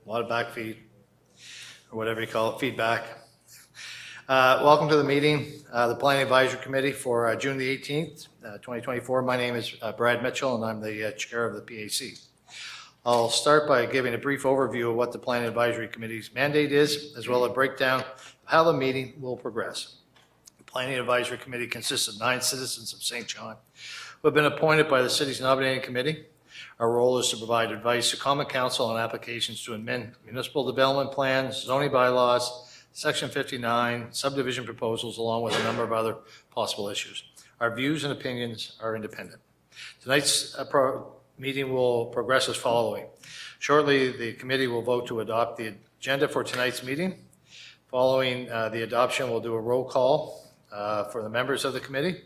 A lot of back feed, or whatever you call it, feedback. Welcome to the meeting, the Planning Advisory Committee for June the 18th, 2024. My name is Brad Mitchell, and I'm the chair of the PAC. I'll start by giving a brief overview of what the Planning Advisory Committee's mandate is, as well as a breakdown of how the meeting will progress. The Planning Advisory Committee consists of 9 citizens of St. John who have been appointed by the city's nominating committee. Our role is to provide advice to Common Council on applications to amend municipal development plans, zoning bylaws, Section 59, subdivision proposals, along with a number of other possible issues. Our views and opinions are independent. Tonight's meeting will progress as following. Shortly, the committee will vote to adopt the agenda for tonight's meeting. Following the adoption, we'll do a roll call for the members of the committee.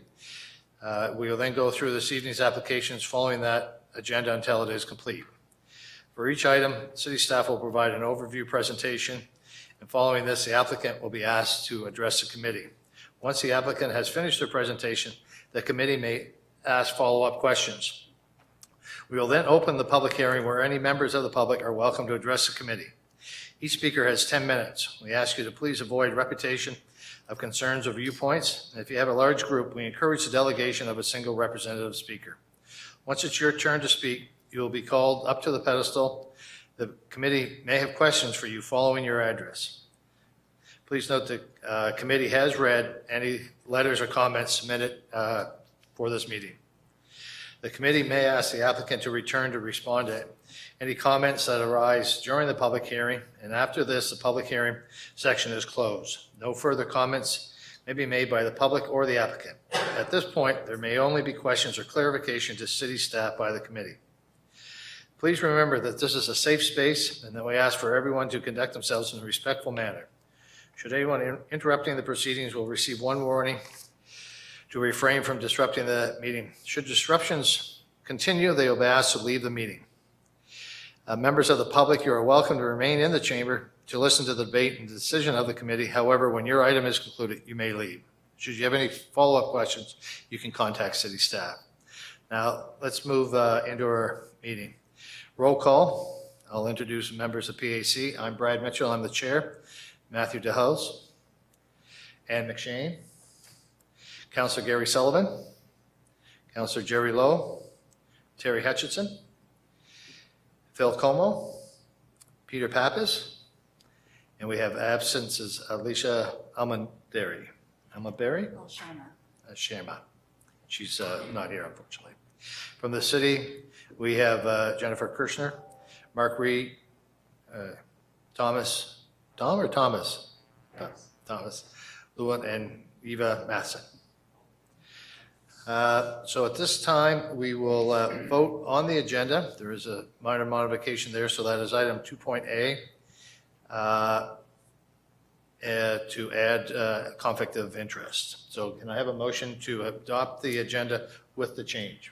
We will then go through this evening's applications following that agenda until it is complete. For each item, city staff will provide an overview presentation, and following this, the applicant will be asked to address the committee. Once the applicant has finished their presentation, the committee may ask follow-up questions. We will then open the public hearing where any members of the public are welcome to address the committee. Each speaker has 10 minutes. We ask you to please avoid repetition of concerns or viewpoints. And if you have a large group, we encourage the delegation of a single representative speaker. Once it's your turn to speak, you will be called up to the pedestal. The committee may have questions for you following your address. Please note the committee has read any letters or comments submitted for this meeting. The committee may ask the applicant to return to respond to any comments that arise during the public hearing, and after this, the public hearing section is closed. No further comments may be made by the public or the applicant. At this point, there may only be questions or clarification to city staff by the committee. Please remember that this is a safe space and that we ask for everyone to conduct themselves in a respectful manner. Should anyone interrupting the proceedings will receive one warning to refrain from disrupting the meeting. Should disruptions continue, they will be asked to leave the meeting. Members of the public, you are welcome to remain in the chamber to listen to the debate and decision of the committee. However, when your item is concluded, you may leave. Should you have any follow-up questions, you can contact city staff. Now, let's move into our meeting. Roll call. I'll introduce members of PAC. I'm Brad Mitchell, I'm the chair. Matthew DeHose, Ann McShane, Councillor Gary Sullivan, Councillor Jerry Lowe, Terry Hutchinson, Phil Como, Peter Pappas, and we have absences Alicia Almondari. Oh, Sharma. She's not here, unfortunately. From the city, we have Jennifer Kirshner, Mark Reed, Thomas, Lewin, and Eva Matson. So at this time, we will vote on the agenda. There is a minor modification there, so that is item 2.A to add conflict of interest. So can I have a motion to adopt the agenda with the change?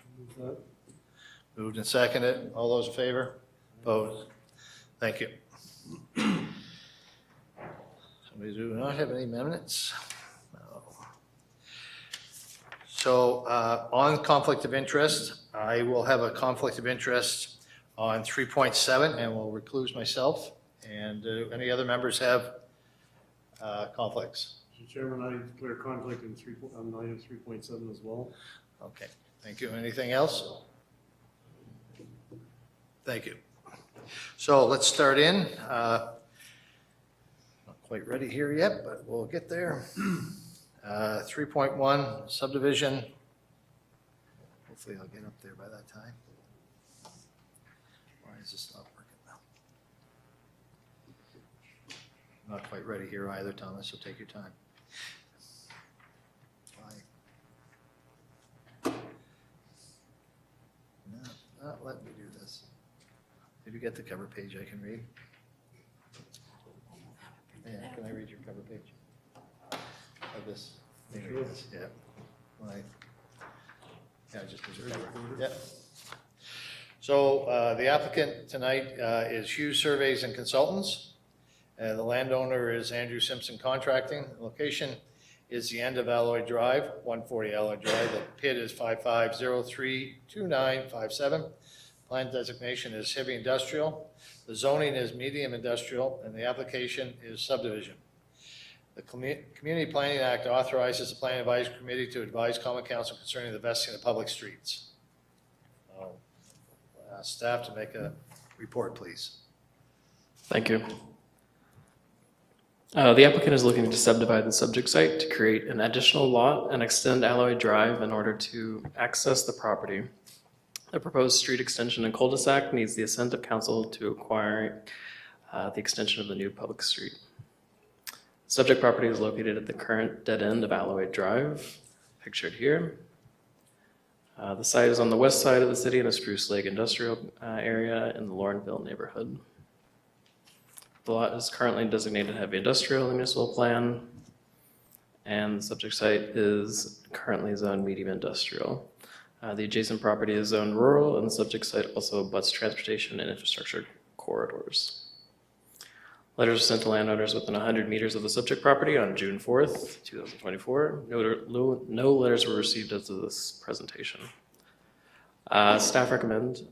Moved and seconded. All those in favor? Opposed? Thank you. We do not have any amendments. No. So on conflict of interest, I will have a conflict of interest on 3.7 and will recluse myself. And any other members have conflicts? Mr. Chairman, I declare conflict on item 3.7 as well. Okay, thank you. Anything else? Thank you. So let's start in. Quite ready here yet, but we'll get there. 3.1 subdivision. Hopefully I'll get up there by that time. Why is this not working now? Not quite ready here either, Thomas, so take your time. Why? No, not letting me do this. Did you get the cover page I can read? Yeah, can I read your cover page? Of this? Sure. Yeah. Yeah, just as a cover. Yep. So the applicant tonight is Hughes Surveys and Consultants. The landowner is Andrew Simpson Contracting. The location is the end of Alloy Drive, 140 Alloy Drive. The PID is 55032957. Plan designation is heavy industrial. The zoning is medium industrial, and the application is subdivision. The Community Planning Act authorizes the Planning Advisory Committee to advise Common Council concerning the vesting of public streets. Staff to make a report, please. Thank you. The applicant is looking to subdivide the subject site to create an additional lot and extend Alloy Drive in order to access the property. The proposed street extension and cul-de-sac needs the assent of council to acquire the extension of the new public street. The subject property is located at the current dead end of Alloy Drive, pictured here. The site is on the west side of the city in a Spruce Lake industrial area in the Laurenville neighborhood. The lot is currently designated heavy industrial in the municipal plan, and the subject site is currently zoned medium industrial. The adjacent property is zoned rural, and the subject site also abuts transportation and infrastructure corridors. Letters were sent to landowners within 100 meters of the subject property on June 4th, 2024. No letters were received as of this presentation. Staff recommend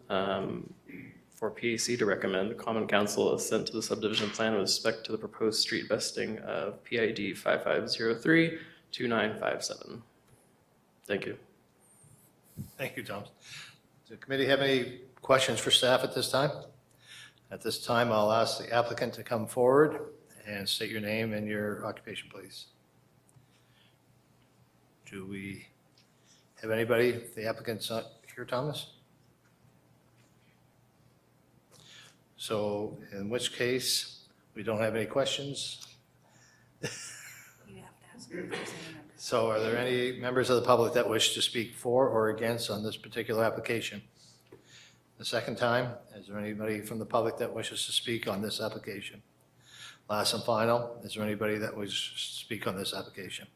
for PAC to recommend Common Council assent to the subdivision plan with respect to the proposed street vesting of PID 5503-2957. Thank you. Thank you, Tom. Does the committee have any questions for staff at this time? At this time, I'll ask the applicant to come forward and state your name and your occupation, please. Do we have anybody? The applicant's not here, Thomas? So in which case, we don't have any questions. You have to ask if there's any members. So are there any members of the public that wish to speak for or against on this particular application? The second time, is there anybody from the public that wishes to speak on this application? Last and final, is there anybody that wishes to speak on this application?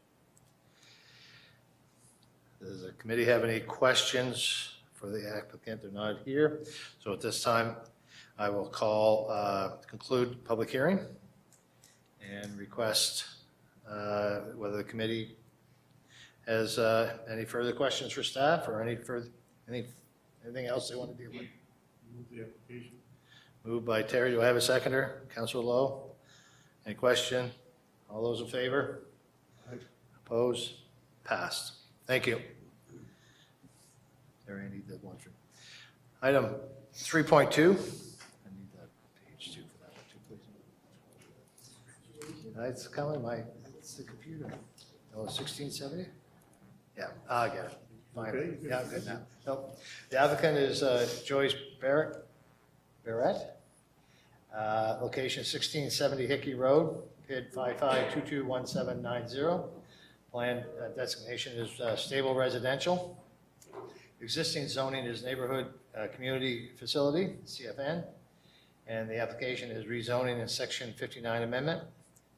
Does the committee have any questions for the applicant? They're not here. So at this time, I will conclude public hearing and request whether the committee has any further questions for staff or anything else they want to deal with. Move the application. Moved by Terry. Do I have a seconder? Councilor Lowe? Any question? All those in favor? Aye. Opposed? Passed. Thank you. Terry, I need that one. Item 3.2. I need that page 2 for that one too, please. It's coming, it's the computer. Oh, 1670? Yeah, I get it. Fine. Okay. Yeah, I'm good now. Nope. The applicant is Joyce Barrett. Location 1670 Hickey Road, PID 55221790. Plan designation is stable residential. Existing zoning is neighborhood community facility, CFN. And the application is rezoning in Section 59 Amendment.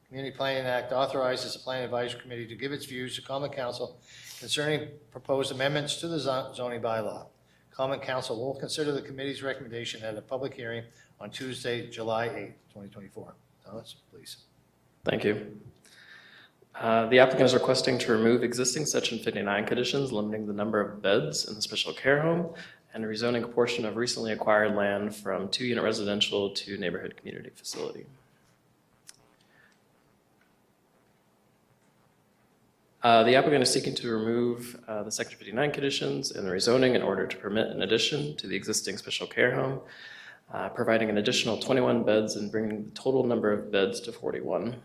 Community Planning Act authorizes the Planning Advisory Committee to give its views to Common Council concerning proposed amendments to the zoning bylaw. Common Council will consider the committee's recommendation at a public hearing on Tuesday, July 8th, 2024. Thomas, please. Thank you. The applicant is requesting to remove existing Section 59 conditions limiting the number of beds in the special care home and rezoning a portion of recently acquired land from 2-unit residential to neighborhood community facility. The applicant is seeking to remove the Section 59 conditions and the rezoning in order to permit an addition to the existing special care home, providing an additional 21 beds and bringing the total number of beds to 41.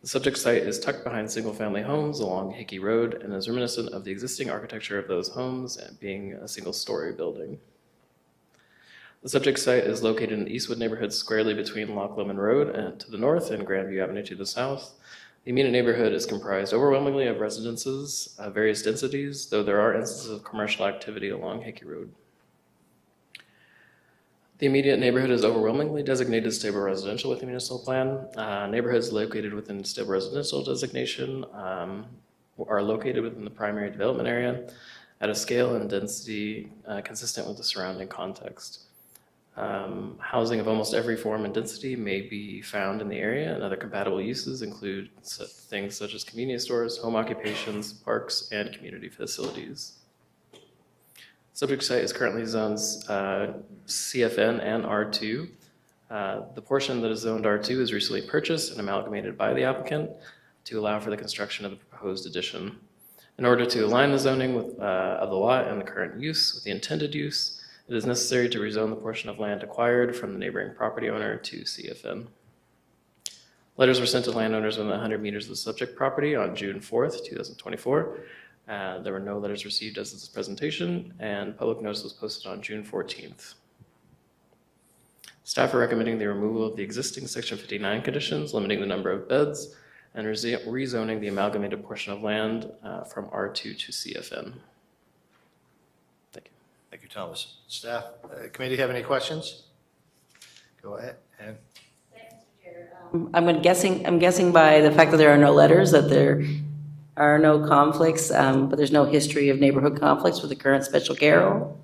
The subject site is tucked behind single-family homes along Hickey Road and is reminiscent of the existing architecture of those homes, being a single-story building. The subject site is located in the Eastwood neighborhood squarely between Loch Lomond Road to the north and Grandview Avenue to the south. The immediate neighborhood is comprised overwhelmingly of residences of various densities, though there are instances of commercial activity along Hickey Road. The immediate neighborhood is overwhelmingly designated stable residential with the municipal plan. Neighborhoods located within stable residential designation are located within the primary development area at a scale and density consistent with the surrounding context. Housing of almost every form and density may be found in the area, and other compatible uses include things such as convenience stores, home occupations, parks, and community facilities. Subject site is currently zoned CFN and R2. The portion that is zoned R2 is recently purchased and amalgamated by the applicant to allow for the construction of the proposed addition. In order to align the zoning of the lot and the current use with the intended use, it is necessary to rezone the portion of land acquired from the neighboring property owner to CFN. Letters were sent to landowners within 100 meters of the subject property on June 4th, 2024. There were no letters received as of this presentation, and public notice was posted on June 14th. Staff are recommending the removal of the existing Section 59 conditions, limiting the number of beds, and rezoning the amalgamated portion of land from R2 to CFN. Thank you. Thank you, Thomas. Staff, committee have any questions? Go ahead. Ann. I'm guessing by the fact that there are no letters that there are no conflicts, but there's no history of neighborhood conflicts with the current special care home?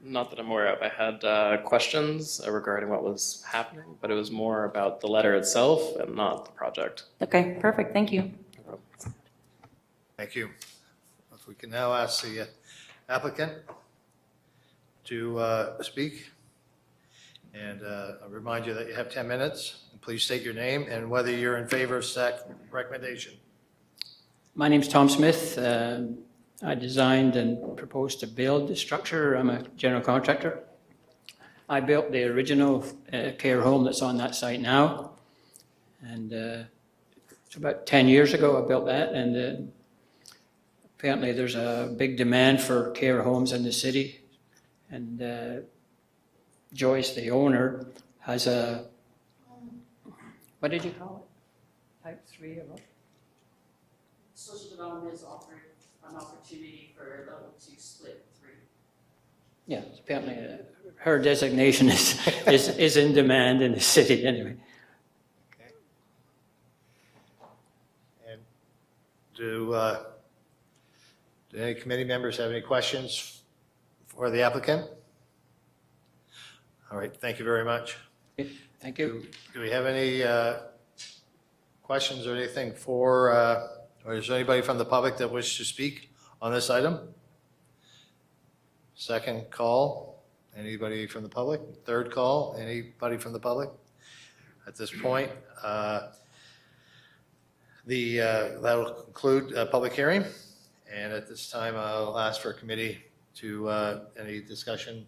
Not that I'm aware of. I had questions regarding what was happening, but it was more about the letter itself and not the project. Okay, perfect, thank you. Thank you. If we can now ask the applicant to speak. And I'll remind you that you have 10 minutes. Please state your name and whether you're in favor of staff recommendation. My name's Tom Smith. I designed and proposed to build the structure. I'm a general contractor. I built the original care home that's on that site now. And it's about 10 years ago I built that. And apparently there's a big demand for care homes in the city. And Joyce, the owner, has a, what did you call it? Type 3 or what? Social development is offering an opportunity for level 2 split 3. Yeah, apparently her designation is in demand in the city anyway. Okay. And do any committee members have any questions for the applicant? All right, thank you very much. Thank you. Do we have any questions or anything for, or is there anybody from the public that wishes to speak on this item? Second call, anybody from the public? Third call, anybody from the public? At this point, that'll conclude a public hearing. And at this time, I'll ask for a committee to, any discussion.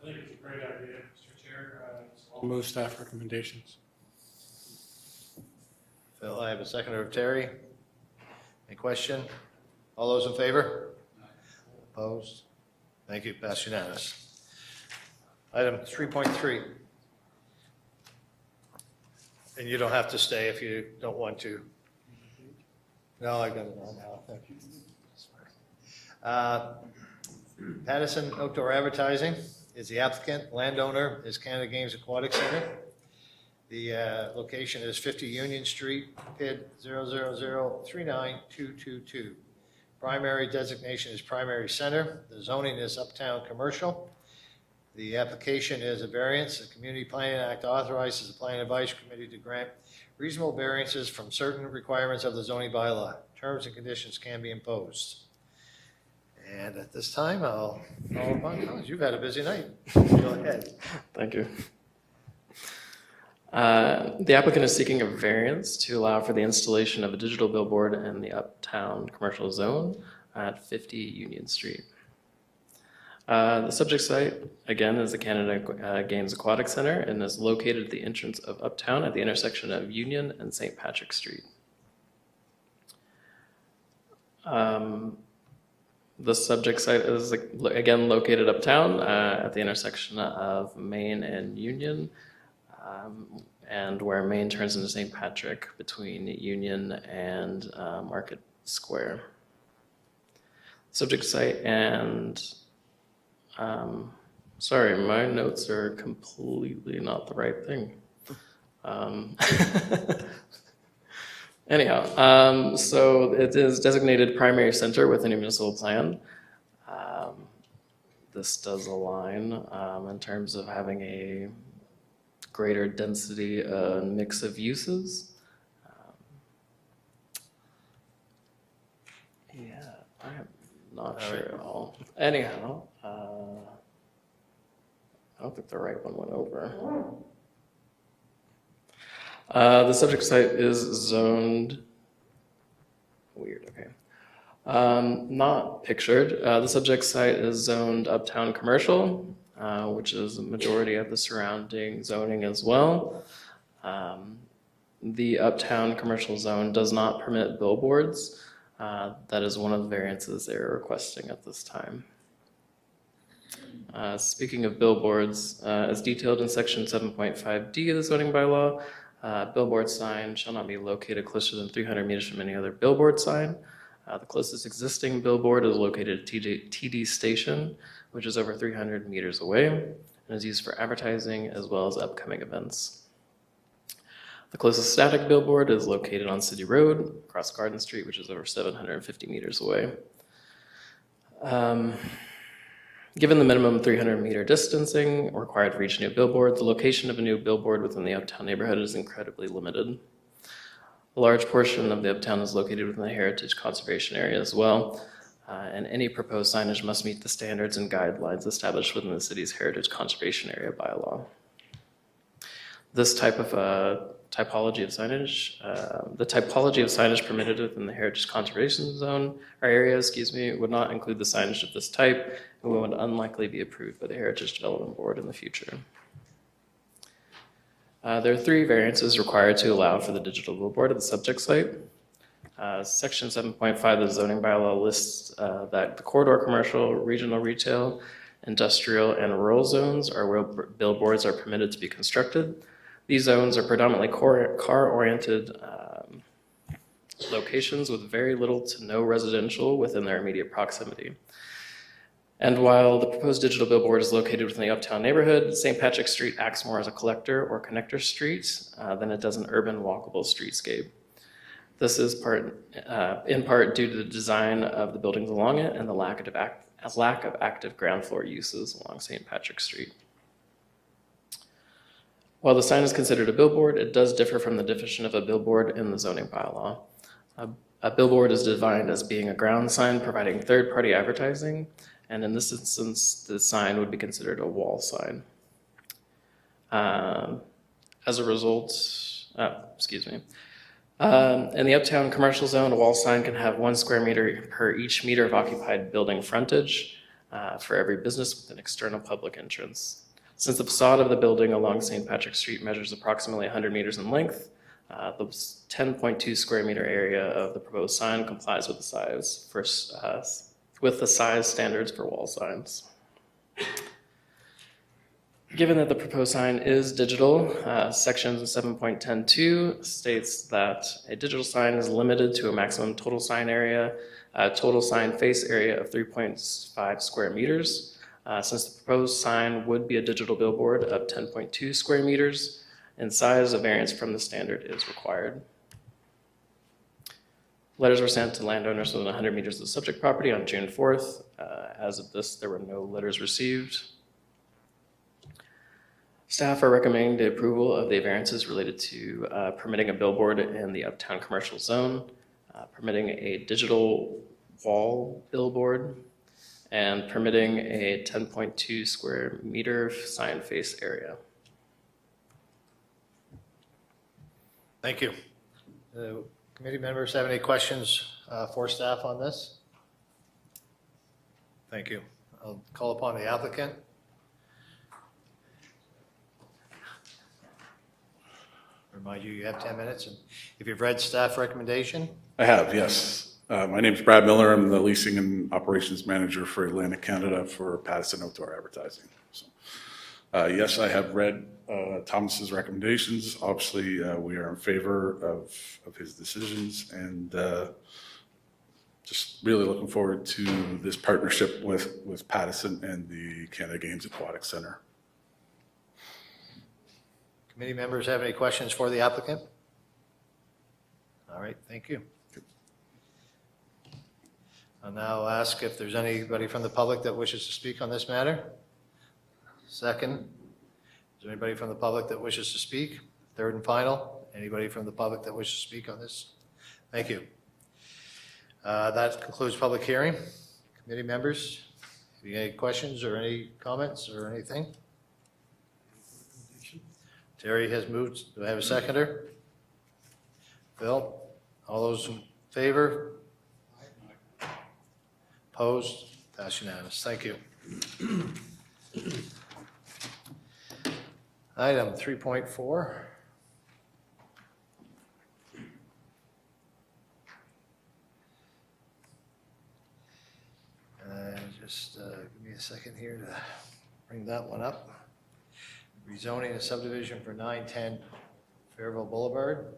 I think it's a great idea, Mr. Chair. I'll move staff recommendations. Phil, I have a seconder of Terry. Any question? All those in favor? Opposed? Thank you, passed unanimous. Item 3.3. And you don't have to stay if you don't want to. No, I got it on now, thank you. Patterson Outdoor Advertising is the applicant. Landowner is Canada Games Aquatic Center. The location is 50 Union Street, PID 000392222. Primary designation is primary center. The zoning is uptown commercial. The application is a variance. The Community Planning Act authorizes the Planning Advisory Committee to grant reasonable variances from certain requirements of the zoning bylaw. Terms and conditions can be imposed. And at this time, I'll call upon Collins. You've had a busy night. Go ahead. Thank you. The applicant is seeking a variance to allow for the installation of a digital billboard in the uptown commercial zone at 50 Union Street. The subject site, again, is the Canada Games Aquatic Center and is located at the entrance of Uptown at the intersection of Union and St. Patrick Street. The subject site is, again, located uptown at the intersection of Main and Union, and where Main turns into St. Patrick between Union and Market Square. Subject site and, sorry, my notes are completely not the right thing. Anyhow, so it is designated primary center within a municipal plan. This does align in terms of having a greater density mix of uses. Yeah, I have Not sure at all. Anyhow, I don't think the right one went over. The subject site is zoned, weird, okay. Not pictured. The subject site is zoned uptown commercial, which is a majority of the surrounding zoning as well. The uptown commercial zone does not permit billboards. That is one of the variances they're requesting at this time. Speaking of billboards, as detailed in section 7.5D of the zoning bylaw, billboard sign shall not be located closer than 300 meters from any other billboard sign. The closest existing billboard is located at TD Station, which is over 300 meters away, and is used for advertising as well as upcoming events. The closest static billboard is located on City Road, across Garden Street, which is over 750 meters away. Given the minimum 300-meter distancing required for each new billboard, the location of a new billboard within the uptown neighborhood is incredibly limited. A large portion of the uptown is located within the Heritage Conservation Area as well, and any proposed signage must meet the standards and guidelines established within the city's Heritage Conservation Area bylaw. This type of typology of signage, the typology of signage permitted within the Heritage Conservation Zone or area, would not include the signage of this type and would unlikely be approved by the Heritage Development Board in the future. There are 3 variances required to allow for the digital billboard at the subject site. Section 7.5 of the zoning bylaw lists that the corridor commercial, regional retail, industrial, and rural zones are where billboards are permitted to be constructed. These zones are predominantly car-oriented locations with very little to no residential within their immediate proximity. And while the proposed digital billboard is located within the uptown neighborhood, St. Patrick Street acts more as a collector or connector street than it does an urban walkable streetscape. This is in part due to the design of the buildings along it and the lack of active ground floor uses along St. Patrick Street. While the sign is considered a billboard, it does differ from the definition of a billboard in the zoning bylaw. A billboard is defined as being a ground sign providing third-party advertising, and in this instance, the sign would be considered a wall sign. As a result, in the uptown commercial zone, a wall sign can have 1 square meter per each meter of occupied building frontage for every business with an external public entrance. Since the facade of the building along St. Patrick Street measures approximately 100 meters in length, the 10.2 square meter area of the proposed sign complies with the size standards for wall signs. Given that the proposed sign is digital, section 7.10.2 states that a digital sign is limited to a maximum total sign area, total sign face area of 3.5 square meters. Since the proposed sign would be a digital billboard of 10.2 square meters in size, a variance from the standard is required. Letters were sent to landowners within 100 meters of the subject property on June 4th. As of this, there were no letters received. Staff are recommending the approval of the variances related to permitting a billboard in the uptown commercial zone, permitting a digital wall billboard, and permitting a 10.2 square meter sign face area. Thank you. Committee members have any questions for staff on this? Thank you. I'll call upon the applicant. Remind you, you have 10 minutes, and if you've read staff recommendation. I have, yes. My name is Brad Miller. I'm the leasing and operations manager for Atlantic Canada for Pattison Outdoor Advertising. So, yes, I have read Thomas's recommendations. Obviously, we are in favor of his decisions, and just really looking forward to this partnership with Pattison and the Canada Games Aquatic Center. Committee members have any questions for the applicant? All right, thank you. I'll now ask if there's anybody from the public that wishes to speak on this matter. Second, is there anybody from the public that wishes to speak? Third and final, anybody from the public that wishes to speak on this? Thank you. That concludes public hearing. committee members? Have you any questions or any comments or anything? Terry has moved. Do I have a seconder? Phil? All those in favor? Opposed? That's unanimous. Thank you. Item 3.4. Just give me a second here to bring that one up. Rezoning a subdivision for 910 Fairville Boulevard.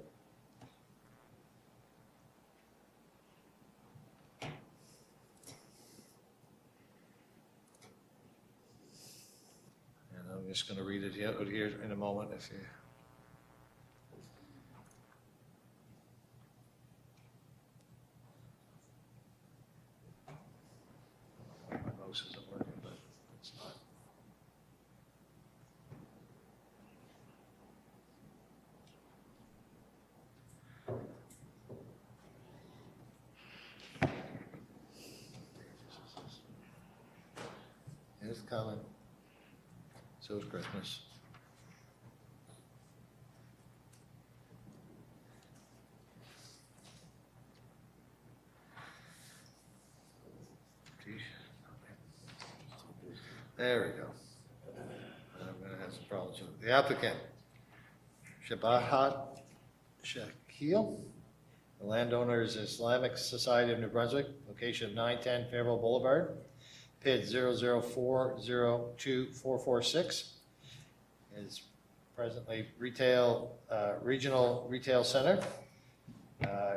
And I'm just going to read it here in a moment if you. My mouse isn't working, but it's not. It's coming. So is Christmas. Geez. There we go. I'm gonna have some problems with it. The applicant, Shabahat Shakil. The landowner is Islamic Society of New Brunswick, location of 910 Fairville Boulevard, PID 004024446. Is presently regional retail center.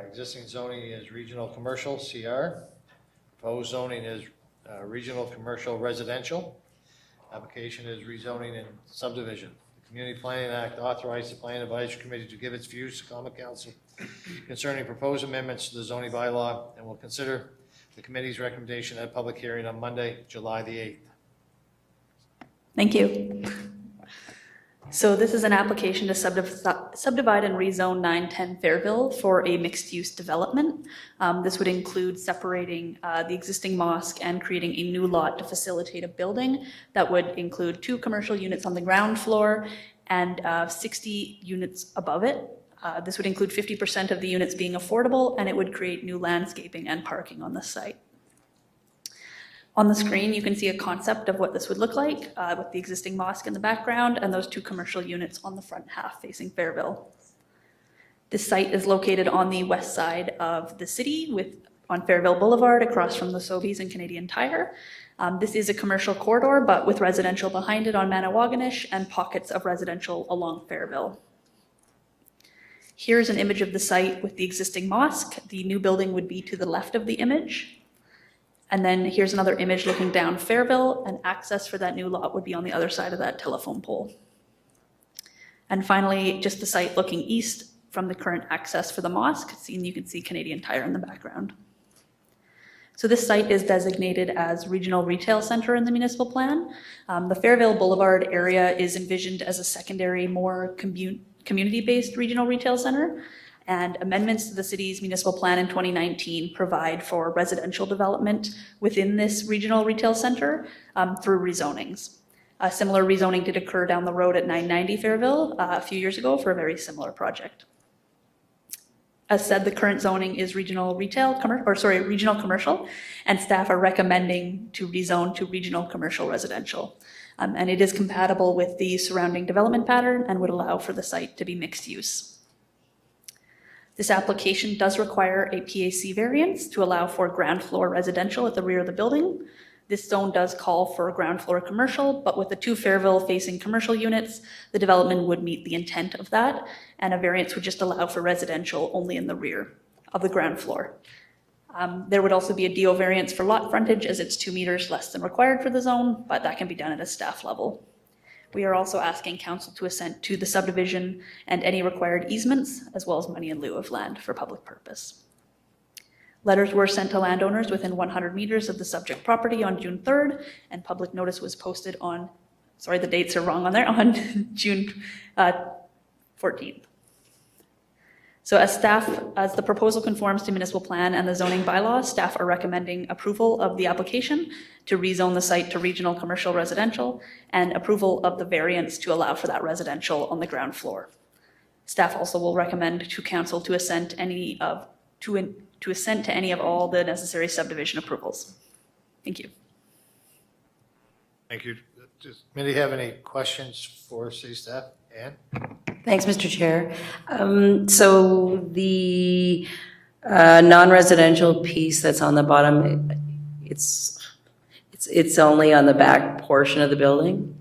Existing zoning is regional commercial, CR. Proposed zoning is regional commercial residential. Application is rezoning and subdivision. The Community Planning Act authorized the Planning Advisory Committee to give its views to Common Council concerning proposed amendments to the zoning bylaw and will consider the committee's recommendation at a public hearing on Monday, July the 8th. Thank you. So this is an application to subdivide and rezone 910 Fairville for a mixed-use development. This would include separating the existing mosque and creating a new lot to facilitate a building that would include 2 commercial units on the ground floor and 60 units above it. This would include 50% of the units being affordable, and it would create new landscaping and parking on the site. On the screen, you can see a concept of what this would look like with the existing mosque in the background and those 2 commercial units on the front half facing Fairville. This site is located on the west side of the city on Fairville Boulevard across from the Sobeys and Canadian Tire. This is a commercial corridor, but with residential behind it on Manawaganish and pockets of residential along Fairville. Here's an image of the site with the existing mosque. The new building would be to the left of the image. And then here's another image looking down Fairville, and access for that new lot would be on the other side of that telephone pole. And finally, just the site looking east from the current access for the mosque, and you can see Canadian Tire in the background. So this site is designated as regional retail center in the municipal plan. The Fairville Boulevard area is envisioned as a secondary, more community-based regional retail center. And amendments to the city's municipal plan in 2019 provide for residential development within this regional retail center through rezonings. A similar rezoning did occur down the road at 990 Fairville a few years ago for a very similar project. As said, the current zoning is regional commercial, and staff are recommending to rezone to regional commercial residential. And it is compatible with the surrounding development pattern and would allow for the site to be mixed use. This application does require a PAC variance to allow for ground floor residential at the rear of the building. This zone does call for ground floor commercial, but with the 2 Fairville facing commercial units, the development would meet the intent of that, and a variance would just allow for residential only in the rear of the ground floor. There would also be a DO variance for lot frontage as it's 2 meters less than required for the zone, but that can be done at a staff level. We are also asking council to assent to the subdivision and any required easements, as well as money in lieu of land for public purpose. Letters were sent to landowners within 100 meters of the subject property on June 3rd, and public notice was posted on, sorry, the dates are wrong on there, on June 14th. So as the proposal conforms to municipal plan and the zoning bylaws, staff are recommending approval of the application to rezone the site to regional commercial residential and approval of the variance to allow for that residential on the ground floor. Staff also will recommend to council to assent to any of all the necessary subdivision approvals. Thank you. Thank you. Does committee have any questions for city staff? Ann? Thanks, Mr. Chair. So the non-residential piece that's on the bottom, it's only on the back portion of the building?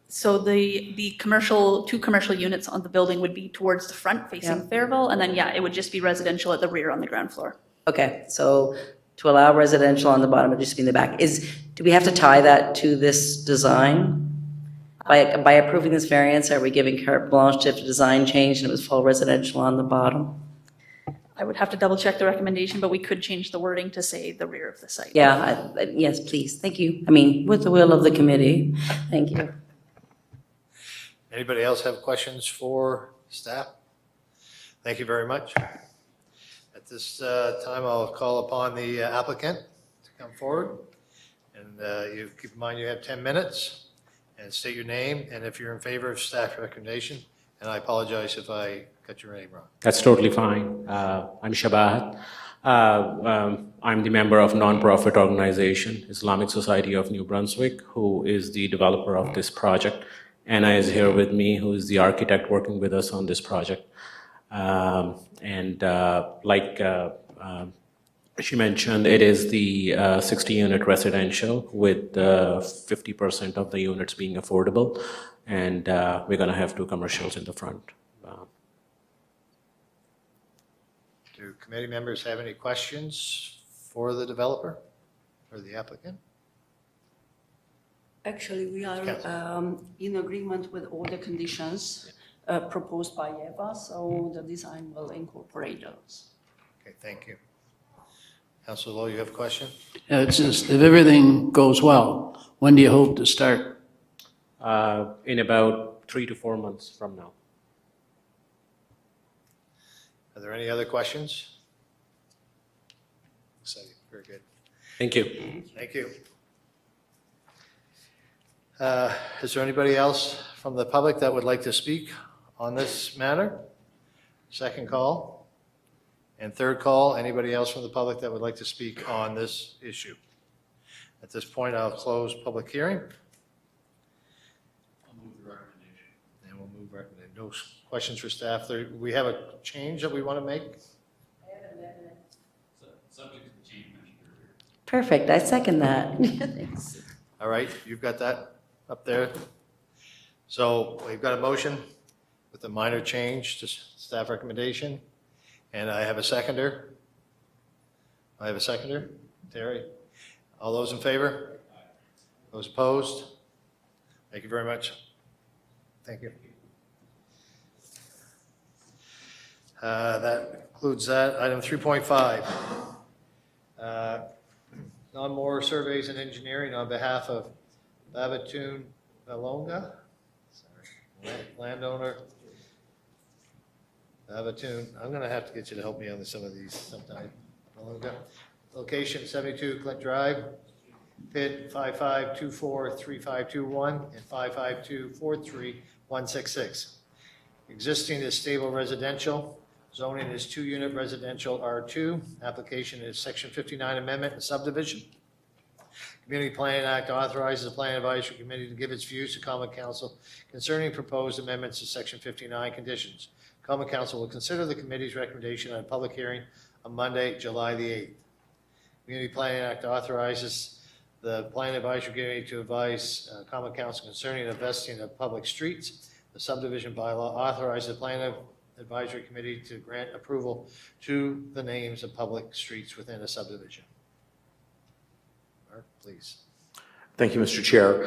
So the two commercial units on the building would be towards the front facing Yeah. Fairville, and then, yeah, it would just be residential at the rear on the ground floor. Okay, so to allow residential on the bottom, it just be in the back. Do we have to tie that to this design? By approving this variance, are we giving carte blanche if the design changed and it was full residential on the bottom? I would have to double check the recommendation, but we could change the wording to say the rear of the site. Yeah, yes, please, thank you. I mean, with the will of the committee, thank you. Anybody else have questions for staff? Thank you very much. At this time, I'll call upon the applicant to come forward. And you keep in mind you have 10 minutes and state your name and if you're in favor of staff recommendation. And I apologize if I got your name wrong. That's totally fine. I'm Shabahat. I'm the member of nonprofit organization, Islamic Society of New Brunswick, who is the developer of this project. Anna is here with me, who is the architect working with us on this project. Like she mentioned, it is the 60-unit residential with 50% of the units being affordable. And we're going to have 2 commercials in the front. Do committee members have any questions for the developer or the applicant? Actually, we are in agreement with all the conditions proposed by Eva, so the design will incorporate those. Okay, thank you. Councilor Lowe, you have a question? It's just, if everything goes well, when do you hope to start? In about 3 to 4 months from now. Are there any other questions? Exciting, very good. Thank you. Thank you. Is there anybody else from the public that would like to speak on this matter? Second call. And third call, anybody else from the public that would like to speak on this issue? At this point, I'll close public hearing. I'll move the recommendation. And we'll move recommendation. No questions for staff. We have a change that we want to make? Perfect, I second that. Thanks. All right, you've got that up there. So we've got a motion with a minor change to staff recommendation. And I have a seconder. Terry. All those in favor? Those opposed? Thank you very much. Thank you. That concludes that. Item 3.5. Non-more surveys and engineering on behalf of Babatun Valonga, landowner. Babatun, I'm going to have to get you to help me on some of these sometime. Valonga. Location 72 Clint Drive, PID 55243521 and 55243-166. Existing is stable residential. Zoning is 2-unit residential R2. Application is Section 59 Amendment and Subdivision. Community Planning Act authorizes the Planning Advisory Committee to give its views to Common Council concerning proposed amendments to Section 59 conditions. Common Council will consider the committee's recommendation on a public hearing on Monday, July the 8th. Community Planning Act authorizes the Planning Advisory Committee to advise Common Council concerning investing of public streets. The subdivision bylaw authorizes the Planning Advisory Committee to grant approval to the names of public streets within a subdivision. Mark, please. Thank you, Mr. Chair.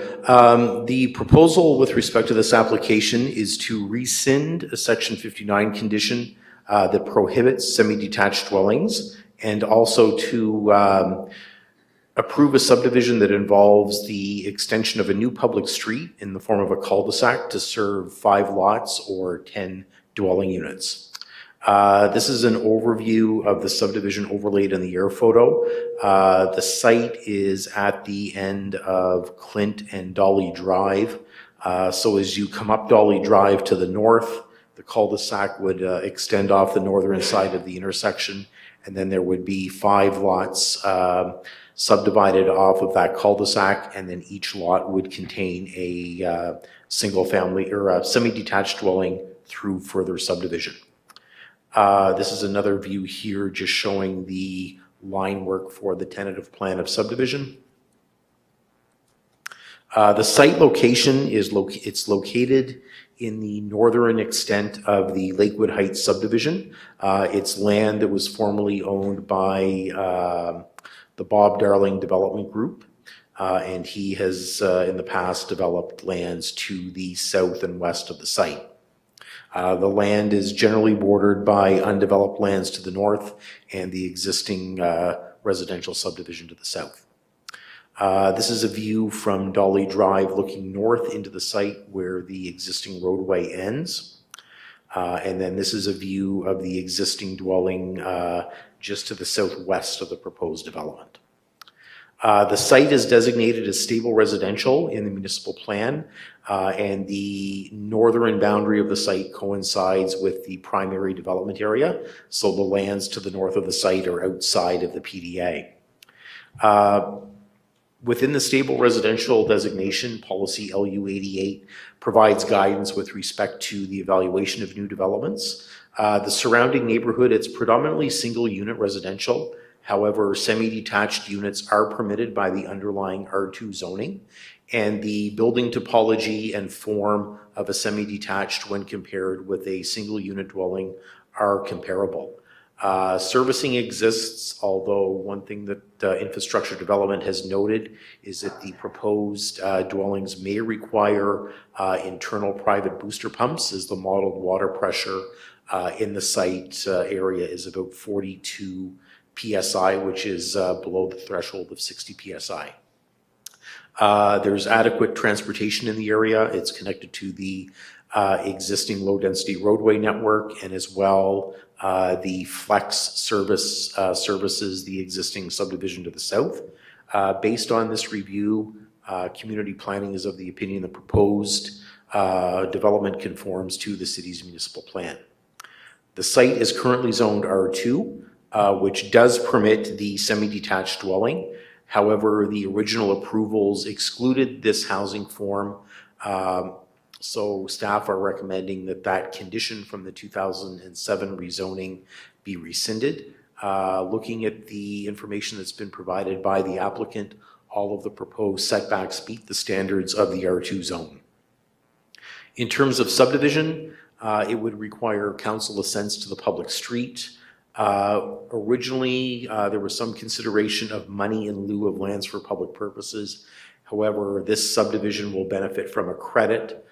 The proposal with respect to this application is to rescind a Section 59 condition that prohibits semi-detached dwellings, and also to approve a subdivision that involves the extension of a new public street in the form of a cul-de-sac to serve 5 lots or 10 dwelling units. This is an overview of the subdivision overlaid in the air photo. The site is at the end of Clint and Dolly Drive. So as you come up Dolly Drive to the north, the cul-de-sac would extend off the northern side of the intersection, and then there would be 5 lots subdivided off of that cul-de-sac, and then each lot would contain a single family or a semi-detached dwelling through further subdivision. This is another view here just showing the line work for the tentative plan of subdivision. The site location is located in the northern extent of the Lakewood Heights subdivision. It's land that was formerly owned by the Bob Darling Development Group, and he has in the past developed lands to the south and west of the site. The land is generally bordered by undeveloped lands to the north and the existing residential subdivision to the south. This is a view from Dolly Drive looking north into the site where the existing roadway ends. And then this is a view of the existing dwelling just to the southwest of the proposed development. The site is designated as stable residential in the municipal plan, and the northern boundary of the site coincides with the primary development area. So the lands to the north of the site are outside of the PDA. Within the stable residential designation, policy LU 88 provides guidance with respect to the evaluation of new developments. The surrounding neighborhood, it's predominantly single unit residential. However, semi-detached units are permitted by the underlying R2 zoning, and the building topology and form of a semi-detached when compared with a single unit dwelling are comparable. Servicing exists, although one thing that infrastructure development has noted is that the proposed dwellings may require internal private booster pumps, as the modeled water pressure in the site area is about 42 PSI, which is below the threshold of 60 PSI. There's adequate transportation in the area. It's connected to the existing low-density roadway network, and as well the flex service services the existing subdivision to the south. Based on this review, community planning is of the opinion the proposed development conforms to the city's municipal plan. The site is currently zoned R2, which does permit the semi-detached dwelling. However, the original approvals excluded this housing form, so staff are recommending that that condition from the 2007 rezoning be rescinded. Looking at the information that's been provided by the applicant, all of the proposed setbacks meet the standards of the R2 zone. In terms of subdivision, it would require council assents to the public street. Originally, there was some consideration of money in lieu of lands for public purposes. However, this subdivision will benefit from a credit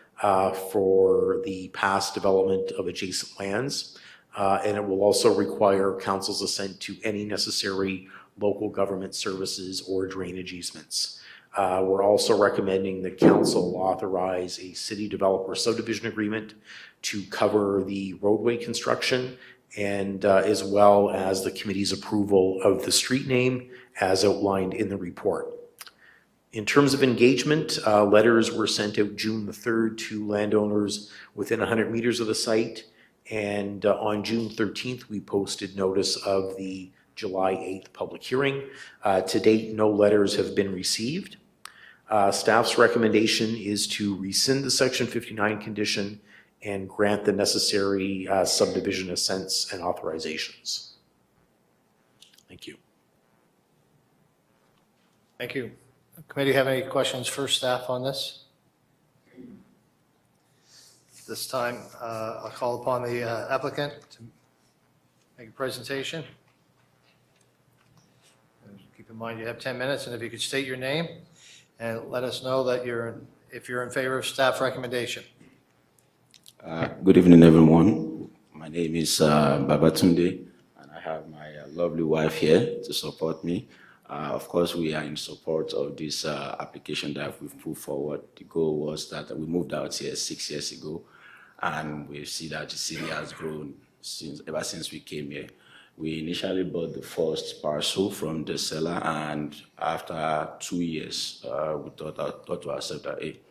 for the past development of adjacent lands, and it will also require council's assent to any necessary local government services or drainage easements. We're also recommending that council authorize a city developer subdivision agreement to cover the roadway construction, and as well as the committee's approval of the street name as outlined in the report. In terms of engagement, letters were sent out June the 3rd to landowners within 100 meters of the site, and on June 13th, we posted notice of the July 8th public hearing. To date, no letters have been received. Staff's recommendation is to rescind the Section 59 condition and grant the necessary subdivision assents and authorizations. Thank you. Thank you. Committee have any questions for staff on this? This time, I'll call upon the applicant to make a presentation. And keep in mind you have 10 minutes, and if you could state your name and let us know that if you're in favor of staff recommendation. Good evening, everyone. My name is Babatunde, and I have my lovely wife here to support me. Of course, we are in support of this application that we've put forward. The goal was that we moved out here 6 years ago, and we see that the city has grown ever since we came here. We initially bought the first parcel from the seller, and after 2 years, we thought to ourselves that, hey,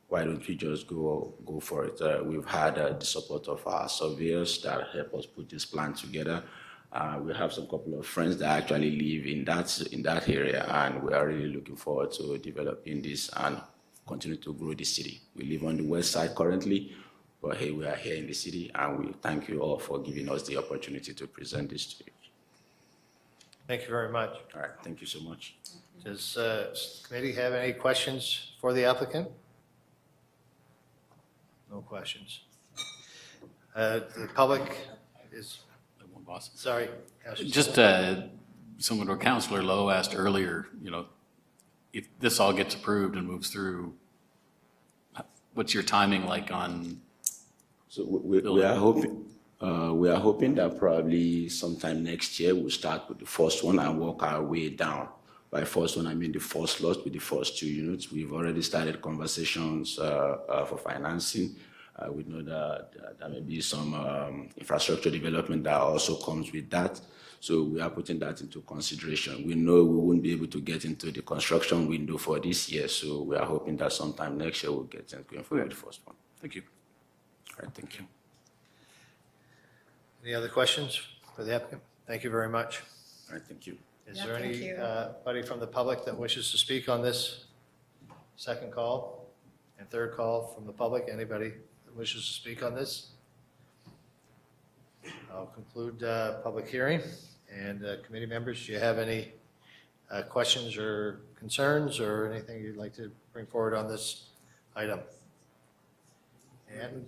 why don't we just go for it? We've had the support of our surveyors that help us put this plan together. We have some couple of friends that actually live in that area, and we are really looking forward to developing this and continue to grow the city. We live on the west side currently, but hey, we are here in the city, and we thank you all for giving us the opportunity to present this to you. Thank you very much. All right, thank you so much. Does the committee have any questions for the applicant? No questions. The public is, sorry. Councilor Just similar to what Councilor Lowe asked earlier, if this all gets approved and moves through, what's your timing like on? So we are hoping that probably sometime next year we'll start with the first one and work our way down. By first one, I mean the first lot with the first 2 units. We've already started conversations for financing. We know that there may be some infrastructure development that also comes with that. So we are putting that into consideration. We know we won't be able to get into the construction window for this year, so we are hoping that sometime next year we'll get into going for the first one. Thank you. All right, thank you. Any other questions for the applicant? Thank you very much. All right, thank you. Is there anybody from the public that wishes to speak on this second call and third call from the public? Anybody that wishes to speak on this? I'll conclude public hearing. And committee members, do you have any questions or concerns or anything you'd like to bring forward on this item? And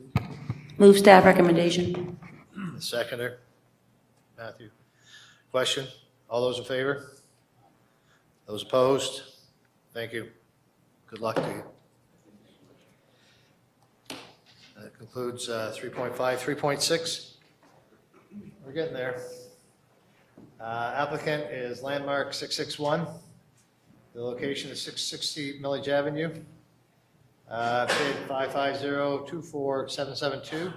Move staff recommendation. the seconder, Matthew. Question? All those in favor? Those opposed? Thank you. Good luck to you. That concludes 3.5. 3.6. We're getting there. Applicant is Landmark 661. The location is 660 Millage Avenue. Bid 550-24772.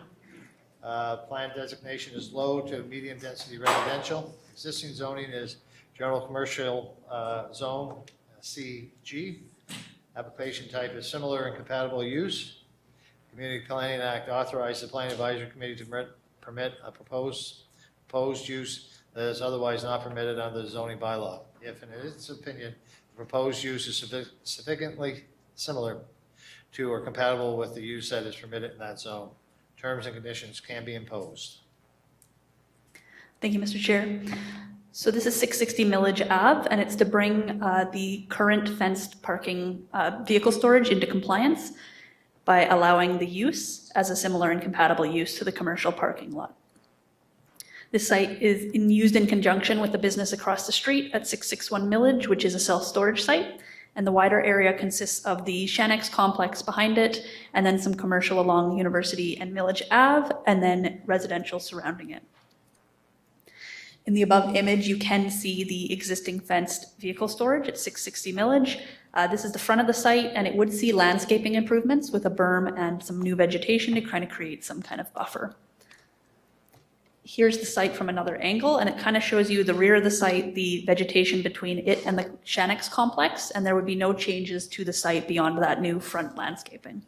Plan designation is low to medium density residential. Existing zoning is general commercial zone, CG. Application type is similar and compatible use. Community Planning Act authorized the Planning Advisory Committee to permit a proposed use that is otherwise not permitted under the zoning bylaw. If, in its opinion, the proposed use is significantly similar to or compatible with the use that is permitted in that zone, terms and conditions can be imposed. Thank you, Mr. Chair. So this is 660 Millage Ave, and it's to bring the current fenced parking vehicle storage into compliance by allowing the use as a similar and compatible use to the commercial parking lot. This site is used in conjunction with the business across the street at 661 Millage, which is a self-storage site, and the wider area consists of the Shanex complex behind it, and then some commercial along University and Millage Ave, and then residential surrounding it. In the above image, you can see the existing fenced vehicle storage at 660 Millage. This is the front of the site, and it would see landscaping improvements with a berm and some new vegetation to kind of create some kind of buffer. Here's the site from another angle, and it kind of shows you the rear of the site, the vegetation between it and the Shanex complex, and there would be no changes to the site beyond that new front landscaping.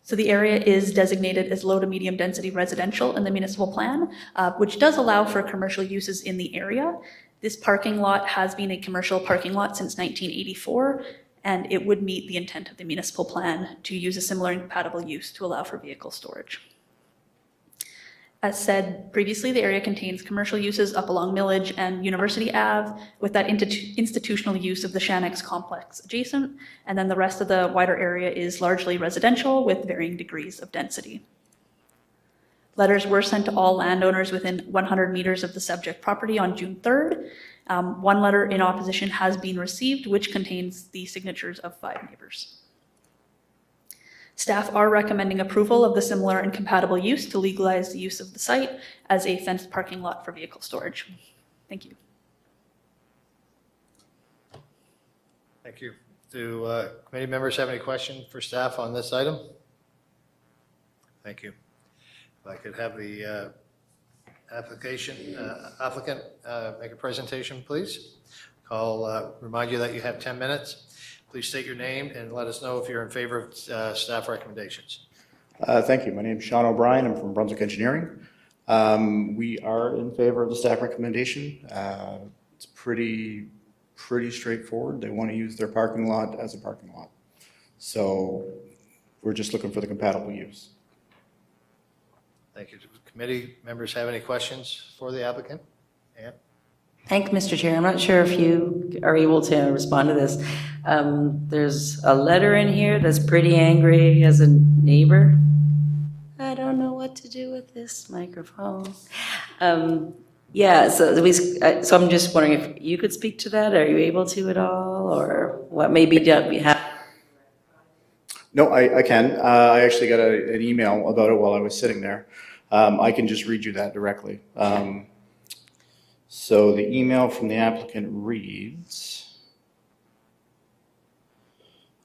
So the area is designated as low to medium density residential in the municipal plan, which does allow for commercial uses in the area. This parking lot has been a commercial parking lot since 1984, and it would meet the intent of the municipal plan to use a similar and compatible use to allow for vehicle storage. As said previously, the area contains commercial uses up along Millage and University Ave, with that institutional use of the Shanex complex adjacent, and then the rest of the wider area is largely residential with varying degrees of density. Letters were sent to all landowners within 100 meters of the subject property on June 3rd. One letter in opposition has been received, which contains the signatures of 5 neighbors. Staff are recommending approval of the similar and compatible use to legalize the use of the site as a fenced parking lot for vehicle storage. Thank you. Thank you. Do committee members have any questions for staff on this item? Thank you. If I could have the applicant make a presentation, please. Remind you that you have 10 minutes. Please state your name and let us know if you're in favor of staff recommendations. Thank you. My name is Sean O'Brien. I'm from Brunswick Engineering. We are in favor of the staff recommendation. It's pretty straightforward. They want to use their parking lot as a parking lot. So we're just looking for the compatible use. Thank you. Do committee members have any questions for the applicant? Ann? Thank you, Mr. Chair. I'm not sure if you are able to respond to this. There's a letter in here that's pretty angry as a neighbor. I don't know what to do with this microphone. Yeah, so I'm just wondering if you could speak to that. Are you able to at all, or what may be done? No, I can. I actually got an email about it while I was sitting there. I can just read you that directly. So the email from the applicant reads,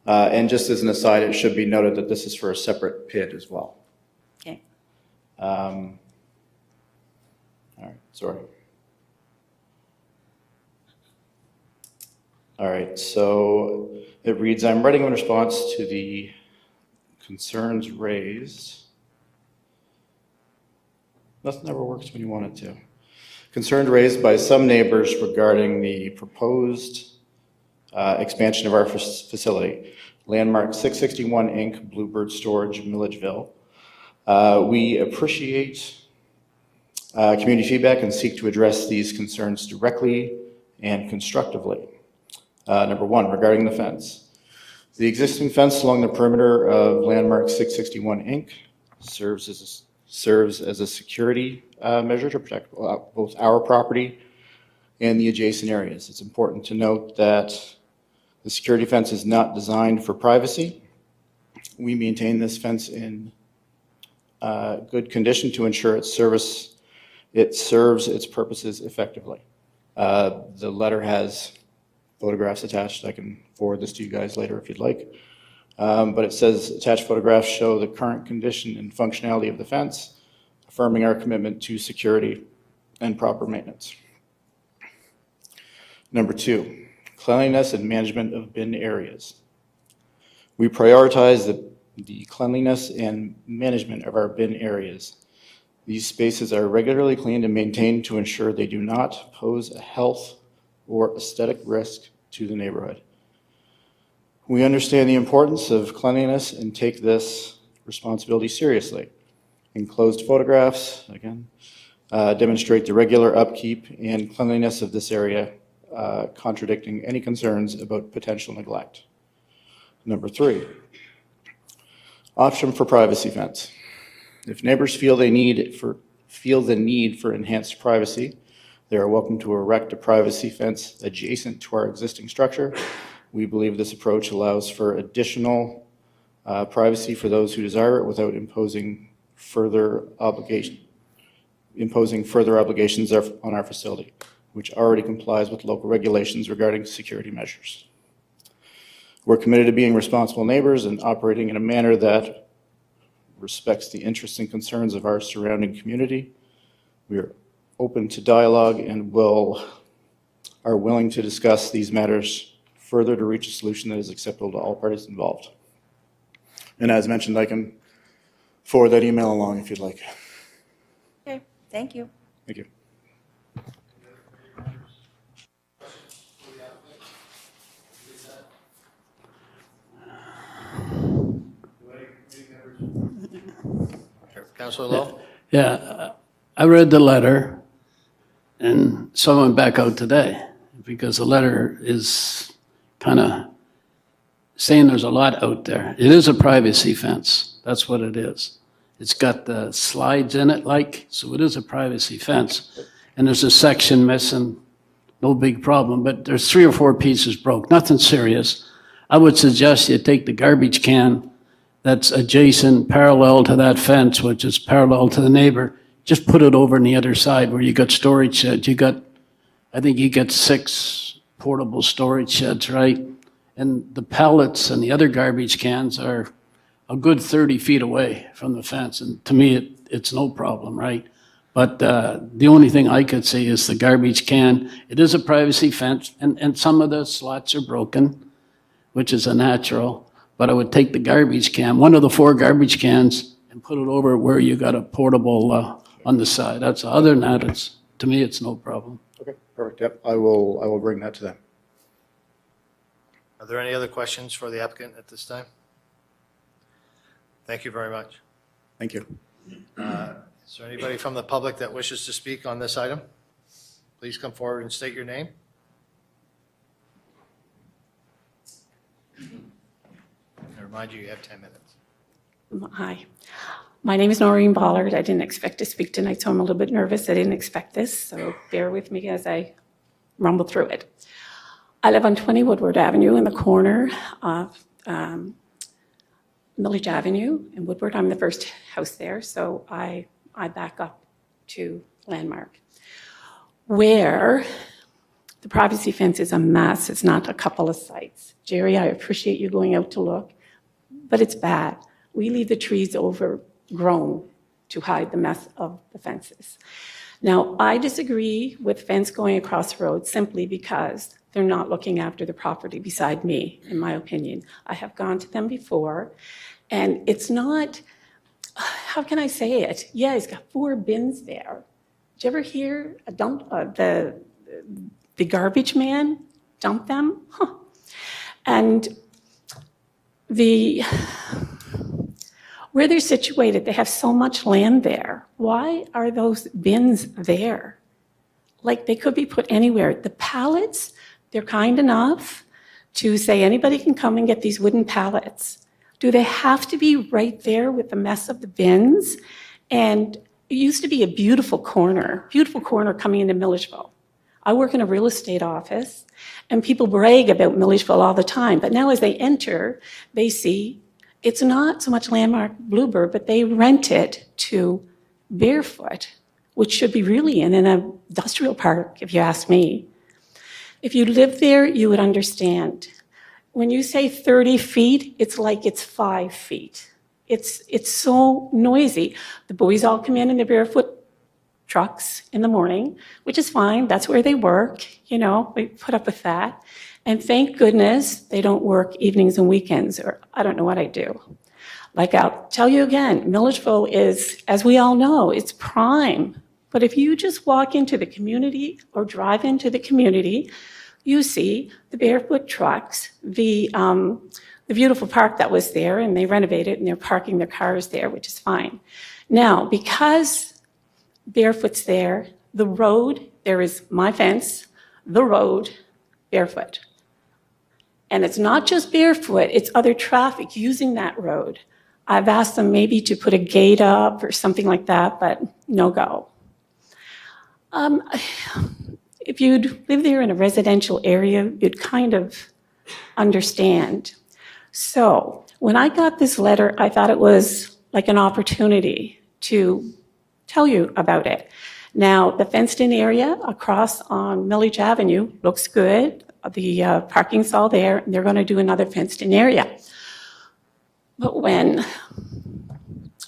and just as an aside, it should be noted that this is for a separate PID as well. Okay. All right, sorry. All right, so it reads, I'm writing in response to the concerns raised. Nothing ever works when you want it to. Concerns raised by some neighbors regarding the proposed expansion of our facility, Landmark 661 Inc., Bluebird Storage, Milledgeville. We appreciate community feedback and seek to address these concerns directly and constructively. Number one, regarding the fence. The existing fence along the perimeter of Landmark 661 Inc. serves as a security measure to protect both our property and the adjacent areas. It's important to note that the security fence is not designed for privacy. We maintain this fence in good condition to ensure it serves its purposes effectively. The letter has photographs attached. I can forward this to you guys later if you'd like. But it says attached photographs show the current condition and functionality of the fence, affirming our commitment to security and proper maintenance. Number two, cleanliness and management of bin areas. We prioritize the cleanliness and management of our bin areas. These spaces are regularly cleaned and maintained to ensure they do not pose a health or aesthetic risk to the neighborhood. We understand the importance of cleanliness and take this responsibility seriously. Enclosed photographs, again, demonstrate the regular upkeep and cleanliness of this area, contradicting any concerns about potential neglect. Number three, option for privacy fence. If neighbors feel the need for enhanced privacy, they are welcome to erect a privacy fence adjacent to our existing structure. We believe this approach allows for additional privacy for those who desire it without imposing further obligations on our facility, which already complies with local regulations regarding security measures. We're committed to being responsible neighbors and operating in a manner that respects the interests and concerns of our surrounding community. We are open to dialogue and are willing to discuss these matters further to reach a solution that is acceptable to all parties involved. And as mentioned, I can forward that email along if you'd like. Okay, thank you. Thank you. Councilor Lowe? Yeah, I read the letter, and so I went back out today, because the letter is kind of saying there's a lot out there. It is a privacy fence, that's what it is. It's got the slides in it so it is a privacy fence. And there's a section missing, no big problem, but there's 3 or 4 pieces broke, nothing serious. I would suggest you take the garbage can that's adjacent, parallel to that fence, which is parallel to the neighbor, just put it over on the other side where you got storage sheds. I think you got 6 portable storage sheds, right? And the pallets and the other garbage cans are a good 30 feet away from the fence, and to me, it's no problem, right? But the only thing I could say is the garbage can. It is a privacy fence, and some of the slots are broken, which is a natural, but I would take the garbage can, one of the 4 garbage cans, and put it over where you got a portable on the side. That's, other than that, to me, it's no problem. Okay, perfect. Yep, I will bring that to them. Are there any other questions for the applicant at this time? Thank you very much. Thank you. Is there anybody from the public that wishes to speak on this item? Please come forward and state your name. I remind you, you have 10 minutes. Hi, my name is Noreen Ballard. I didn't expect to speak tonight, so I'm a little bit nervous. I didn't expect this, so bear with me as I rumble through it. I live on 20 Woodward Avenue in the corner of Millage Avenue in Woodward. I'm the first house there, so I back up to Landmark, where the privacy fence is a mess. It's not a couple of sites. Jerry, I appreciate you going out to look, but it's bad. We leave the trees overgrown to hide the mess of the fences. Now, I disagree with fence going across the road simply because they're not looking after the property beside me, in my opinion. I have gone to them before, and it's not, how can I say it? Yeah, he's got 4 bins there. Did you ever hear the garbage man dump them? Huh. And where they're situated, they have so much land there. Why are those bins there? Like, they could be put anywhere. The pallets, they're kind enough to say anybody can come and get these wooden pallets. Do they have to be right there with the mess of the bins? And it used to be a beautiful corner coming into Milledgeville. I work in a real estate office, and people brag about Milledgeville all the time. But now as they enter, they see it's not so much Landmark Bluebird, but they rent it to Barefoot, which should be really in an industrial park, if you ask me. If you live there, you would understand. When you say 30 feet, it's like it's 5 feet. It's so noisy. The boys all come in their Barefoot trucks in the morning, which is fine. That's where they work. You know, we put up with that. And thank goodness they don't work evenings and weekends, or I don't know what I do. Like, I'll tell you again, Milledgeville is, as we all know, it's prime. But if you just walk into the community or drive into the community, you see the Barefoot trucks, the beautiful park that was there, and they renovated, and they're parking their cars there, which is fine. Now, because Barefoot's there, the road, there is my fence, the road, Barefoot. And it's not just Barefoot, it's other traffic using that road. I've asked them maybe to put a gate up or something like that, but no go. If you'd live there in a residential area, you'd kind of understand. So when I got this letter, I thought it was like an opportunity to tell you about it. Now, the fenced-in area across on Millage Avenue looks good. The parking's all there, and they're going to do another fenced-in area. But when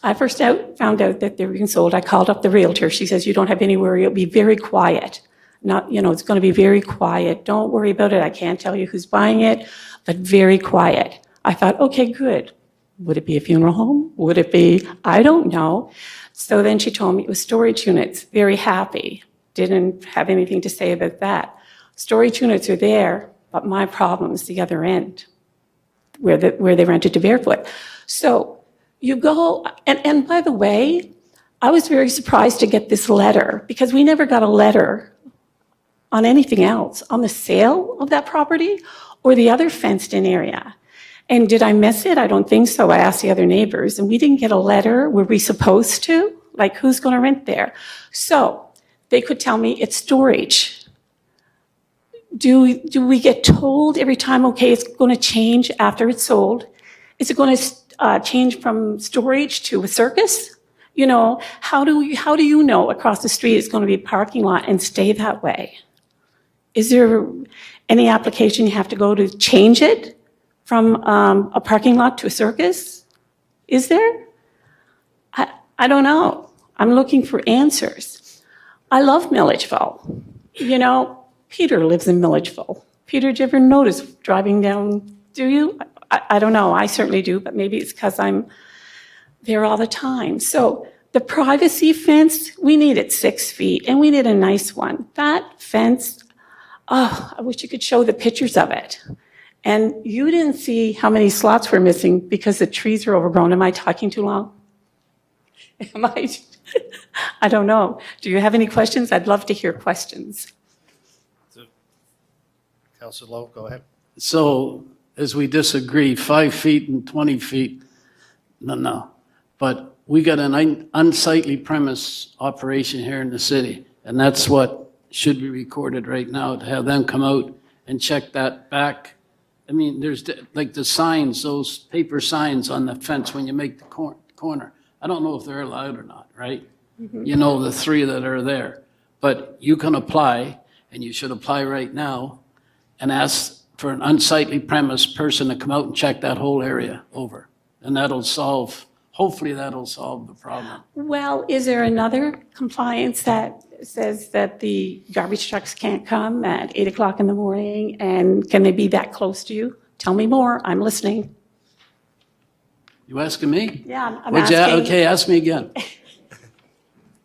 I first found out that they were being sold, I called up the realtor. She says, you don't have any worry. It'll be very quiet. Not, you know, it's going to be very quiet. Don't worry about it. I can't tell you who's buying it, but very quiet. I thought, okay, good. Would it be a funeral home? Would it be, I don't know. So then she told me it was storage units. Very happy. Didn't have anything to say about that. Storage units are there, but my problem is the other end, where they rented to Barefoot. So you go, and by the way, I was very surprised to get this letter, because we never got a letter on anything else, on the sale of that property or the other fenced-in area. And did I miss it? I don't think so. I asked the other neighbors, and we didn't get a letter. Were we supposed to? Like, who's going to rent there? So they could tell me it's storage. Do we get told every time, okay, it's going to change after it's sold? Is it going to change from storage to a circus? You know, how do you know across the street it's going to be a parking lot and stay that way? Is there any application you have to go to change it from a parking lot to a circus? Is there? I don't know. I'm looking for answers. I love Milledgeville. You know, Peter lives in Milledgeville. Peter, did you ever notice driving down? Do you? I don't know. I certainly do, but maybe it's because I'm there all the time. So the privacy fence, we need it 6 feet, and we need a nice one. That fence, oh, I wish you could show the pictures of it. And you didn't see how many slots were missing because the trees are overgrown. Am I talking too long? Am I? I don't know. Do you have any questions? I'd love to hear questions. Councilor Lowe, go ahead. So as we disagree, 5 feet and 20 feet, no. But we got an unsightly premise operation here in the city, and that's what should be recorded right now, to have them come out and check that back. I mean, there's like the signs, those paper signs on the fence when you make the corner. I don't know if they're allowed or not, right? You know, the 3 that are there. But you can apply, and you should apply right now, and ask for an unsightly premise person to come out and check that whole area over. And that'll solve, hopefully that'll solve the problem. Well, is there another compliance that says that the garbage trucks can't come at 8 o'clock in the morning, and can they be that close to you? Tell me more, I'm listening. You asking me? Yeah, I'm Would you- asking. Okay, ask me again.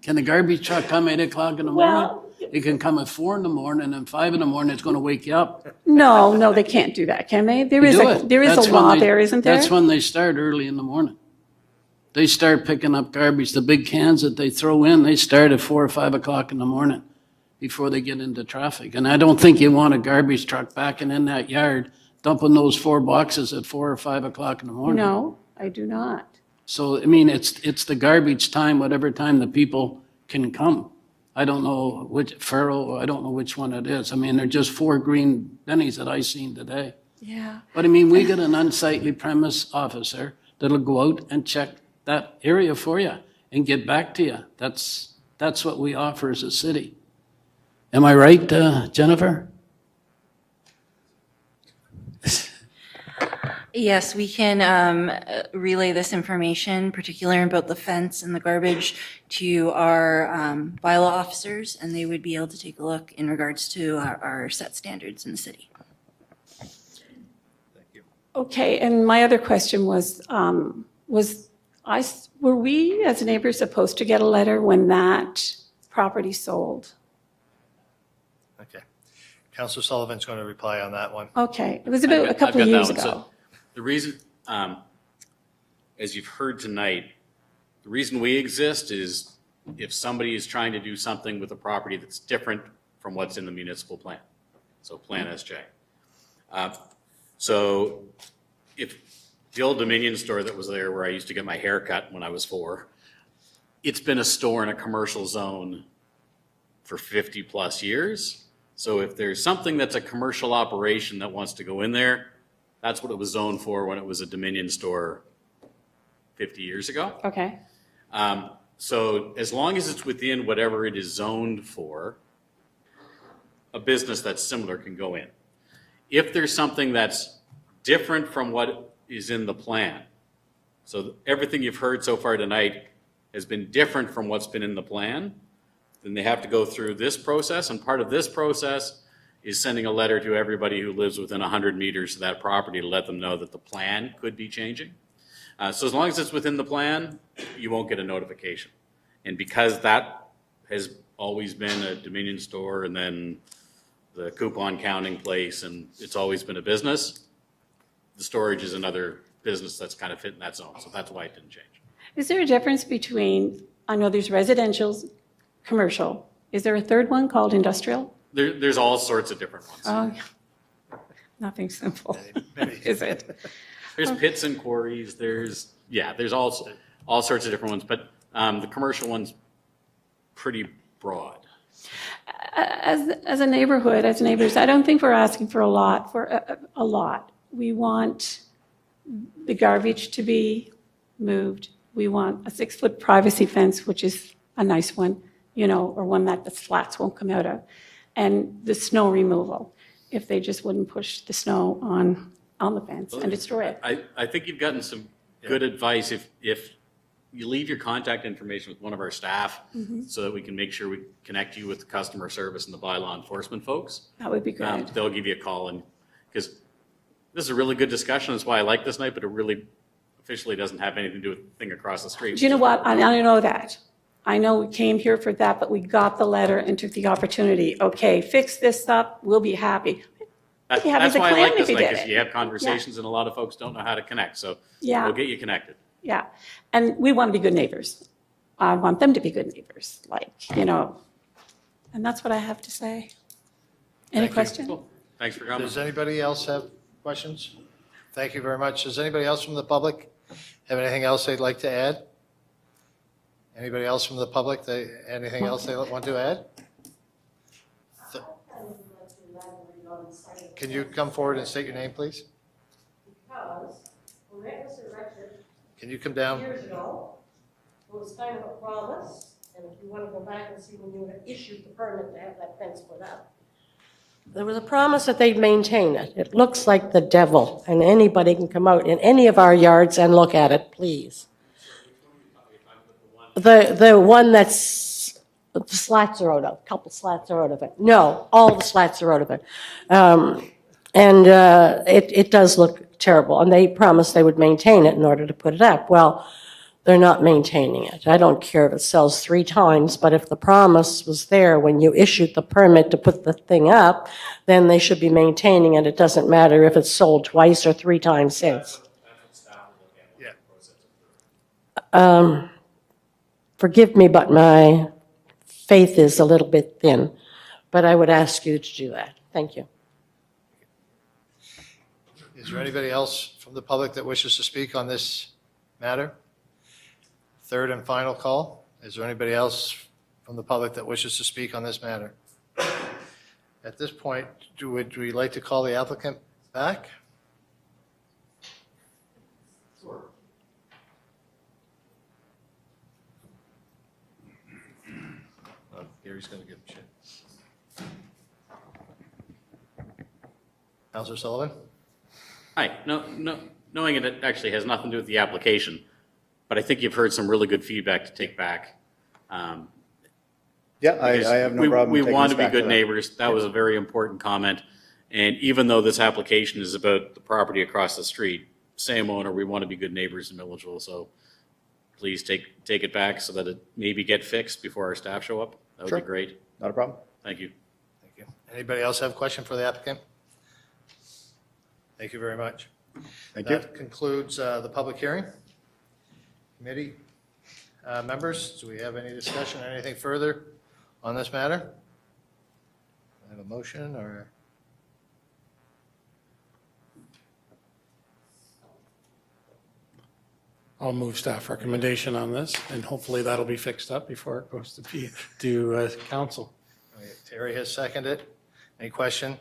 Can the garbage truck come 8 o'clock in the morning? Well- It can come at 4 in the morning, and 5 in the morning, it's gonna wake you up. No, they can't do that, can they? There You is do a, it. there is That's a when law they- there, isn't there? That's when they start early in the morning. They start picking up garbage, the big cans that they throw in, they start at 4 or 5 o'clock in the morning before they get into traffic. And I don't think you want a garbage truck backing in that yard, dumping those 4 boxes at 4 or 5 o'clock in the morning. No, I do not. So, I mean, it's the garbage time, whatever time the people can come. I don't know which, Faro, I don't know which one it is. I mean, they're just 4 green bennies that I seen today. Yeah. But I mean, we got an unsightly premise officer that'll go out and check that area for you and get back to you. That's what we offer as a city. Am I right, Jennifer? Yes, we can relay this information, particularly about the fence and the garbage, to our bylaw officers, and they would be able to take a look in regards to our set standards in the city. Okay, and my other question was were we as neighbors supposed to get a letter when that property sold? Okay. Councilor Sullivan's going to reply on that one. Okay, it was about a couple of I've got years that one. ago. So the reason, as you've heard tonight, the reason we exist is if somebody is trying to do something with a property that's different from what's in the municipal plan, so Plan SJ. So if the old Dominion store that was there where I used to get my hair cut when I was 4, it's been a store in a commercial zone for 50 plus years. So if there's something that's a commercial operation that wants to go in there, that's what it was zoned for when it was a Dominion store 50 years ago. Okay. So as long as it's within whatever it is zoned for, a business that's similar can go in. If there's something that's different from what is in the plan, so everything you've heard so far tonight has been different from what's been in the plan, then they have to go through this process, and part of this process is sending a letter to everybody who lives within 100 meters of that property to let them know that the plan could be changing. So as long as it's within the plan, you won't get a notification. And because that has always been a Dominion store and then the coupon counting place, and it's always been a business, the storage is another business that's kind of fit in that zone. So that's why it didn't change. Is there a difference between, I know there's residential, commercial. Is there a third one called industrial? There's all sorts of different ones. Oh, nothing simple, is it? There's pits and quarries, there's all sorts of different ones, but the commercial one's pretty broad. As a neighborhood, as neighbors, I don't think we're asking for a lot. We want the garbage to be moved. We want a 6-foot privacy fence, which is a nice one, or one that the slats won't come out of. And the snow removal, if they just wouldn't push the snow on the fence and destroy it. I think you've gotten some good advice if you leave your contact information with one of our staff Mhm. so that we can make sure we connect you with the customer service and the bylaw enforcement folks. That would be great. They'll give you a call and, because this is a really good discussion. That's why I like this night, but it really officially doesn't have anything to do with the thing across the street. Do you know what? I know that. I know we came here for that, but we got the letter and took the opportunity. Okay, fix this up, we'll be happy. That- We'd be happy That's as a why I clam like if this we night, did because it. you have conversations and a lot of folks don't know how to connect. So Yeah. we'll get you connected. Yeah, and we want to be good neighbors. I want them to be good neighbors, and that's what I have to say. Any Thank you. questions? Thanks for coming. Does anybody else have questions? Thank you very much. Does anybody else from the public have anything else they'd like to add? Anybody else from the public, anything else they want to add? Can you come forward and state your name, please? Because when it was erected Can you come down? years ago, it was kind of a promise, and if you want to go back and see when you issued the permit to have that fence put up, there was a promise that they'd maintain it. It looks like the devil, and anybody can come out in any of our yards and look at it, please. The one that's, the slats are out of, a couple slats are out of it. No, all the slats are out of it. It does look terrible, and they promised they would maintain it in order to put it up. Well, they're not maintaining it. I don't care if it sells 3 times, but if the promise was there when you issued the permit to put the thing up, then they should be maintaining it. It doesn't matter if it's sold twice or 3 times since. Forgive me, but my faith is a little bit thin, but I would ask you to do that. Thank you. Is there anybody else from the public that wishes to speak on this matter? Third and final call. Is there anybody else from the public that wishes to speak on this matter? At this point, would we like to call the applicant back? Oh, Gary's going to give him shit. Counselor Sullivan? Hi, knowing it actually has nothing to do with the application, but I think you've heard some really good feedback to take back. Yeah, I have no problem We taking want us to be back to good that. neighbors. That was a very important comment. And even though this application is about the property across the street, same owner, we want to be good neighbors in Milledgeville. So please take it back so that it maybe get fixed before our staff show up. That would Sure. be great. Not a problem. Thank you. Thank you. Anybody else have a question for the applicant? Thank you very much. Thank you. That concludes the public hearing. Committee members, do we have any discussion or anything further on this matter? I have a motion or? I'll move staff recommendation on this, and hopefully that'll be fixed up before it goes to council. Terry has seconded. Any question?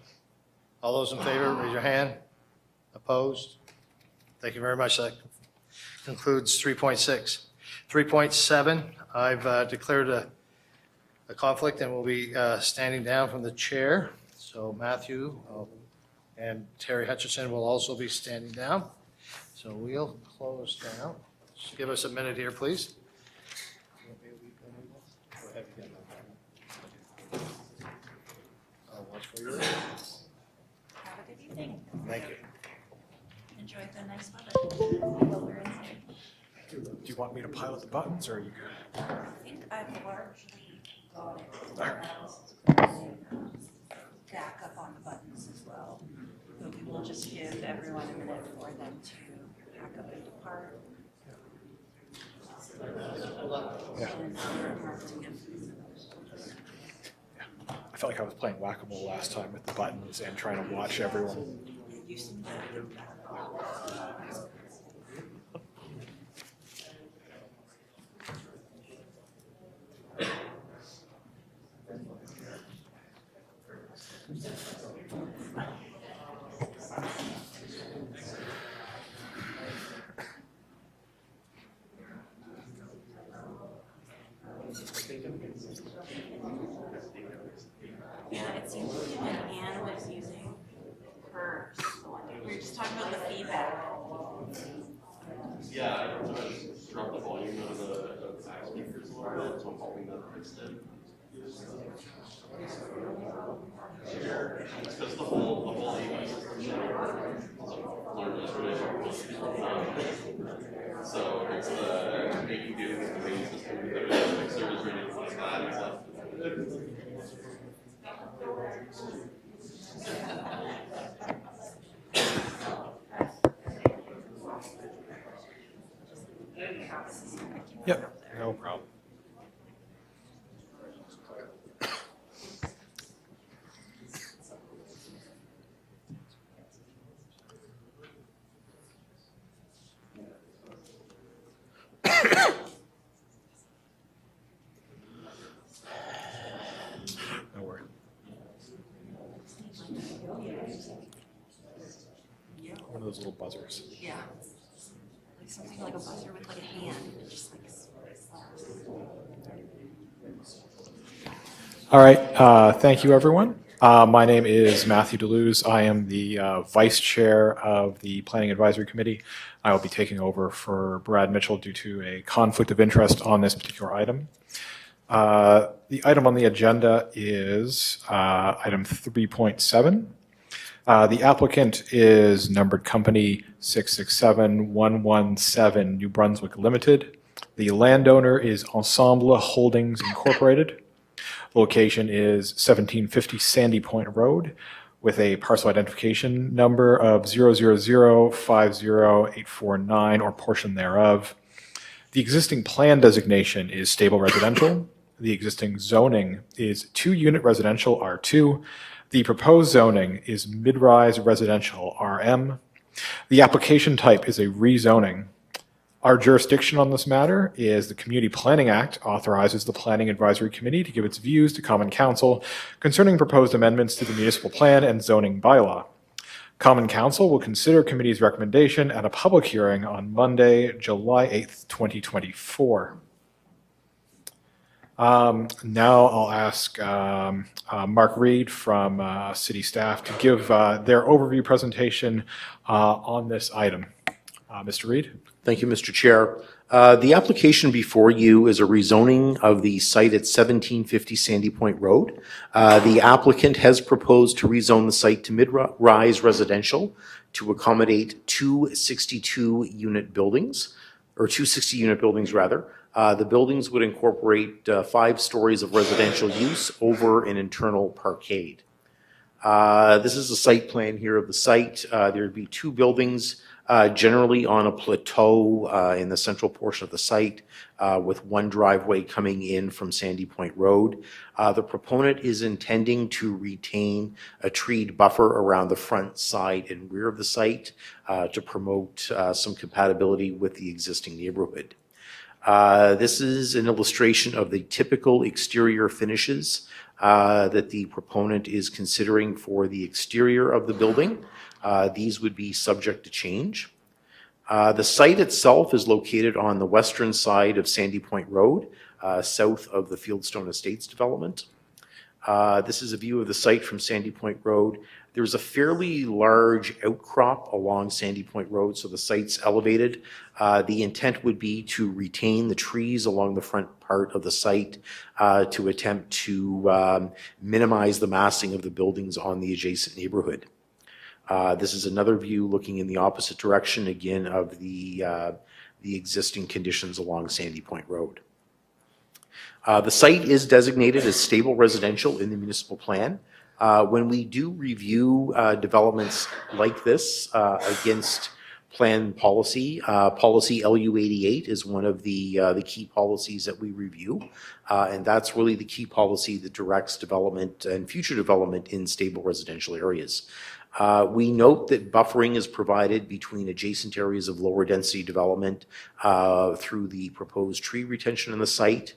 All those in favor, raise your hand. Opposed? Thank you very much. That concludes 3.6. 3.7, I've declared a conflict and will be standing down from the chair. So Matthew and Terry Hutchison will also be standing down. So we'll close down. Just give us a minute here, please. I'll watch for you. Have a good evening. Thank you. Enjoy the nice weather while we're inside. Do you want me to pilot the buttons, or are you good? I think I've largely got it. Back up on the buttons as well. We'll just give everyone a minute for them to pack up and depart. I felt like I was playing whack-a-mole last time with the buttons and trying to watch everyone. You seem to. Yeah, it seems like Anne was using hers. We were just talking about the feedback. Yeah. So it's the making do with the main system, the mixers ready to fix that and stuff. Yep, no problem. No worry. One of those little buzzers. Yeah. Like something like a buzzer with like a hand, just like. All right, thank you, everyone. My name is Matthew Deleuze. I am the Vice Chair of the Planning Advisory Committee. I will be taking over for Brad Mitchell due to a conflict of interest on this particular item. The item on the agenda is item 3.7. The applicant is numbered company 667117 New Brunswick Limited. The landowner is Ensemble Holdings Incorporated. Location is 1750 Sandy Point Road with a parcel identification number of 000508449 or portion thereof. The existing plan designation is stable residential. The existing zoning is 2-unit residential R2. The proposed zoning is mid-rise residential RM. The application type is a rezoning. Our jurisdiction on this matter is the Community Planning Act authorizes the Planning Advisory Committee to give its views to Common Council concerning proposed amendments to the municipal plan and zoning bylaw. Common Council will consider committee's recommendation at a public hearing on Monday, July 8th, 2024. Now I'll ask Mark Reed from city staff to give their overview presentation on this item. Mr. Reed? Thank you, Mr. Chair. The application before you is a rezoning of the site at 1750 Sandy Point Road. The applicant has proposed to rezone the site to mid-rise residential to accommodate two 62-unit buildings, or two 60-unit buildings rather. The buildings would incorporate 5 stories of residential use over an internal parkade. This is a site plan here of the site. There'd be 2 buildings generally on a plateau in the central portion of the site with 1 driveway coming in from Sandy Point Road. The proponent is intending to retain a treed buffer around the front, side, and rear of the site to promote some compatibility with the existing neighborhood. This is an illustration of the typical exterior finishes that the proponent is considering for the exterior of the building. These would be subject to change. The site itself is located on the western side of Sandy Point Road, south of the Fieldstone Estates development. This is a view of the site from Sandy Point Road. There's a fairly large outcrop along Sandy Point Road, so the site's elevated. The intent would be to retain the trees along the front part of the site to attempt to minimize the massing of the buildings on the adjacent neighborhood. This is another view looking in the opposite direction, again, of the existing conditions along Sandy Point Road. The site is designated as stable residential in the municipal plan. When we do review developments like this against plan policy, policy LU88 is one of the key policies that we review, and that's really the key policy that directs development and future development in stable residential areas. We note that buffering is provided between adjacent areas of lower density development through the proposed tree retention on the site.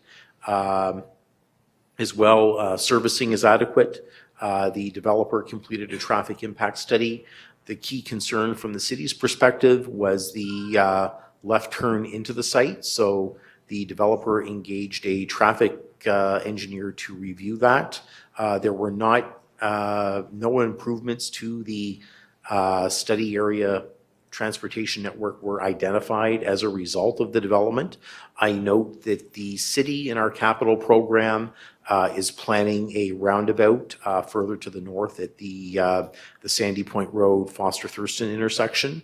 As well, servicing is adequate. The developer completed a traffic impact study. The key concern from the city's perspective was the left turn into the site. So the developer engaged a traffic engineer to review that. There were no improvements to the study area transportation network were identified as a result of the development. I note that the city in our capital program is planning a roundabout further to the north at the Sandy Point Road Foster Thurston intersection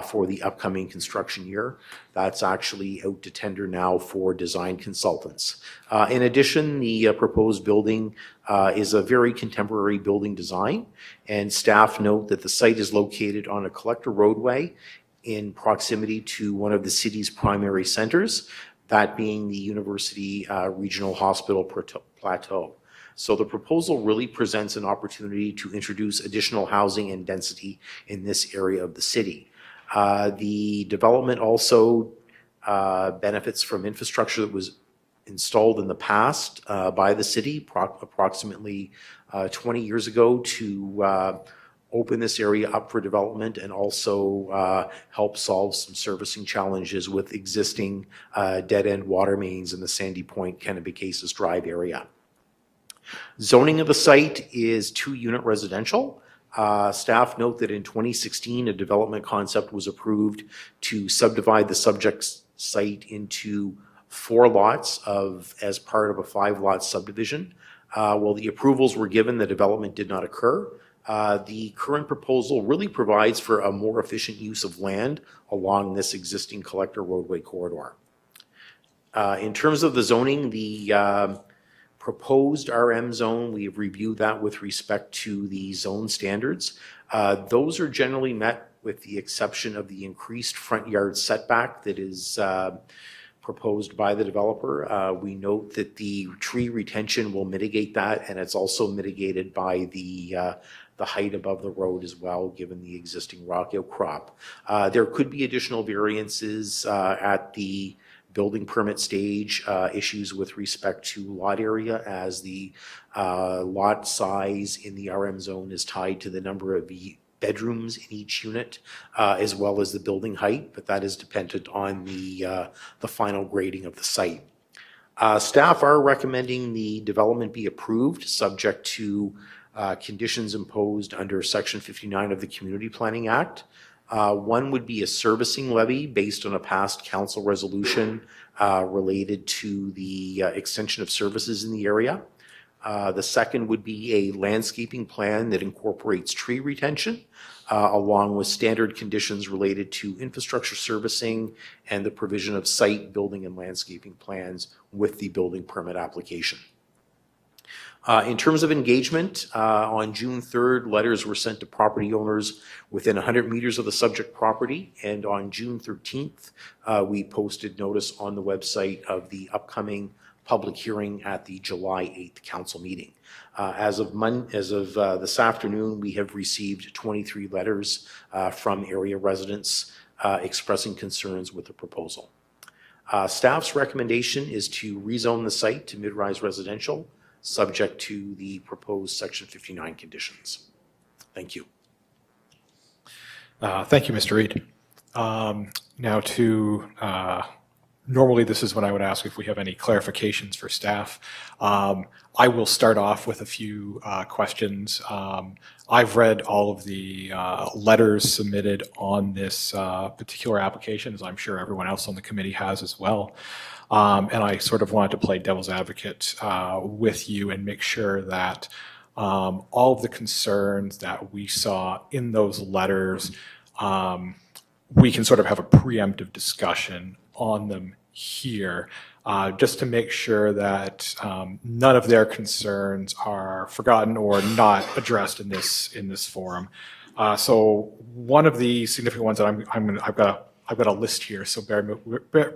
for the upcoming construction year. That's actually out to tender now for design consultants. In addition, the proposed building is a very contemporary building design, and staff note that the site is located on a collector roadway in proximity to one of the city's primary centers, that being the University Regional Hospital Plateau. So the proposal really presents an opportunity to introduce additional housing and density in this area of the city. The development also benefits from infrastructure that was installed in the past by the city approximately 20 years ago to open this area up for development and also help solve some servicing challenges with existing dead-end water mains in the Sandy Point, Kennebecasis Drive area. Zoning of the site is 2-unit residential. Staff note that in 2016, a development concept was approved to subdivide the subject site into 4 lots as part of a 5-lot subdivision. While the approvals were given, the development did not occur. The current proposal really provides for a more efficient use of land along this existing collector roadway corridor. In terms of the zoning, the proposed RM zone, we have reviewed that with respect to the zone standards. Those are generally met with the exception of the increased front yard setback that is proposed by the developer. We note that the tree retention will mitigate that, and it's also mitigated by the height above the road as well, given the existing rock outcrop. There could be additional variances at the building permit stage, issues with respect to lot area, as the lot size in the RM zone is tied to the number of bedrooms in each unit, as well as the building height, but that is dependent on the final grading of the site. Staff are recommending the development be approved, subject to conditions imposed under Section 59 of the Community Planning Act. One would be a servicing levy based on a past council resolution related to the extension of services in the area. The second would be a landscaping plan that incorporates tree retention, along with standard conditions related to infrastructure servicing and the provision of site, building, and landscaping plans with the building permit application. In terms of engagement, on June 3rd, letters were sent to property owners within 100 meters of the subject property, and on June 13th, we posted notice on the website of the upcoming public hearing at the July 8th council meeting. As of this afternoon, we have received 23 letters from area residents expressing concerns with the proposal. Staff's recommendation is to rezone the site to mid-rise residential, subject to the proposed Section 59 conditions. Thank you. Thank you, Mr. Reed. Now normally this is when I would ask if we have any clarifications for staff. I will start off with a few questions. I've read all of the letters submitted on this particular application, as I'm sure everyone else on the committee has as well. And I sort of wanted to play devil's advocate with you and make sure that all of the concerns that we saw in those letters, we can sort of have a preemptive discussion on them here, just to make sure that none of their concerns are forgotten or not addressed in this forum. So one of the significant ones that I've got a list here, so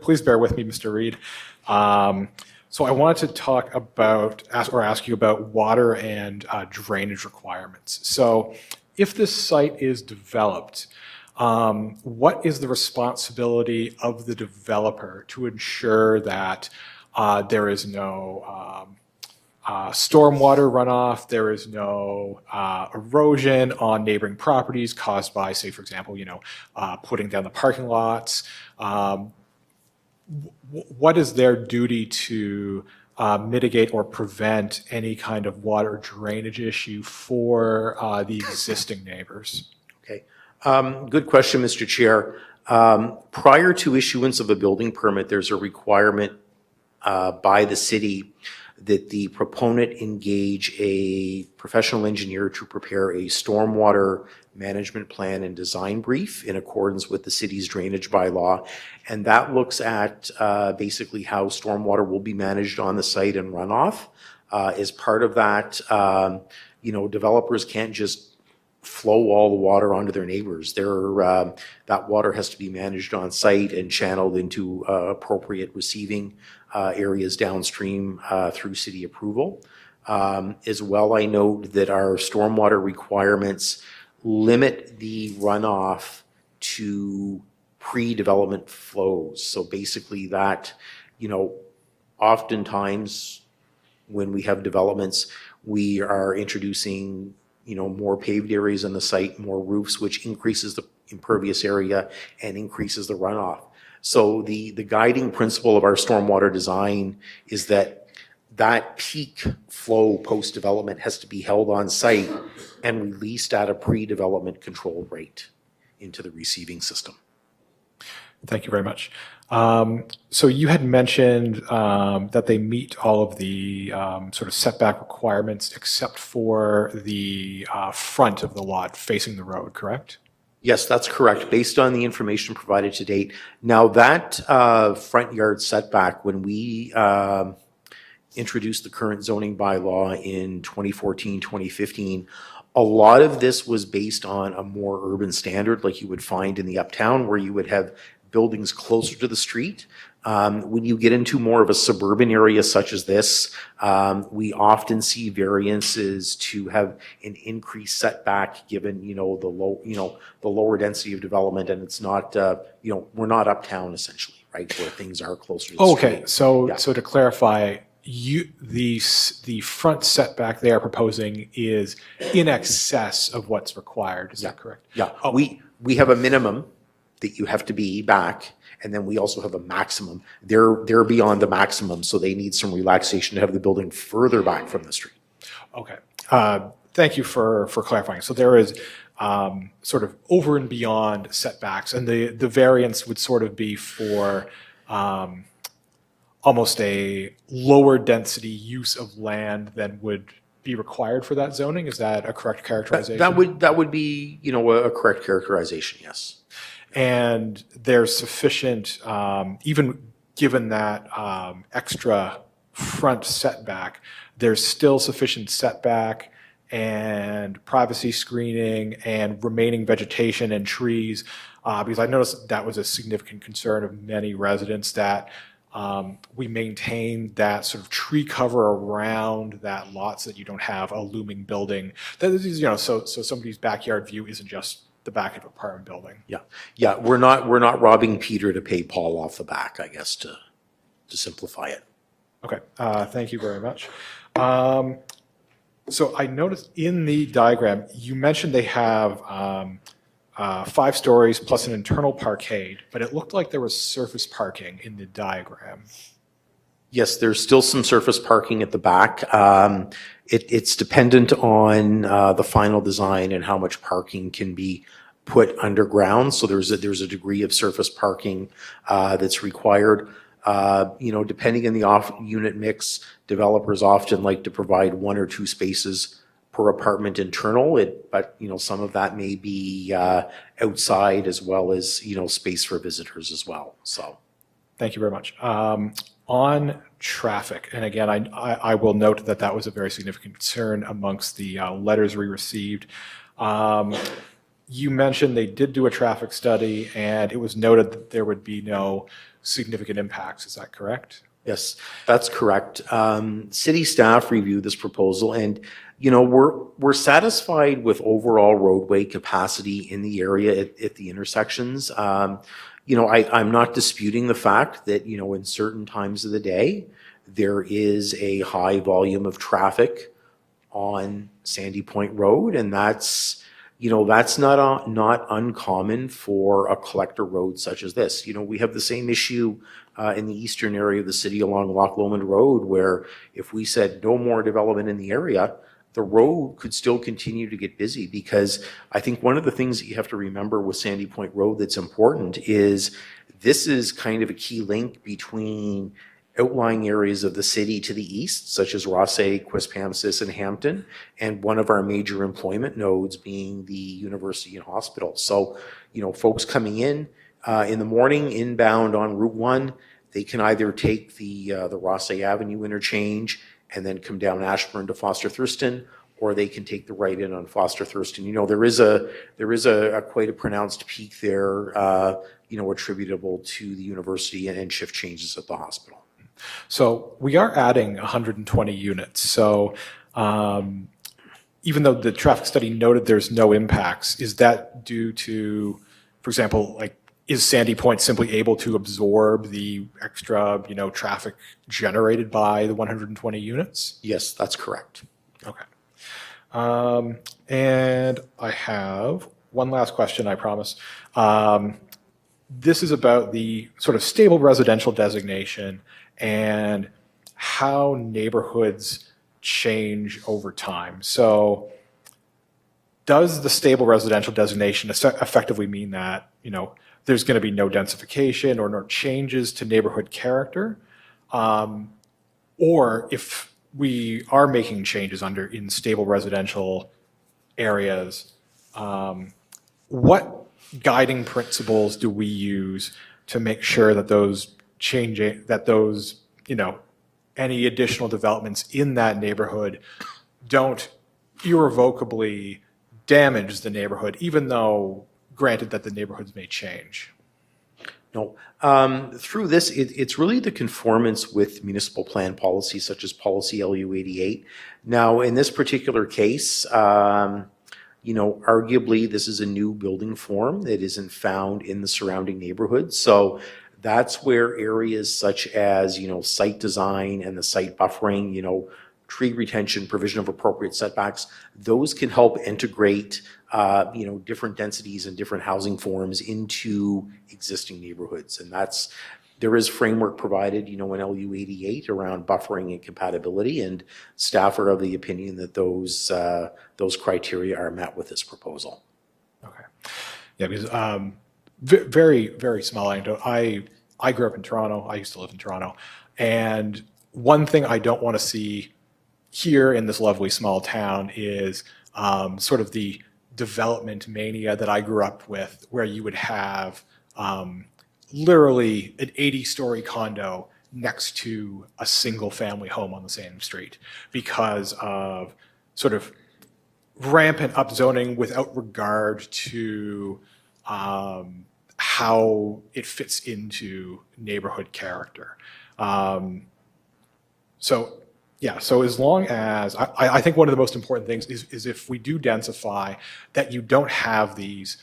please bear with me, Mr. Reed. So I wanted to talk about, ask you about water and drainage requirements. So if this site is developed, what is the responsibility of the developer to ensure that there is no stormwater runoff, there is no erosion on neighboring properties caused by, say, for example, putting down the parking lots? What is their duty to mitigate or prevent any kind of water drainage issue for the existing neighbors? Okay. Good question, Mr. Chair. Prior to issuance of a building permit, there's a requirement by the city that the proponent engage a professional engineer to prepare a stormwater management plan and design brief in accordance with the city's drainage bylaw. And that looks at basically how stormwater will be managed on the site and runoff. As part of that, developers can't just flow all the water onto their neighbors. That water has to be managed on site and channeled into appropriate receiving areas downstream through city approval. As well, I note that our stormwater requirements limit the runoff to pre-development flows. So basically that, oftentimes when we have developments, we are introducing more paved areas on the site, more roofs, which increases the impervious area and increases the runoff. So the guiding principle of our stormwater design is that peak flow post-development has to be held on site and released at a pre-development controlled rate into the receiving system. Thank you very much. So you had mentioned that they meet all of the sort of setback requirements except for the front of the lot facing the road, correct? Yes, that's correct, based on the information provided to date. Now, that front yard setback, when we introduced the current zoning bylaw in 2014, 2015, a lot of this was based on a more urban standard like you would find in the uptown, where you would have buildings closer to the street. When you get into more of a suburban area such as this, we often see variances to have an increased setback given, the lower density of development, and it's not, we're not uptown essentially, right, where things are closer to the street. Okay, so Yeah. so to clarify, the front setback they are proposing is in excess of what's required. Is that correct? Yeah, we have a minimum that you have to be back, and then we also have a maximum. They're beyond the maximum, so they need some relaxation to have the building further back from the street. Okay. Thank you for clarifying. So there is sort of over and beyond setbacks, and the variance would sort of be for almost a lower density use of land than would be required for that zoning. Is that a correct characterization? That would be, a correct characterization, yes. And there's sufficient, even given that extra front setback, there's still sufficient setback and privacy screening and remaining vegetation and trees, because I noticed that was a significant concern of many residents, that we maintain that sort of tree cover around that lot so that you don't have a looming building. That is, so somebody's backyard view isn't just the back of an apartment building. Yeah, we're not robbing Peter to pay Paul off the back, I guess, to simplify it. Okay, thank you very much. So I noticed in the diagram, you mentioned they have 5 stories plus an internal parkade, but it looked like there was surface parking in the diagram. Yes, there's still some surface parking at the back. It's dependent on the final design and how much parking can be put underground. So there's a degree of surface parking that's required. Depending on the off-unit mix, developers often like to provide 1 or 2 spaces per apartment internal. But some of that may be outside as well as space for visitors as well. So, thank you very much. On traffic, and again, I will note that that was a very significant concern amongst the letters we received. You mentioned they did do a traffic study, and it was noted that there would be no significant impacts. Is that correct? Yes, that's correct. City staff reviewed this proposal, and we're satisfied with overall roadway capacity in the area at the intersections. I'm not disputing the fact that in certain times of the day there is a high volume of traffic on Sandy Point Road, and that's not uncommon for a collector road such as this. We have the same issue in the eastern area of the city along Loch Lomond Road, where if we said no more development in the area, the road could still continue to get busy, because I think one of the things that you have to remember with Sandy Point Road that's important is this is kind of a key link between outlying areas of the city to the east, such as Rothesay, Quispamsis, and Hampton, and one of our major employment nodes being the university and hospital. So, folks coming in the morning, inbound on Route 1, they can either take the Rothesay Avenue interchange and then come down Ashburn to Foster Thurston, or they can take the right in on Foster Thurston. There is a quite a pronounced peak there, attributable to the university and shift changes at the hospital. So we are adding 120 units. So even though the traffic study noted there's no impacts, is that due to, for example, is Sandy Point simply able to absorb the extra, traffic generated by the 120 units? Yes, that's correct. Okay. And I have one last question, I promise. This is about the sort of stable residential designation and how neighborhoods change over time. So does the stable residential designation effectively mean that, there's going to be no densification or no changes to neighborhood character? Or if we are making changes in stable residential areas, what guiding principles do we use to make sure that any additional developments in that neighborhood don't irrevocably damage the neighborhood, even though granted that the neighborhoods may change? No. Through this, it's really the conformance with municipal plan policies such as policy LU 88. Now, in this particular case, arguably this is a new building form that isn't found in the surrounding neighborhoods. So that's where areas such as, site design and the site buffering, tree retention, provision of appropriate setbacks, those can help integrate, different densities and different housing forms into existing neighborhoods. And there is framework provided, in LU 88 around buffering and compatibility, and staff are of the opinion that those criteria are met with this proposal. Okay. Yeah, because very, very small anecdote. I grew up in Toronto. I used to live in Toronto. And one thing I don't want to see here in this lovely small town is sort of the development mania that I grew up with, where you would have literally an 80-story condo next to a single-family home on the same street because of sort of rampant upzoning without regard to how it fits into neighborhood character. So as long as, I think one of the most important things is if we do densify, that you don't have these,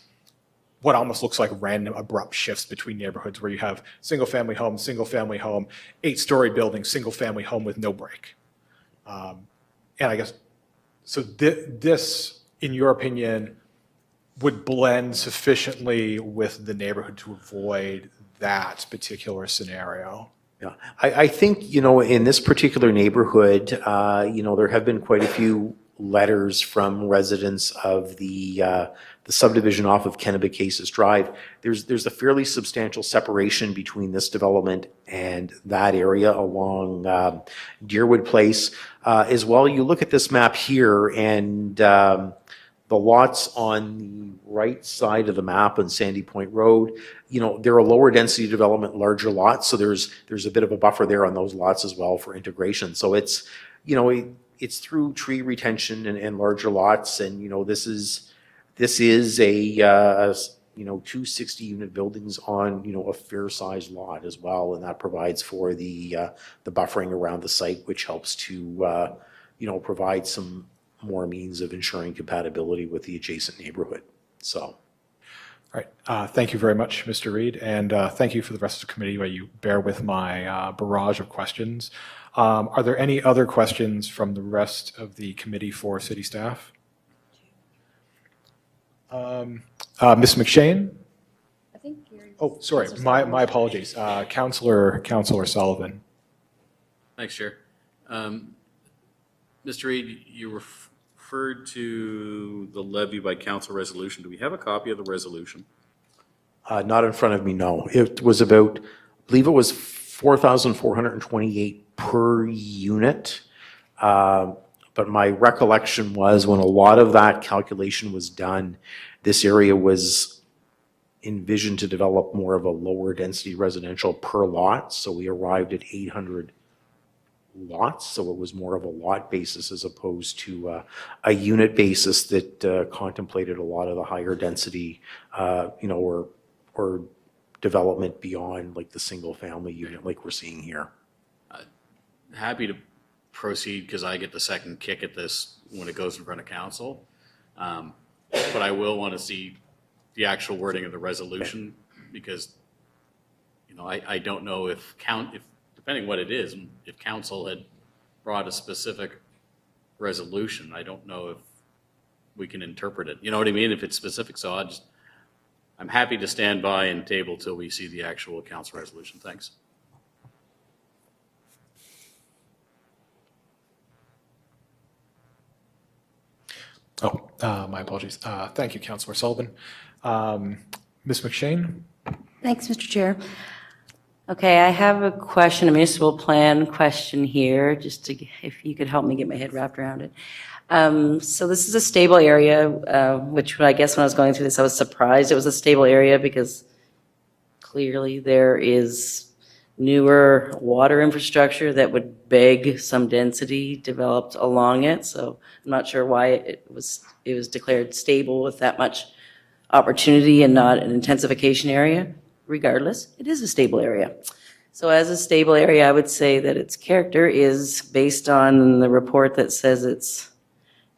what almost looks like random abrupt shifts between neighborhoods where you have single-family home, 8-story building, single-family home with no break. And I guess, so this, in your opinion, would blend sufficiently with the neighborhood to avoid that particular scenario? Yeah, I think, in this particular neighborhood, there have been quite a few letters from residents of the subdivision off of Kennebecasis Drive. There's a fairly substantial separation between this development and that area along Deerwood Place. As well, you look at this map here, and the lots on the right side of the map on Sandy Point Road, they're a lower density development, larger lots. So there's a bit of a buffer there on those lots as well for integration. So it's through tree retention and larger lots. And, this is a 260 unit buildings on, a fair sized lot as well. And that provides for the buffering around the site, which helps to, provide some more means of ensuring compatibility with the adjacent neighborhood. So. All right. Thank you very much, Mr. Reed. And thank you for the rest of the committee while you bear with my barrage of questions. Are there any other questions from the rest of the committee for city staff? Ms. McShane? I think Gary. Oh, sorry. My apologies. Councillor Sullivan. Thanks, Chair. Mr. Reed, you referred to the levy by council resolution. Do we have a copy of the resolution? Not in front of me, no. It was about, I believe it was 4,428 per unit. But my recollection was when a lot of that calculation was done, this area was envisioned to develop more of a lower density residential per lot. So we arrived at 800 lots. So it was more of a lot basis as opposed to a unit basis that contemplated a lot of the higher density, or development beyond like the single family unit like we're seeing here. Happy to proceed because I get the second kick at this when it goes in front of council. But I will want to see the actual wording of the resolution because, I don't know if depending what it is, if council had brought a specific resolution, I don't know if we can interpret it. You know what I mean? If it's specific, so I'm happy to stand by and table till we see the actual council resolution. Thanks. My apologies. Thank you, Councillor Sullivan. Ms. McShane? Thanks, Mr. Chair. Okay, I have a question, a municipal plan question here, just to, if you could help me get my head wrapped around it. So this is a stable area, which I guess when I was going through this, I was surprised it was a stable area because clearly there is newer water infrastructure that would beg some density developed along it. So I'm not sure why it was declared stable with that much opportunity and not an intensification area. Regardless, it is a stable area. So as a stable area, I would say that its character is based on the report that says it's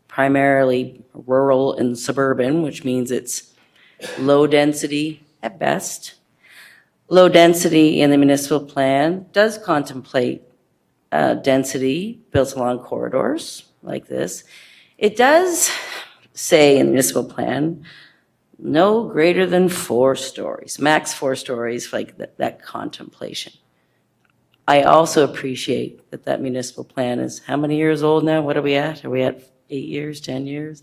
primarily rural and suburban, which means it's low density at best. Low density in the municipal plan does contemplate density built along corridors like this. It does say in the municipal plan, no greater than 4 stories, max 4 stories, like that contemplation. I also appreciate that municipal plan is how many years old now? What are we at? Are we at 8 years, 10 years?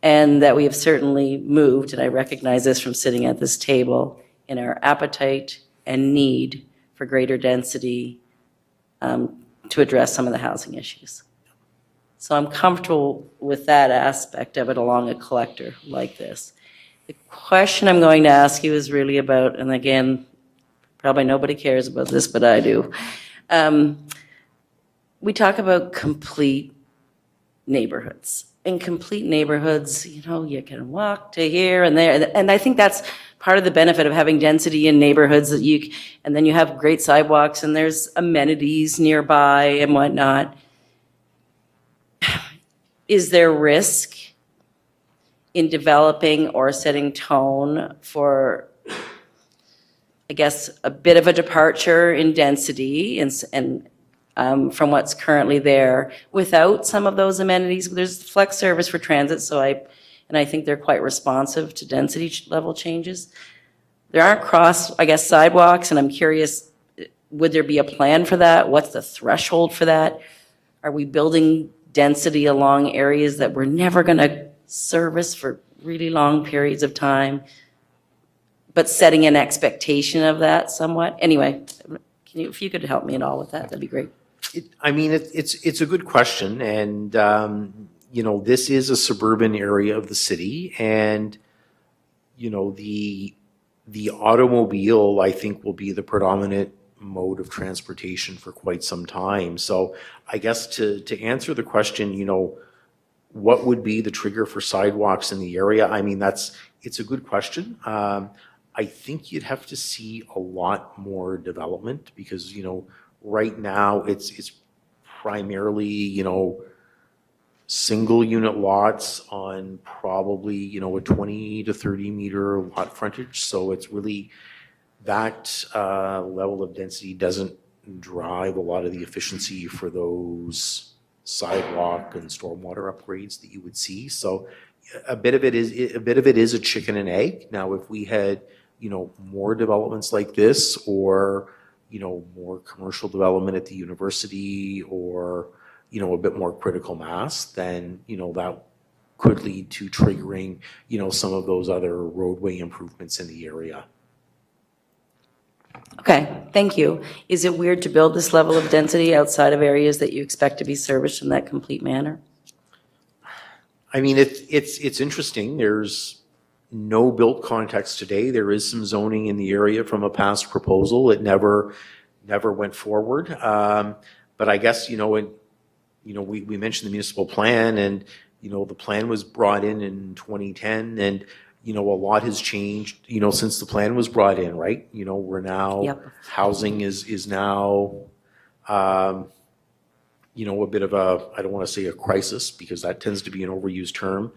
And that we have certainly moved, and I recognize this from sitting at this table, in our appetite and need for greater density to address some of the housing issues. So I'm comfortable with that aspect of it along a collector like this. The question I'm going to ask you is really about, and again, probably nobody cares about this, but I do. We talk about complete neighborhoods. In complete neighborhoods, you can walk to here and there, and I think that's part of the benefit of having density in neighborhoods and then you have great sidewalks and there's amenities nearby and whatnot. Is there risk in developing or setting tone for, I guess, a bit of a departure in density and from what's currently there without some of those amenities? There's flex service for transit, I think they're quite responsive to density level changes. There aren't sidewalks, and I'm curious, would there be a plan for that? What's the threshold for that? Are we building density along areas that we're never going to service for really long periods of time, but setting an expectation of that somewhat? Anyway, if you could help me at all with that, that'd be great. It's a good question, and this is a suburban area of the city, and the automobile, I think, will be the predominant mode of transportation for quite some time. So I guess to answer the question, what would be the trigger for sidewalks in the area? It's a good question. I think you'd have to see a lot more development because, right now it's primarily, single unit lots on probably, a 20 to 30 meter lot frontage. So it's really that level of density doesn't drive a lot of the efficiency for those sidewalk and stormwater upgrades that you would see. So a bit of it is a chicken and egg. Now, if we had, more developments like this or, more commercial development at the university or, a bit more critical mass, then, that could lead to triggering, some of those other roadway improvements in the area. Okay, thank you. Is it weird to build this level of density outside of areas that you expect to be serviced in that complete manner? I mean, it's interesting. There's no built context today. There is some zoning in the area from a past proposal. It never went forward. But I guess, we mentioned the municipal plan, and, the plan was brought in 2010, and, a lot has changed, since the plan was brought in, right? We're now, Yep. housing is now, a bit of a, I don't want to say a crisis, because that tends to be an overused term.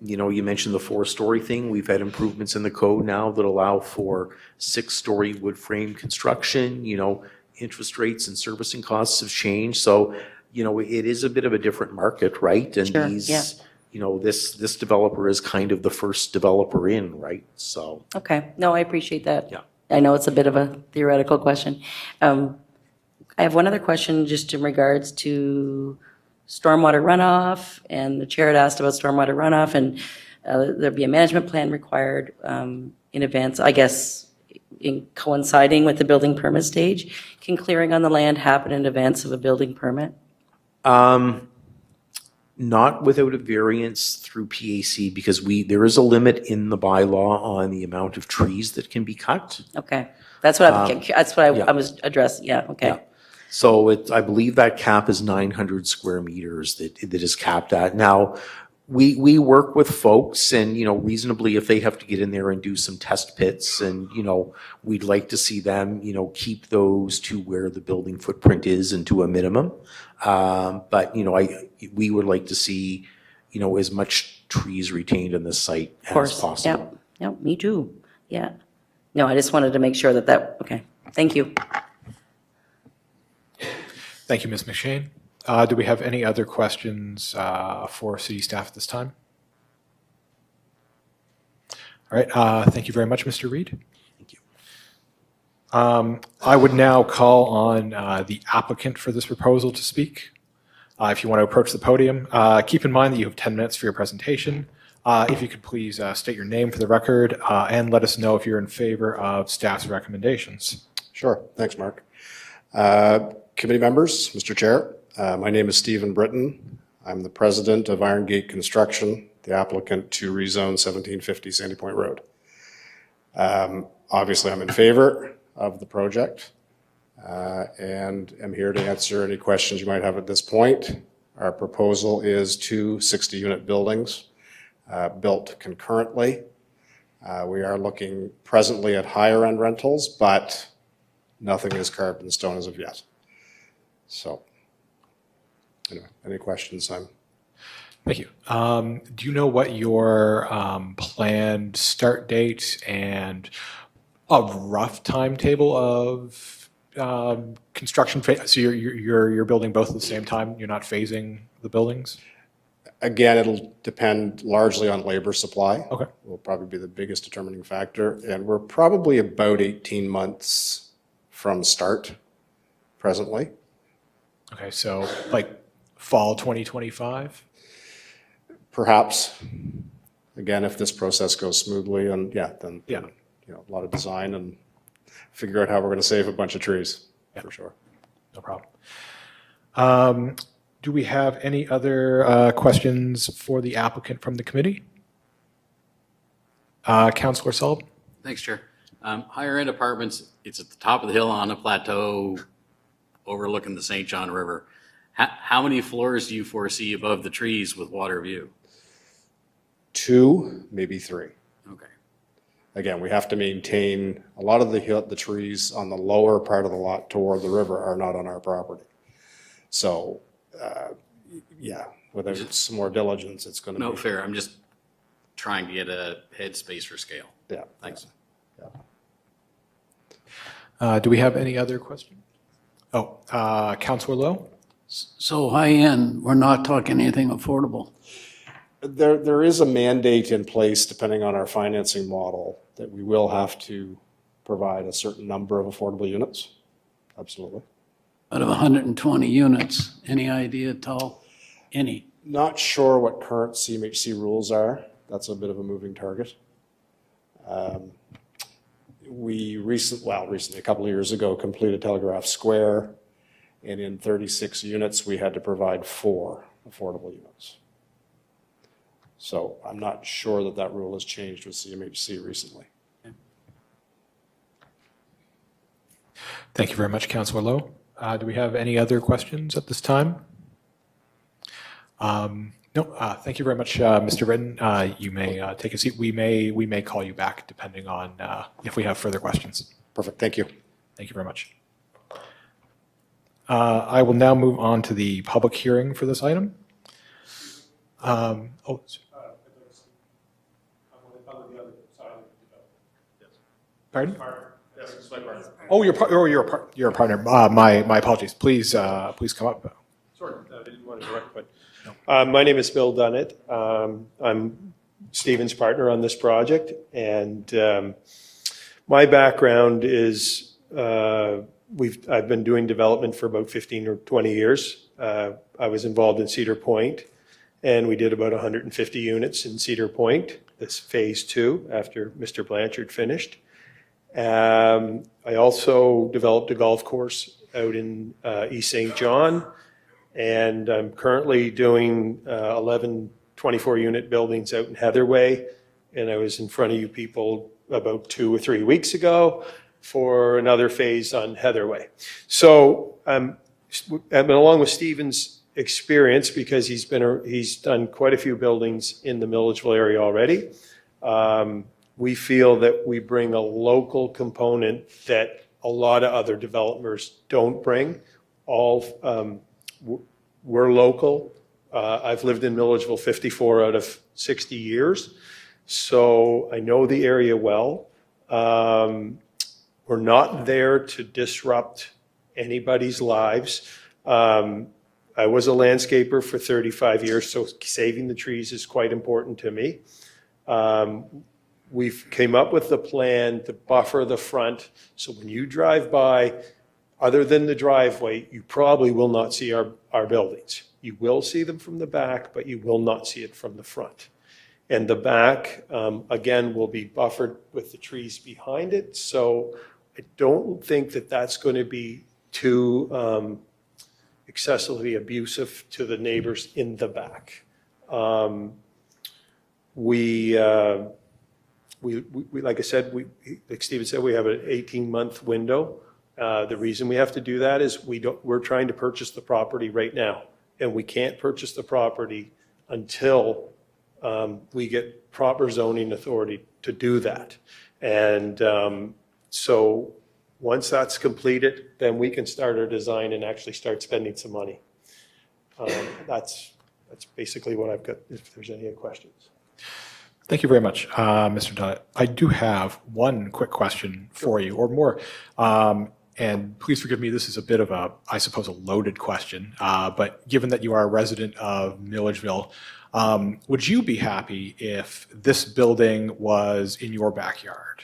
You mentioned the 4-story thing. We've had improvements in the code now that allow for 6-story wood frame construction. Interest rates and servicing costs have changed. So, it is a bit of a different market, right? And Sure, these, yeah. this developer is kind of the first developer in, right? So, Okay, no, I appreciate that. Yeah. I know it's a bit of a theoretical question. I have one other question just in regards to stormwater runoff, and the chair had asked about stormwater runoff, and there'd be a management plan required in advance, I guess, in coinciding with the building permit stage. Can clearing on the land happen in advance of a building permit? not without a variance through PAC, because there is a limit in the bylaw on the amount of trees that can be cut. Okay, that's what yeah. I was addressing, yeah, okay. Yeah. So I believe that cap is 900 square meters that is capped at. Now, we work with folks and, reasonably, if they have to get in there and do some test pits and, we'd like to see them, keep those to where the building footprint is and to a minimum. But, we would like to see, as much trees retained in the site as possible. Yeah, me too, yeah. No, I just wanted to make sure okay, thank you. Thank you, Ms. McShane. Do we have any other questions for city staff at this time? All right, thank you very much, Mr. Reed. Thank you. I would now call on the applicant for this proposal to speak. If you want to approach the podium, keep in mind that you have 10 minutes for your presentation. If you could please state your name for the record and let us know if you're in favor of staff's recommendations. Sure. Thanks, Mark. Committee members, Mr. Chair, my name is Stephen Britton. I'm the president of Iron Gate Construction, the applicant to rezone 1750 Sandy Point Road. Obviously, I'm in favor of the project and am here to answer any questions you might have at this point. Our proposal is 2 60-unit buildings built concurrently. We are looking presently at higher-end rentals, but nothing is carved in stone as of yet. So, anyway, any questions? Thank you. Do you know what your planned start date and a rough timetable of construction phase? So you're building both at the same time? You're not phasing the buildings? Again, it'll depend largely on labor supply. Okay. Will probably be the biggest determining factor, and we're probably about 18 months from start presently. Okay, so like fall 2025? Perhaps. Again, if this process goes smoothly, and then a lot of design and figure out how we're going to save a bunch of trees, for sure. No problem. Do we have any other questions for the applicant from the committee? Councillor Sullivan? Thanks, Chair. Higher end apartments, it's at the top of the hill on a plateau overlooking the St. John River. How many floors do you foresee above the trees with water view? 2, maybe 3. Okay. Again, we have to maintain, a lot of the trees on the lower part of the lot toward the river are not on our property. So, without some more diligence, it's going to be. No, fair. I'm just trying to get a headspace for scale. Yeah. Thanks. Do we have any other questions? Oh, Councillor Lowe? So high end, we're not talking anything affordable. There is a mandate in place, depending on our financing model, that we will have to provide a certain number of affordable units. Absolutely. Out of 120 units, any idea at all? Any? Not sure what current CMHC rules are. That's a bit of a moving target. We recently, a couple of years ago, completed Telegraph Square, and in 36 units, we had to provide 4 affordable units. So I'm not sure that that rule has changed with CMHC recently. Thank you very much, Councillor Lowe. Do we have any other questions at this time? No, thank you very much, Mr. Britton. You may take a seat. We may call you back depending on if we have further questions. Perfect, thank you. Thank you very much. I will now move on to the public hearing for this item. Pardon? Oh, you're a partner. My apologies. Please come up. Sorry, I didn't want to direct, but my name is Bill Dunnett. I'm Stephen's partner on this project, and my background is I've been doing development for about 15 or 20 years. I was involved in Cedar Point, and we did about 150 units in Cedar Point, this phase 2, after Mr. Blanchard finished. I also developed a golf course out in East St. John, and I'm currently doing 11 24-unit buildings out in Heatherway, and I was in front of you people about 2 or 3 weeks ago for another phase on Heatherway. So I've been along with Stephen's experience because he's done quite a few buildings in the Milledgeville area already. We feel that we bring a local component that a lot of other developers don't bring. We're local. I've lived in Milledgeville 54 out of 60 years, so I know the area well. We're not there to disrupt anybody's lives. I was a landscaper for 35 years, so saving the trees is quite important to me. We've came up with the plan to buffer the front, so when you drive by, other than the driveway, you probably will not see our buildings. You will see them from the back, but you will not see it from the front. And the back, again, will be buffered with the trees behind it, so I don't think that that's going to be too excessively abusive to the neighbors in the back. We like I said, like Stephen said, we have an 18-month window. The reason we have to do that is we're trying to purchase the property right now, and we can't purchase the property until we get proper zoning authority to do that. And so once that's completed, then we can start our design and actually start spending some money. That's basically what I've got, if there's any questions. Thank you very much, Mr. Dunnett. I do have one quick question for you, or more. And please forgive me, this is a bit of a, I suppose, a loaded question. But given that you are a resident of Milledgeville, would you be happy if this building was in your backyard?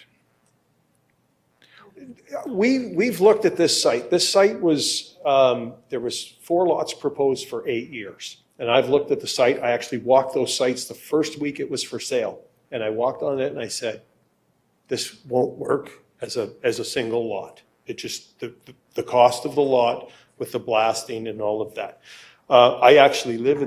We've looked at this site. This site was, there was 4 lots proposed for 8 years. And I've looked at the site. I actually walked those sites the first week it was for sale. And I walked on it and I said, this won't work as a single lot. It just, the cost of the lot with the blasting and all of that. I actually live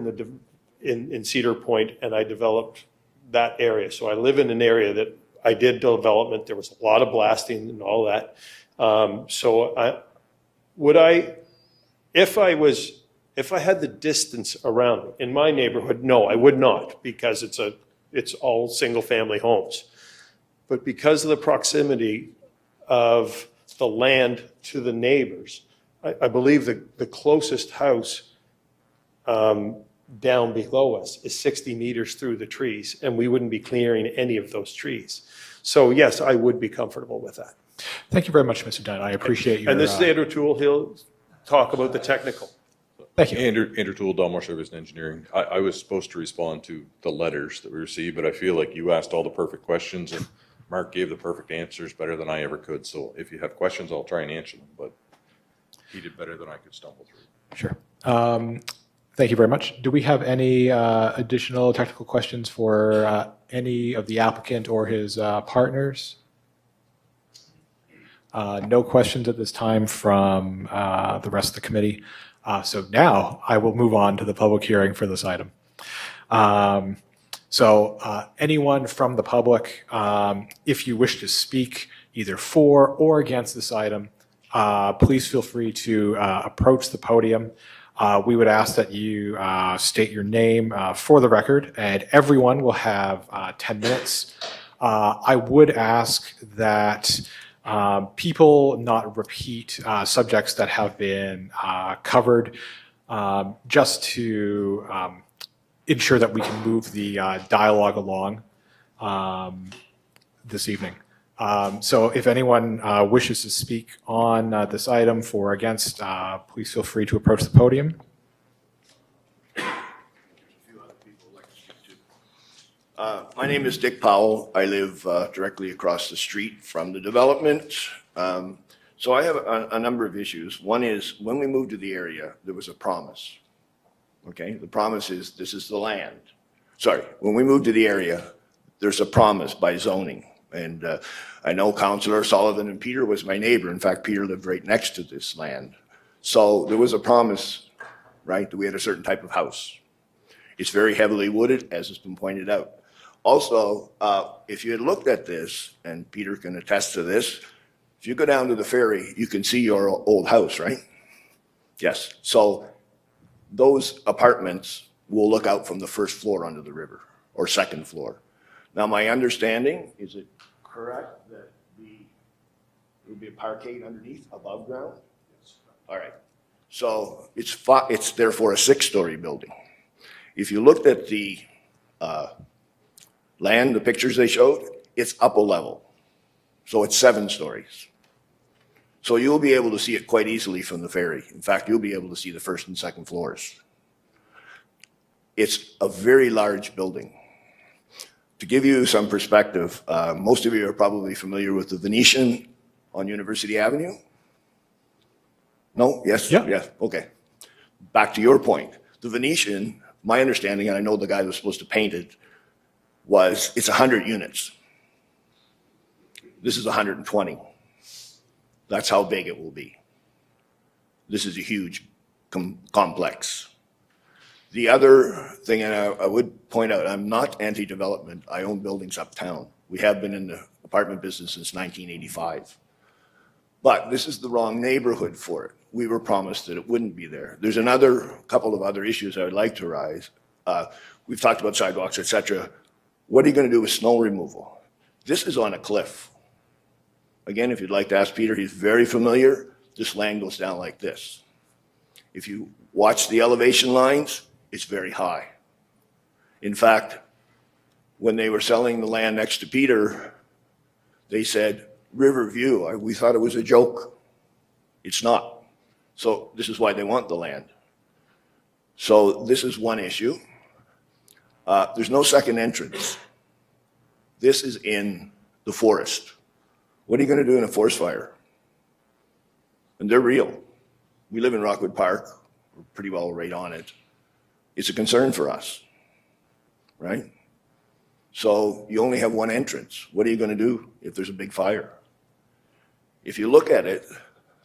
in Cedar Point, and I developed that area. So I live in an area that I did development. There was a lot of blasting and all that. If I had the distance around me in my neighborhood, no, I would not, because it's all single-family homes. But because of the proximity of the land to the neighbors, I believe the closest house down below us is 60 meters through the trees, and we wouldn't be clearing any of those trees. So yes, I would be comfortable with that. Thank you very much, Mr. Dunn. I appreciate your... And this is Andrew Toole. He'll talk about the technical. Thank you. Andrew Toole, Delmar Service and Engineering. I was supposed to respond to the letters that we received, but I feel like you asked all the perfect questions and Mark gave the perfect answers better than I ever could. So if you have questions, I'll try and answer them. But he did better than I could stumble through. Sure. Thank you very much. Do we have any additional technical questions for any of the applicant or his partners? No questions at this time from the rest of the committee. So now I will move on to the public hearing for this item. Anyone from the public, if you wish to speak either for or against this item, please feel free to approach the podium. We would ask that you state your name for the record, and everyone will have 10 minutes. I would ask that people not repeat subjects that have been covered, just to ensure that we can move the dialogue along this evening. So if anyone wishes to speak on this item for or against, please feel free to approach the podium. My name is Dick Powell. I live directly across the street from the development. So I have a number of issues. One is, when we moved to the area, there was a promise. Okay, the promise is this is the land. Sorry, when we moved to the area, there's a promise by zoning. And I know Councillor Sullivan and Peter was my neighbor. In fact, Peter lived right next to this land. So there was a promise, right, that we had a certain type of house. It's very heavily wooded, as has been pointed out. Also, if you had looked at this, and Peter can attest to this, if you go down to the ferry, you can see your old house, right? Yes. So those apartments will look out from the first floor onto the river, or second floor. Now, my understanding, is it correct that there will be a parkade underneath, above ground? Yes. All right. So it's therefore a 6-story building. If you looked at the land, the pictures they showed, it's upper level. So it's 7 stories. So you'll be able to see it quite easily from the ferry. In fact, you'll be able to see the first and second floors. It's a very large building. To give you some perspective, most of you are probably familiar with the Venetian on University Avenue. No? Yes? Yeah. Yes. Okay. Back to your point. The Venetian, my understanding, and I know the guy that was supposed to paint it, was it's 100 units. This is 120. That's how big it will be. This is a huge complex. The other thing, and I would point out, I'm not anti-development. I own buildings uptown. We have been in the apartment business since 1985. But this is the wrong neighborhood for it. We were promised that it wouldn't be there. There's couple of other issues I would like to raise. We've talked about sidewalks, et cetera. What are you going to do with snow removal? This is on a cliff. Again, if you'd like to ask Peter, he's very familiar. This land goes down like this. If you watch the elevation lines, it's very high. In fact, when they were selling the land next to Peter, they said, Riverview. We thought it was a joke. It's not. So this is why they want the land. So this is one issue. There's no second entrance. This is in the forest. What are you going to do in a forest fire? And they're real. We live in Rockwood Park. We're pretty well right on it. It's a concern for us, right? So you only have one entrance. What are you going to do if there's a big fire? If you look at it,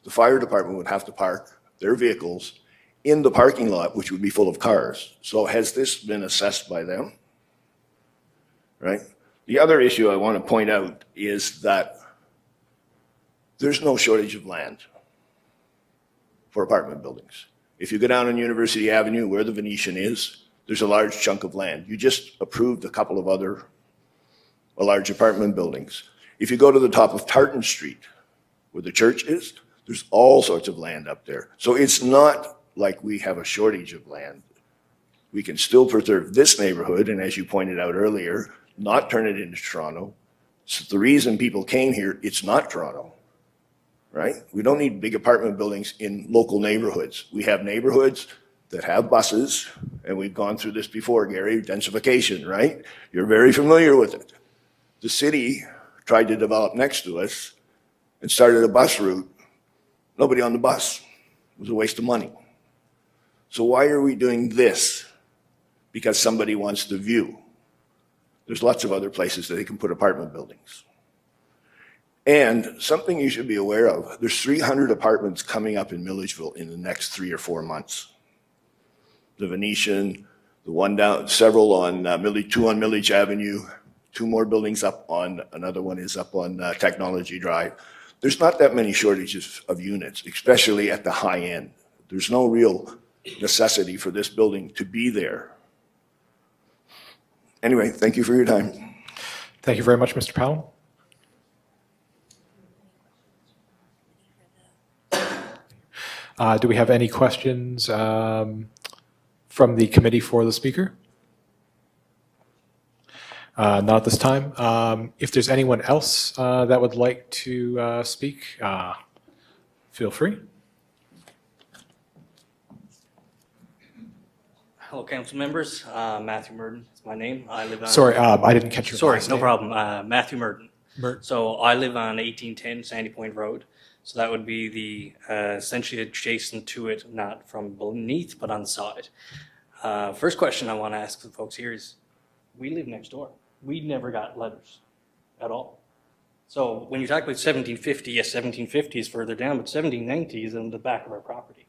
the fire department would have to park their vehicles in the parking lot, which would be full of cars. So has this been assessed by them? Right? The other issue I want to point out is that there's no shortage of land for apartment buildings. If you go down on University Avenue where the Venetian is, there's a large chunk of land. You just approved a couple of other large apartment buildings. If you go to the top of Tartan Street, where the church is, there's all sorts of land up there. So it's not like we have a shortage of land. We can still preserve this neighborhood, and as you pointed out earlier, not turn it into Toronto. So the reason people came here, it's not Toronto, right? We don't need big apartment buildings in local neighborhoods. We have neighborhoods that have buses, and we've gone through this before, Gary, densification, right? You're very familiar with it. The city tried to develop next to us and started a bus route. Nobody on the bus. It was a waste of money. So why are we doing this? Because somebody wants the view. There's lots of other places that they can put apartment buildings. And something you should be aware of, there's 300 apartments coming up in Milledgeville in the next 3 or 4 months. The Venetian, the one down, several on two on Milledge Avenue, 2 more buildings up on, another one is up on Technology Drive. There's not that many shortages of units, especially at the high end. There's no real necessity for this building to be there. Anyway, thank you for your time. Thank you very much, Mr. Powell. Do we have any questions from the committee for the speaker? Not at this time. If there's anyone else that would like to speak, feel free. Hello, council members. Matthew Murden is my name. I live on. Sorry, I didn't catch your Sorry, last no name. problem. Matthew Murden. Murden. So I live on 1810 Sandy Point Road. So that would be the essentially adjacent to it, not from beneath, but on the side. First question I want to ask the folks here is, we live next door. We never got letters at all. So when you talk about 1750, yes, 1750 is further down, but 1790 is in the back of our property.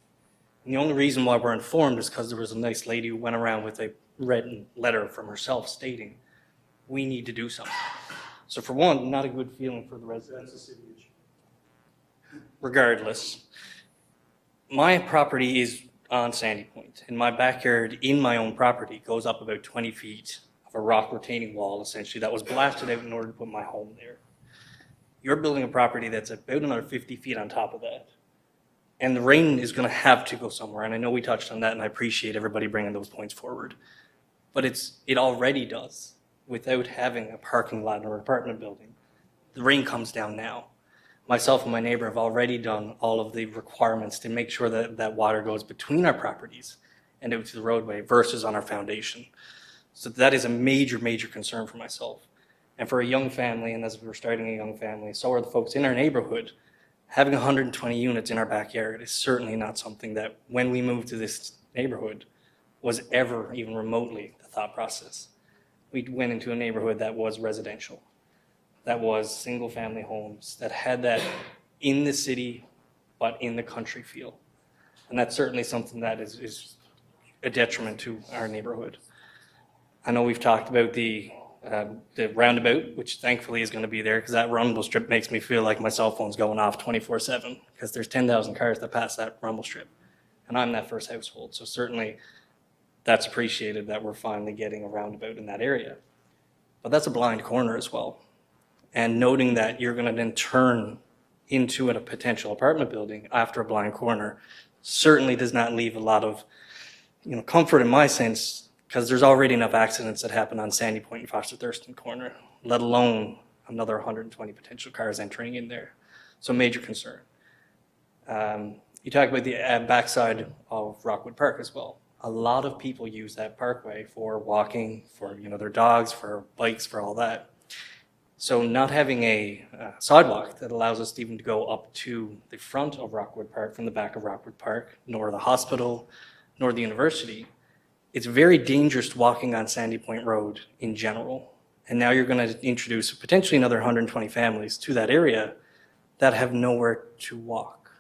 And the only reason why we're informed is because there was a nice lady who went around with a written letter from herself stating, we need to do something. So for one, not a good feeling for the residents. Regardless, my property is on Sandy Point, and my backyard in my own property goes up about 20 feet of a rock retaining wall, essentially, that was blasted out in order to put my home there. You're building a property that's about another 50 feet on top of that. And the rain is going to have to go somewhere. And I know we touched on that, and I appreciate everybody bringing those points forward. But it already does without having a parking lot or apartment building. The rain comes down now. Myself and my neighbor have already done all of the requirements to make sure that that water goes between our properties and out to the roadway versus on our foundation. So that is a major, major concern for myself. And for a young family, and as we're starting a young family, so are the folks in our neighborhood, having 120 units in our backyard is certainly not something that, when we moved to this neighborhood, was ever even remotely the thought process. We went into a neighborhood that was residential, that was single-family homes, that had that in the city, but in the country feel. And that's certainly something that is a detriment to our neighborhood. I know we've talked about the roundabout, which thankfully is going to be there, because that rumble strip makes me feel like my cell phone's going off 24/7, because there's 10,000 cars that pass that rumble strip. And I'm that first household, so certainly that's appreciated that we're finally getting a roundabout in that area. But that's a blind corner as well. And noting that you're going to then turn into a potential apartment building after a blind corner certainly does not leave a lot of comfort in my sense, because there's already enough accidents that happen on Sandy Point and Foster Thurston corner, let alone another 120 potential cars entering in there. So major concern. You talk about the backside of Rockwood Park as well. A lot of people use that parkway for walking, for their dogs, for bikes, for all that. So not having a sidewalk that allows us even to go up to the front of Rockwood Park from the back of Rockwood Park, nor the hospital, nor the university, it's very dangerous walking on Sandy Point Road in general. And now you're going to introduce potentially another 120 families to that area that have nowhere to walk.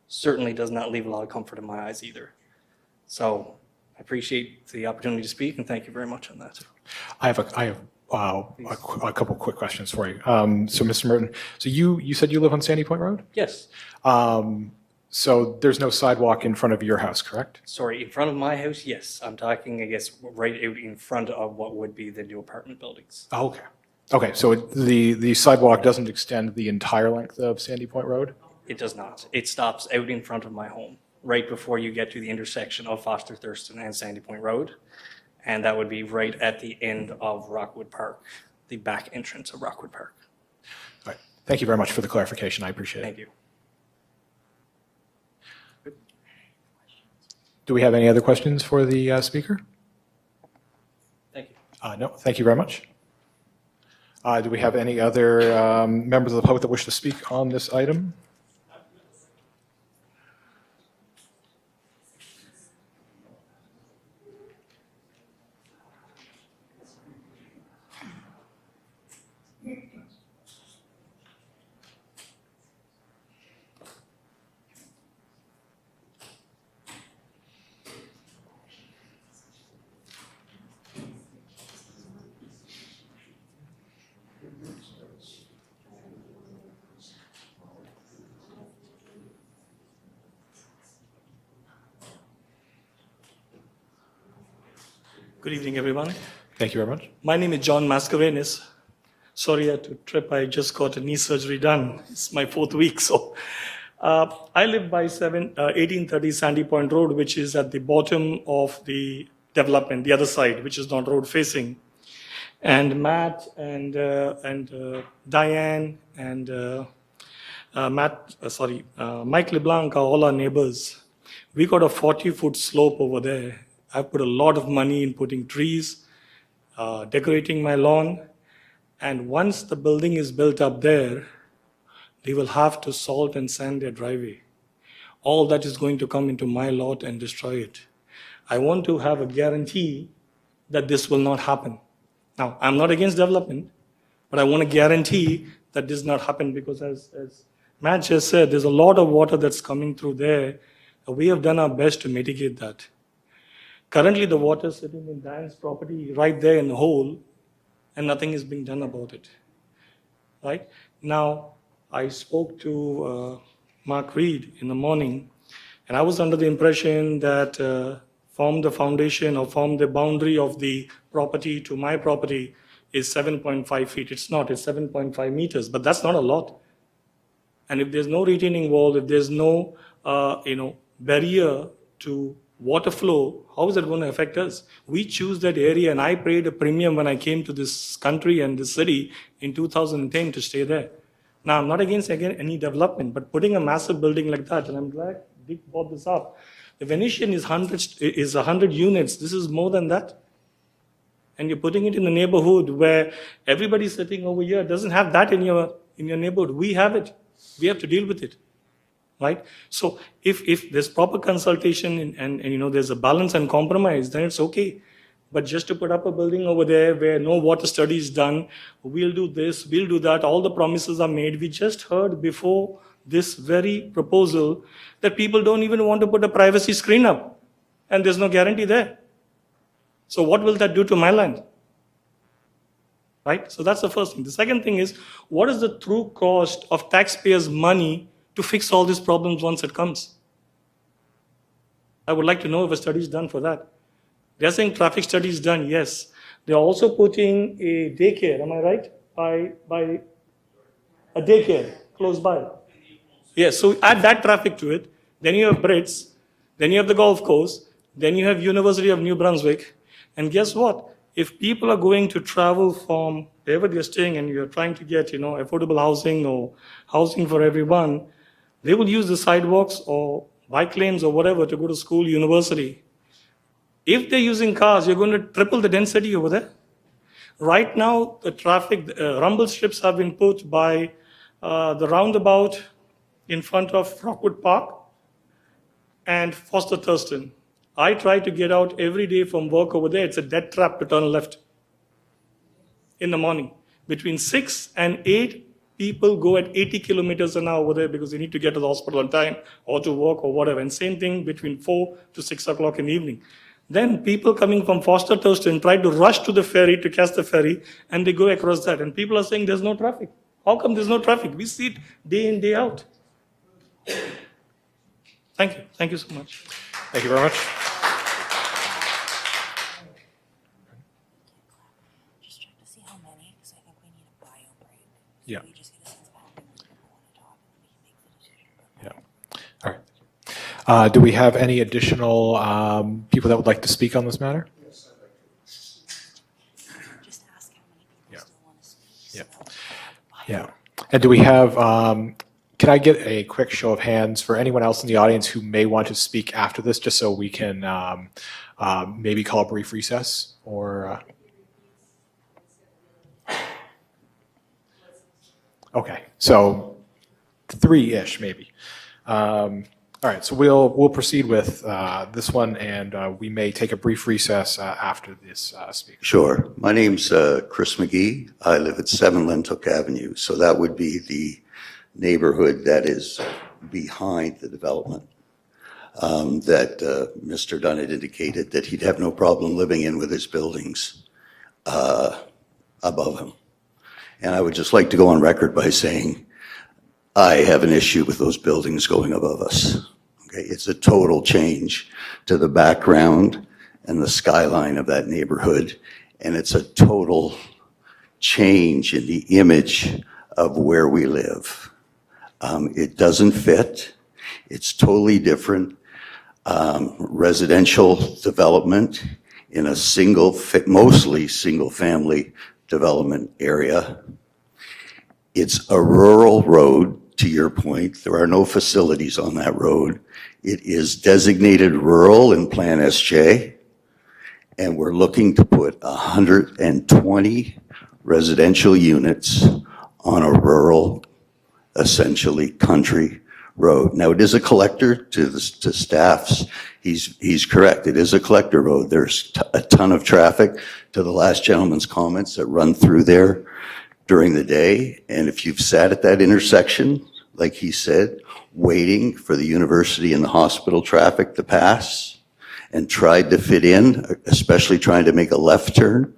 Certainly does not leave a lot of comfort in my eyes either. So I appreciate the opportunity to speak, and thank you very much on that. I have a couple quick questions for you. So, Mr. Merton, so you said you live on Sandy Point Road? Yes. So there's no sidewalk in front of your house, correct? Sorry, in front of my house, yes. I'm talking, I guess, right out in front of what would be the new apartment buildings. Oh, okay. Okay, so the sidewalk doesn't extend the entire length of Sandy Point Road? It does not. It stops out in front of my home, right before you get to the intersection of Foster Thurston and Sandy Point Road. And that would be right at the end of Rockwood Park, the back entrance of Rockwood Park. All right. Thank you very much for the clarification. I appreciate it. Thank you. Do we have any other questions for the speaker? Thank you. No, thank you very much. Do we have any other members of the public that wish to speak on this item? Good evening, everyone. Thank you very much. My name is John Mascarenas. Sorry I had to trip. I just got a knee surgery done. It's my 4th week. So I live by 1830 Sandy Point Road, which is at the bottom of the development, the other side, which is not road facing. And Matt and Diane and Mike LeBlanc are all our neighbors. We got a 40-foot slope over there. I put a lot of money in putting trees, decorating my lawn. And once the building is built up there, they will have to salt and sand their driveway. All that is going to come into my lot and destroy it. I want to have a guarantee that this will not happen. Now, I'm not against development, but I want to guarantee that this does not happen because as Matt just said, there's a lot of water that's coming through there. We have done our best to mitigate that. Currently, the water is sitting in Diane's property right there in the hole, and nothing is being done about it. Right? Now, I spoke to Mark Reed in the morning, and I was under the impression that from the foundation or from the boundary of the property to my property is 7.5 feet. It's not, it's 7.5 meters, but that's not a lot. And if there's no retaining wall, if there's no barrier to water flow, how is it going to affect us? We choose that area, and I paid a premium when I came to this country and this city in 2010 to stay there. Now, I'm not against any development, but putting a massive building like that, and I'm glad Dick brought this up, the Venetian is 100 units. This is more than that. And you're putting it in a neighborhood where everybody sitting over here doesn't have that in your neighborhood. We have it. We have to deal with it. Right? So if there's proper consultation and there's a balance and compromise, then it's okay. But just to put up a building over there where no water study is done, we'll do this, we'll do that, all the promises are made. We just heard before this very proposal that people don't even want to put a privacy screen up, and there's no guarantee there. So what will that do to my land? Right? So that's the first thing. The second thing is, what is the true cost of taxpayers' money to fix all these problems once it comes? I would like to know if a study is done for that. They're saying traffic study is done, yes. They're also putting a daycare, am I right? By a daycare close by. Yes, so add that traffic to it. Then you have Brits, then you have the golf course, then you have University of New Brunswick. And guess what? If people are going to travel from wherever they're staying and you're trying to get, affordable housing or housing for everyone, they will use the sidewalks or bike lanes or whatever to go to school, university. If they're using cars, you're going to triple the density over there. Right now, the traffic, rumble strips have been put by the roundabout in front of Rockwood Park and Foster Thurston. I try to get out every day from work over there. It's a death trap to turn left in the morning. Between 6 and 8, people go at 80 kilometers an hour over there because they need to get to the hospital on time or to work or whatever. And same thing between 4 to 6 o'clock in the evening. Then people coming from Foster Thurston try to rush to the ferry to catch the ferry, and they go across that. And people are saying there's no traffic. How come there's no traffic? We see it day in, day out. Thank you. Thank you so much. Thank you very much. Yeah. Yeah. All right. Do we have any additional people that would like to speak on this matter? Yeah. Yeah. Yeah. And do we have, can I get a quick show of hands for anyone else in the audience who may want to speak after this, just so we can maybe call a brief recess or... Okay, so 3-ish maybe. All right, so we'll proceed with this one, and we may take a brief recess after this speaker. Sure. My name's Chris McGee. I live at 7 Lentook Avenue, so that would be the neighborhood that is behind the development that Mr. Dunnett indicated that he'd have no problem living in with his buildings above him. And I would just like to go on record by saying I have an issue with those buildings going above us. Okay, it's a total change to the background and the skyline of that neighborhood. And it's a total change in the image of where we live. It doesn't fit. It's totally different. Residential development in a mostly single-family development area. It's a rural road, to your point. There are no facilities on that road. It is designated rural in Plan SJ, and we're looking to put 120 residential units on a rural, essentially country road. Now, it is a collector to staffs. He's correct. It is a collector road. There's a ton of traffic, to the last gentleman's comments, that run through there during the day. And if you've sat at that intersection, like he said, waiting for the university and the hospital traffic to pass and tried to fit in, especially trying to make a left turn,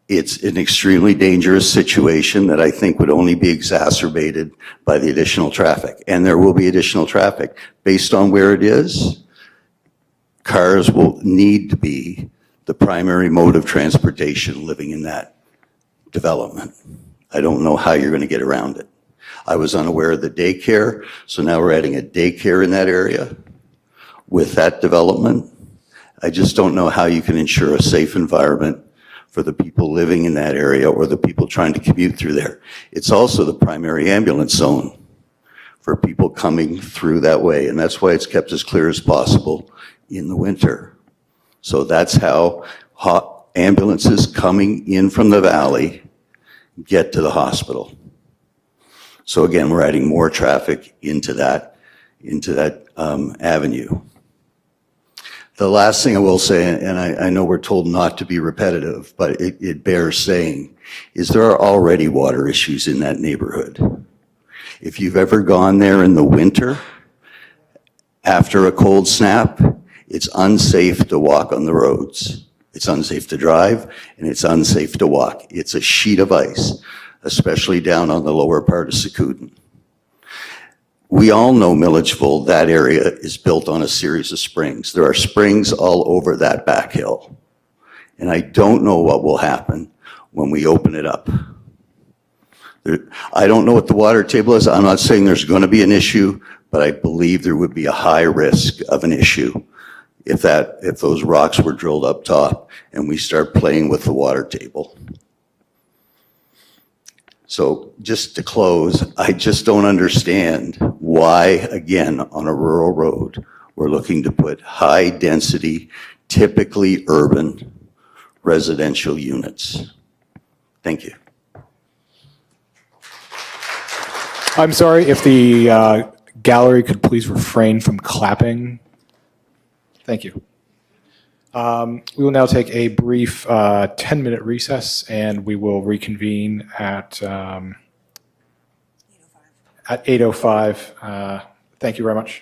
it's an extremely dangerous situation that I think would only be exacerbated by the additional traffic. And there will be additional traffic. Based on where it is, cars will need to be the primary mode of transportation living in that development. I don't know how you're going to get around it. I was unaware of the daycare, so now we're adding a daycare in that area with that development. I just don't know how you can ensure a safe environment for the people living in that area or the people trying to commute through there. It's also the primary ambulance zone for people coming through that way, and that's why it's kept as clear as possible in the winter. So that's how ambulances coming in from the valley get to the hospital. So again, we're adding more traffic into that avenue. The last thing I will say, and I know we're told not to be repetitive, but it bears saying, is there are already water issues in that neighborhood. If you've ever gone there in the winter, after a cold snap, it's unsafe to walk on the roads. It's unsafe to drive, and it's unsafe to walk. It's a sheet of ice, especially down on the lower part of Secuden. We all know Milledgeville, that area is built on a series of springs. There are springs all over that back hill. And I don't know what will happen when we open it up. I don't know what the water table is. I'm not saying there's going to be an issue, but I believe there would be a high risk of an issue if those rocks were drilled up top and we start playing with the water table. So just to close, I just don't understand why, again, on a rural road, we're looking to put high-density, typically urban residential units. Thank you. I'm sorry, if the gallery could please refrain from clapping. Thank you. We will now take a brief 10-minute recess, and we will reconvene at 8:05. Thank you very much.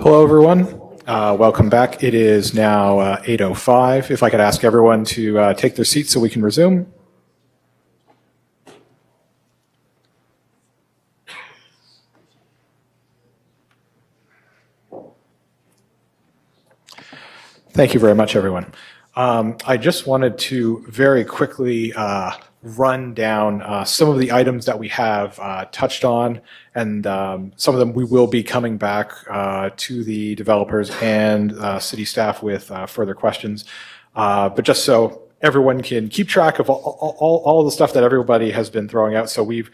Hello, everyone. Welcome back. It is now 8:05. If I could ask everyone to take their seats so we can resume. Thank you very much, everyone. I just wanted to very quickly run down some of the items that we have touched on, and some of them we will be coming back to the developers and city staff with further questions. But just so everyone can keep track of all the stuff that everybody has been throwing out. So we've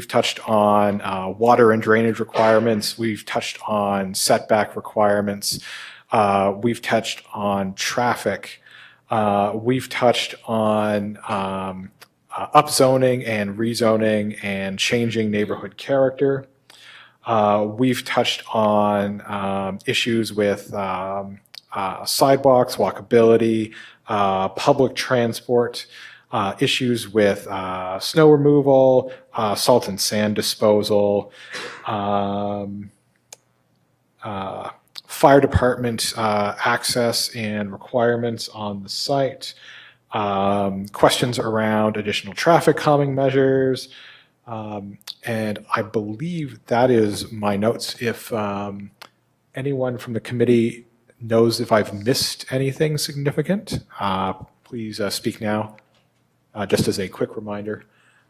touched on water and drainage requirements. We've touched on setback requirements. We've touched on traffic. We've touched on upzoning and rezoning and changing neighborhood character. We've touched on issues with sidewalks, walkability, public transport, issues with snow removal, salt and sand disposal, fire department access and requirements on the site, questions around additional traffic calming measures, and I believe that is my notes. If anyone from the committee knows if I've missed anything significant, please speak now, just as a quick reminder.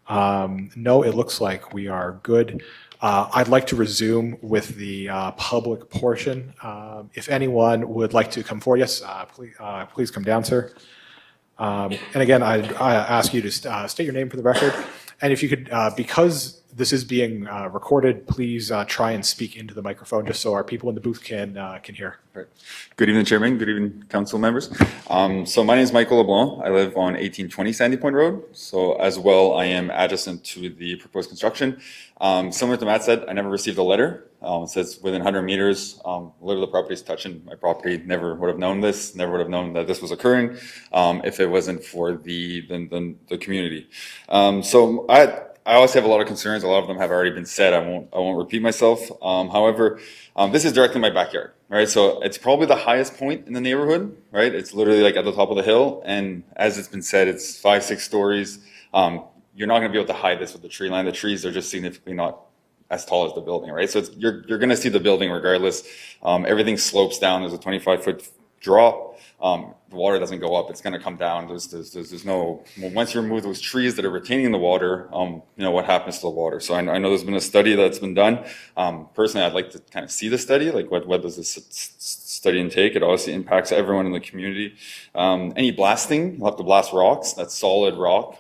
No, it looks like we are good. I'd like to resume with the public portion. If anyone would like to come forward, yes, please come down, sir. And again, I ask you to state your name for the record. And if you could, because this is being recorded, please try and speak into the microphone just so our people in the booth can hear. Right. Good evening, Chairman. Good evening, council members. So my name is Michael LeBlanc. I live on 1820 Sandy Point Road. So as well, I am adjacent to the proposed construction. Similar to Matt said, I never received a letter. It says within 100 meters, literally the property is touching my property. Never would have known this. Never would have known that this was occurring if it wasn't for the community. So I always have a lot of concerns. A lot of them have already been said. I won't repeat myself. However, this is directly in my backyard, right? So it's probably the highest point in the neighborhood, right? It's literally like at the top of the hill. And as it's been said, it's 5-6 stories. You're not going to be able to hide this with the tree line. The trees are just significantly not as tall as the building, right? So you're going to see the building regardless. Everything slopes down. There's a 25-foot drop. The water doesn't go up, it's going to come down. There's no, once you remove those trees that are retaining the water, you know, what happens to the water? So I know there's been a study that's been done. Personally, I'd like to kind of see the study, like what does this study intake? It obviously impacts everyone in the community. Any blasting, you'll have to blast rocks, that's solid rock.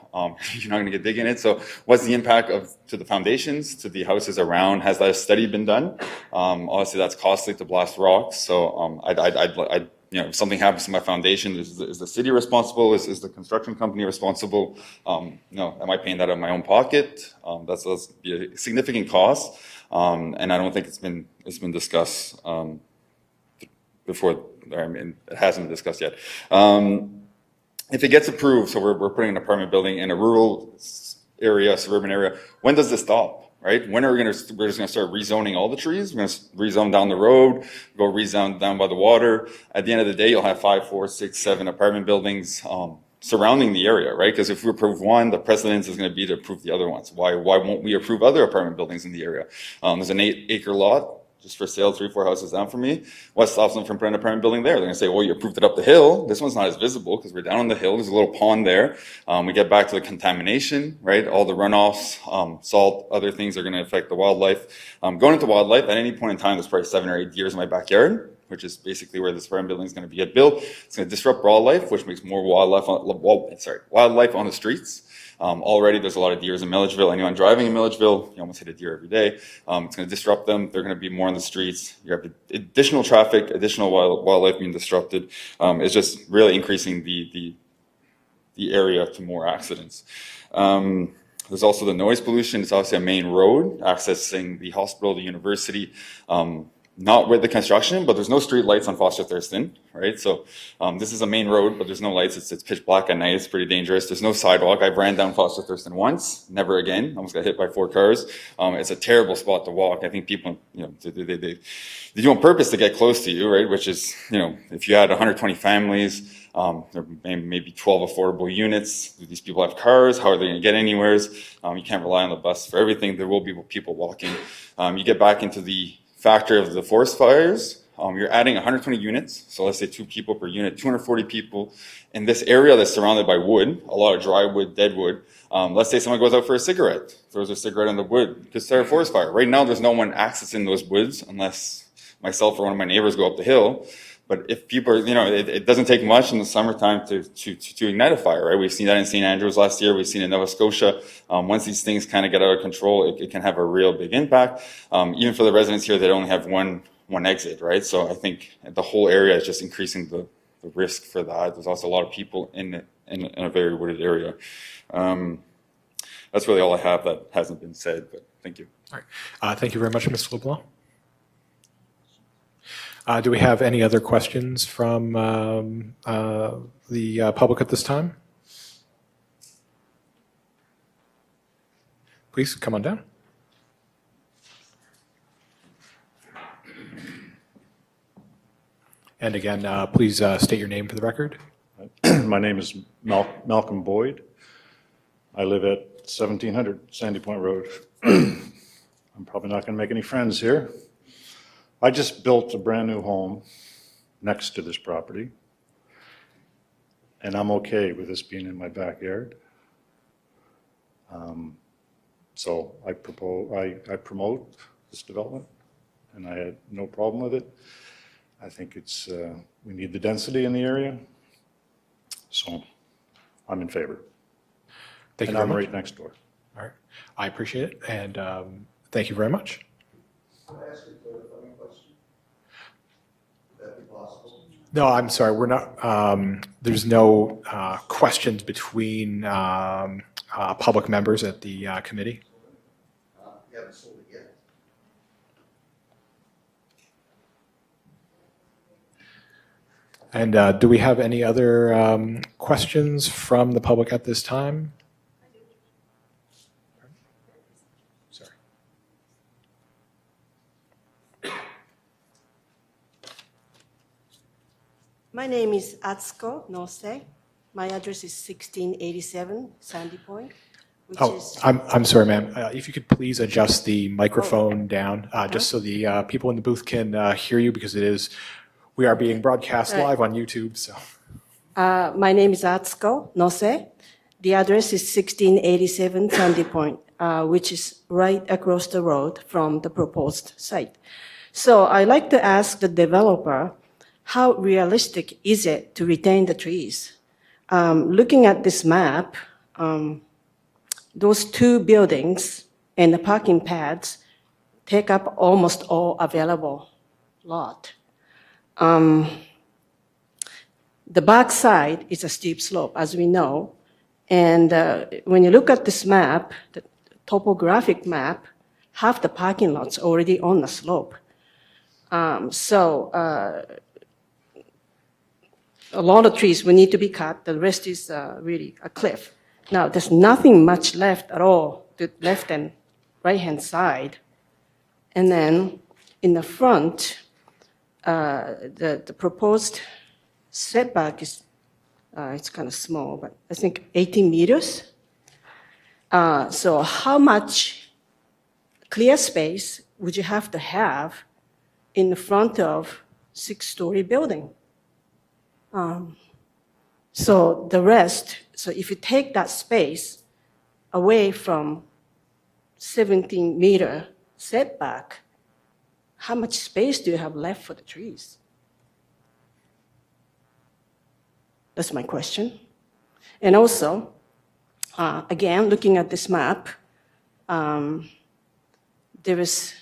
You're not going to get dig in it. So what's the impact to the foundations, to the houses around? Has that study been done? Obviously that's costly to blast rocks. So I'd you know, if something happens to my foundation, is the city responsible? Is the construction company responsible? You know, am I paying that out of my own pocket? That's be a significant cost, and I don't think it's been discussed before. I mean, it hasn't been discussed yet. If it gets approved, so we're putting an apartment building in a rural area, suburban area. When does this stop? Right? When are we're just going to start rezoning all the trees? We're going to rezone down the road, go rezone down by the water. At the end of the day, you'll have 5, 4, 6, 7 apartment buildings surrounding the area, right? Because if we approve one, the precedence is going to be to approve the other ones. Why won't we approve other apartment buildings in the area? There's an 8-acre lot just for sale, 3-4 houses down from me. What stops them from putting an apartment building there? They're going to say, well, you approved it up the hill. This one's not as visible because we're down on the hill. There's a little pond there. We get back to the contamination, right? All the runoffs, salt, other things are going to affect the wildlife. Going into wildlife, at any point in time, there's probably 7 or 8 deers in my backyard, which is basically where this apartment building is going to get built. It's going to disrupt wildlife, which makes more wildlife on the streets. Already there's a lot of deers in Milledgeville. Anyone driving in Milledgeville, you almost hit a deer every day. It's going to disrupt them. They're going to be more on the streets. You have additional traffic, additional wildlife being disrupted. It's just really increasing the area to more accidents. There's also the noise pollution. It's obviously a main road accessing the hospital, the university. not with the construction, but there's no street lights on Foster Thurston, right? So this is a main road, but there's no lights. It's pitch black at night. It's pretty dangerous. There's no sidewalk. I've ran down Foster Thurston once, never again. Almost got hit by 4 cars. It's a terrible spot to walk. I think people, they do on purpose to get close to you, right? Which is, if you had 120 families, there may maybe 12 affordable units. Do these people have cars? How are they going to get anywhere? You can't rely on the bus for everything. There will be people walking. You get back into the factor of the forest fires. You're adding 120 units. So let's say 2 people per unit, 240 people in this area that's surrounded by wood, a lot of dry wood, dead wood. Let's say someone goes out for a cigarette, throws a cigarette in the wood, could start a forest fire. Right now, there's no one accessing those woods unless myself or one of my neighbors go up the hill. But if people are, it doesn't take much in the summertime to ignite a fire, right? We've seen that in St. Andrews last year. We've seen it in Nova Scotia. Once these things kind of get out of control, it can have a real big impact. Even for the residents here, they only have one exit, right? So I think the whole area is just increasing the risk for that. There's also a lot of people in a very wooded area. That's really all I have that hasn't been said, but thank you. All right. Thank you very much, Mr. LeBlanc. Do we have any other questions from the public at this time? Please come on down. And again, please state your name for the record. My name is Malcolm Boyd. I live at 1700 Sandy Point Road. I'm probably not going to make any friends here. I just built a brand new home next to this property, and I'm okay with this being in my backyard. So I promote this development, and I had no problem with it. I think it's we need the density in the area, so I'm in favor. Thank you and very I'm much. right next door. All right. I appreciate it, and thank you very much. No, I'm sorry. We're not. There's no questions between public members at the committee. You haven't sold it yet. And do we have any other questions from the public at this time? Sorry. My name is Atsuko Nose. My address is 1687 Sandy Point, which Oh, is... I'm sorry, ma'am. If you could please adjust the microphone down, just so the people in the booth can hear you, because we are being broadcast Right. live on YouTube, so. My name is Atsuko Nose. The address is 1687 Sandy Point, which is right across the road from the proposed site. So I'd like to ask the developer, how realistic is it to retain the trees? Looking at this map, those 2 buildings and the parking pads take up almost all available lot. The back side is a steep slope, as we know. And when you look at this map, the topographic map, half the parking lot's already on the slope. A lot of trees will need to be cut. The rest is really a cliff. Now, there's nothing much left at all, the left and right-hand side. And then in the front, the proposed setback is, it's kind of small, but I think 18 meters. So how much clear space would you have to have in the front of 6-story building? So the rest, so if you take that space away from 17-meter setback, how much space do you have left for the trees? That's my question. And also, again, looking at this map, there is,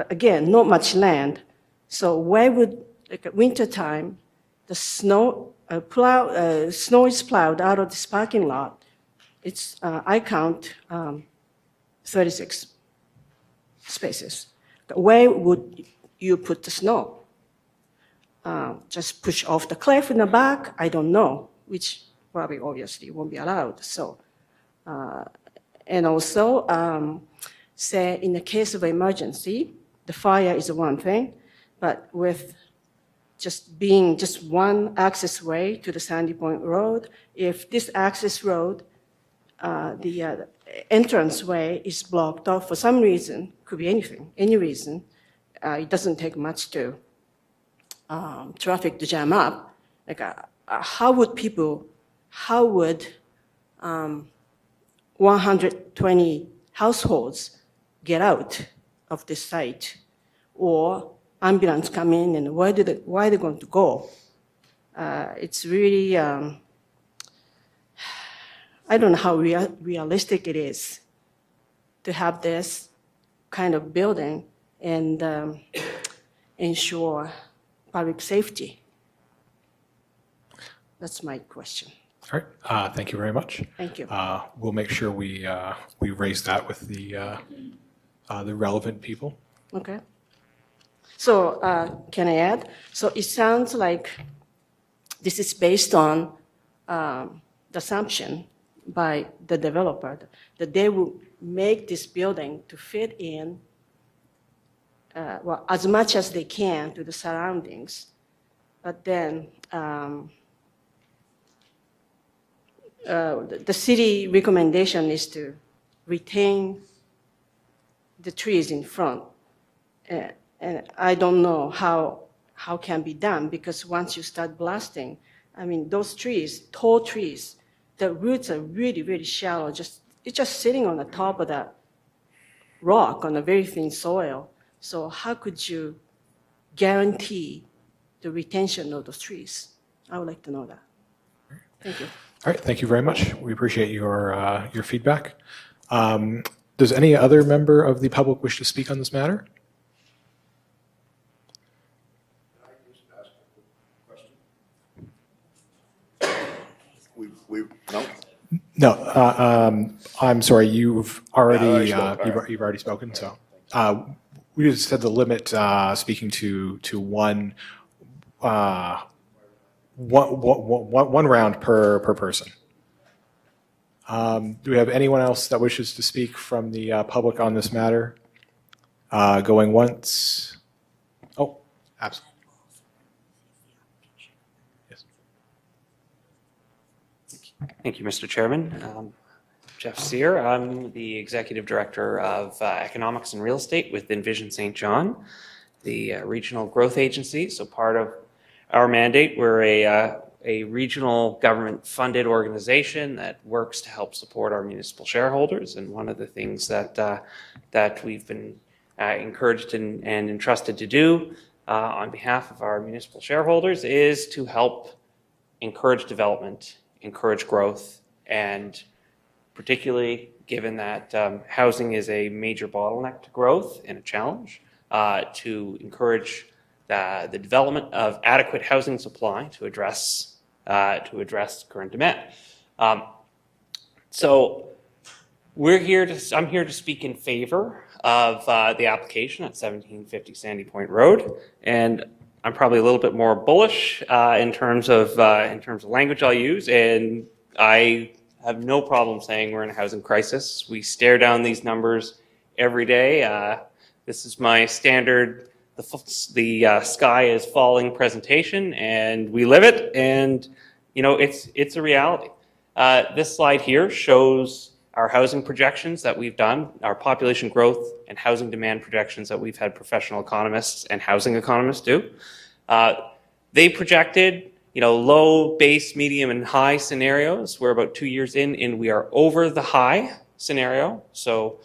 again, not much land. So where would, like at winter time, the snow is plowed out of this parking lot? It's, I count 36 spaces. Where would you put the snow? Just push off the cliff in the back? I don't know, which probably obviously won't be allowed. So, and also, say in the case of emergency, the fire is one thing, but with just being just one access way to the Sandy Point Road, if this access road, the entrance way is blocked off for some reason, could be anything, any reason, it doesn't take much to traffic to jam up. Like, how would 120 households get out of this site? Or ambulance come in, and where are they going to go? It's really, I don't know how realistic it is to have this kind of building and ensure public safety. That's my question. All right, thank you very much. Thank you. We'll make sure we raise that with the relevant people. Okay. So can I add? So it sounds like this is based on the assumption by the developer that they will make this building to fit in well, as much as they can to the surroundings. But then the city recommendation is to retain the trees in front. And I don't know how can be done, because once you start blasting, I mean, those trees, tall trees, the roots are really, really shallow. It's just sitting on the top of that rock on a very thin soil. So how could you guarantee the retention of those trees? I would like to know that. Thank you. All right, thank you very much. We appreciate your feedback. Does any other member of the public wish to speak on this matter? No? No, I'm sorry, you've already, Yeah, I spoke. you've already spoken, so. We just had the limit, speaking to one round per person. Do we have anyone else that wishes to speak from the public on this matter? Going once? Oh, absolutely. Thank you, Mr. Chairman. Jeff Sear, I'm the Executive Director of Economics and Real Estate with Envision St. John, the regional growth agency. So part of our mandate, we're a regional government-funded organization that works to help support our municipal shareholders. And one of the things that we've been encouraged and entrusted to do on behalf of our municipal shareholders is to help encourage development, encourage growth, and particularly given that housing is a major bottleneck to growth and a challenge, to encourage the development of adequate housing supply to address current demand. So I'm here to speak in favor of the application at 1750 Sandy Point Road, and I'm probably a little bit more bullish in terms of language I'll use, and I have no problem saying we're in a housing crisis. We stare down these numbers every day. This is my standard, the sky is falling presentation, and we live it, and you know, it's a reality. This slide here shows our housing projections that we've done, our population growth and housing demand projections that we've had professional economists and housing economists do. They projected, you know, low, base, medium, and high scenarios. We're about 2 years in, and we are over the high scenario. So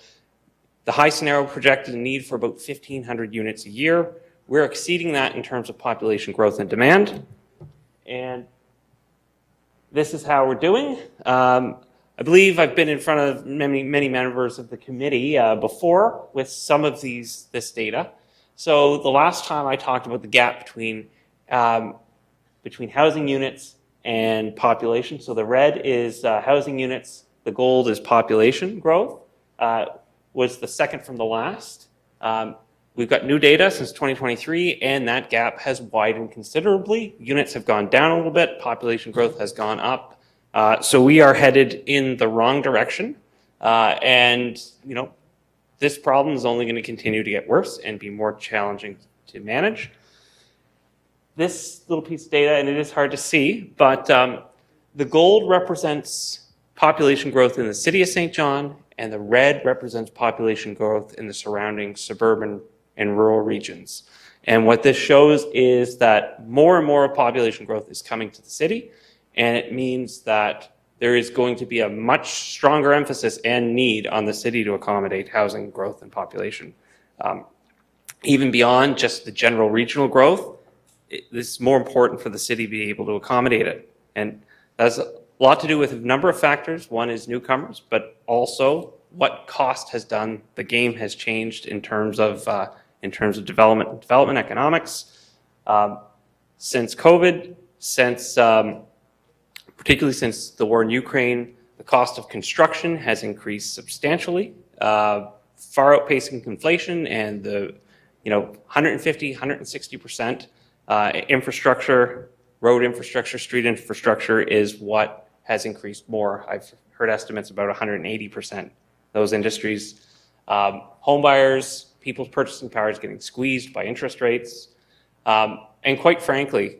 the high scenario projected a need for about 1,500 units a year. We're exceeding that in terms of population growth and demand. And this is how we're doing. I believe I've been in front of many members of the committee before with some of this data. So the last time I talked about the gap between housing units and population. So the red is housing units, the gold is population growth, was the second from the last. We've got new data since 2023, and that gap has widened considerably. Units have gone down a little bit, population growth has gone up. So we are headed in the wrong direction. And, you know, this problem is only going to continue to get worse and be more challenging to manage. This little piece of data, and it is hard to see, but the gold represents population growth in the city of St. John, and the red represents population growth in the surrounding suburban and rural regions. And what this shows is that more and more population growth is coming to the city, and it means that there is going to be a much stronger emphasis and need on the city to accommodate housing growth and population. Even beyond just the general regional growth, this is more important for the city to be able to accommodate it. And that's a lot to do with a number of factors. One is newcomers, but also what cost has done. The game has changed in terms of development economics. Since COVID, particularly since the war in Ukraine, the cost of construction has increased substantially, far outpacing inflation, and the 150, 160% infrastructure, road infrastructure, street infrastructure is what has increased more. I've heard estimates about 180%. Those industries, home buyers, people's purchasing power is getting squeezed by interest rates. And quite frankly,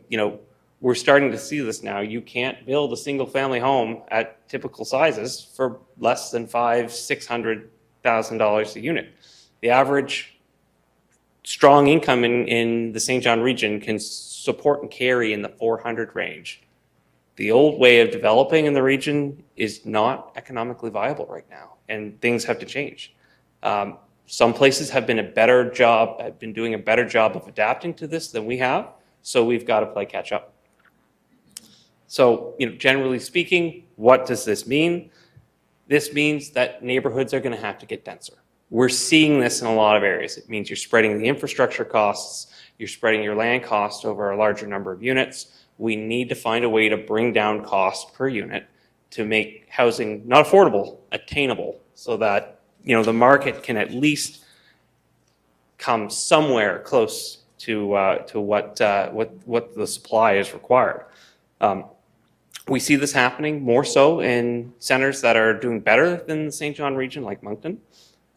we're starting to see this now. You can't build a single family home at typical sizes for less than $500,000-$600,000 a unit. The average strong income in the St. John region can support and carry in the 400 range. The old way of developing in the region is not economically viable right now, and things have to change. Some places have been doing a better job of adapting to this than we have, so we've got to play catch up. So, generally speaking, what does this mean? This means that neighborhoods are going to have to get denser. We're seeing this in a lot of areas. It means you're spreading the infrastructure costs, you're spreading your land costs over a larger number of units. We need to find a way to bring down cost per unit to make housing not affordable, attainable, so that the market can at least come somewhere close to what the supply is required. We see this happening more so in centers that are doing better than the St. John region, like Moncton.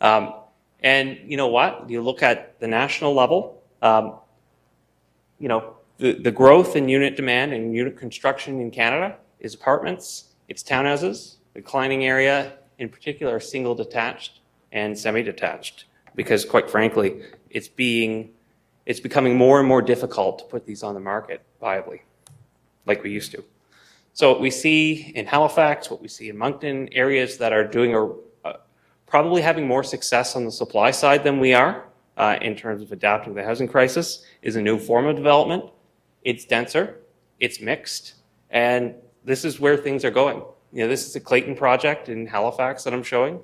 And you know what? You look at the national level, the growth in unit demand and unit construction in Canada is apartments, it's townhouses. The declining area in particular are single detached and semi-detached, because quite frankly, it's becoming more and more difficult to put these on the market viably, like we used to. So what we see in Halifax, what we see in Moncton, areas that are probably having more success on the supply side than we are in terms of adapting to the housing crisis, is a new form of development. It's denser, it's mixed, and this is where things are going. This is a Clayton project in Halifax that I'm showing.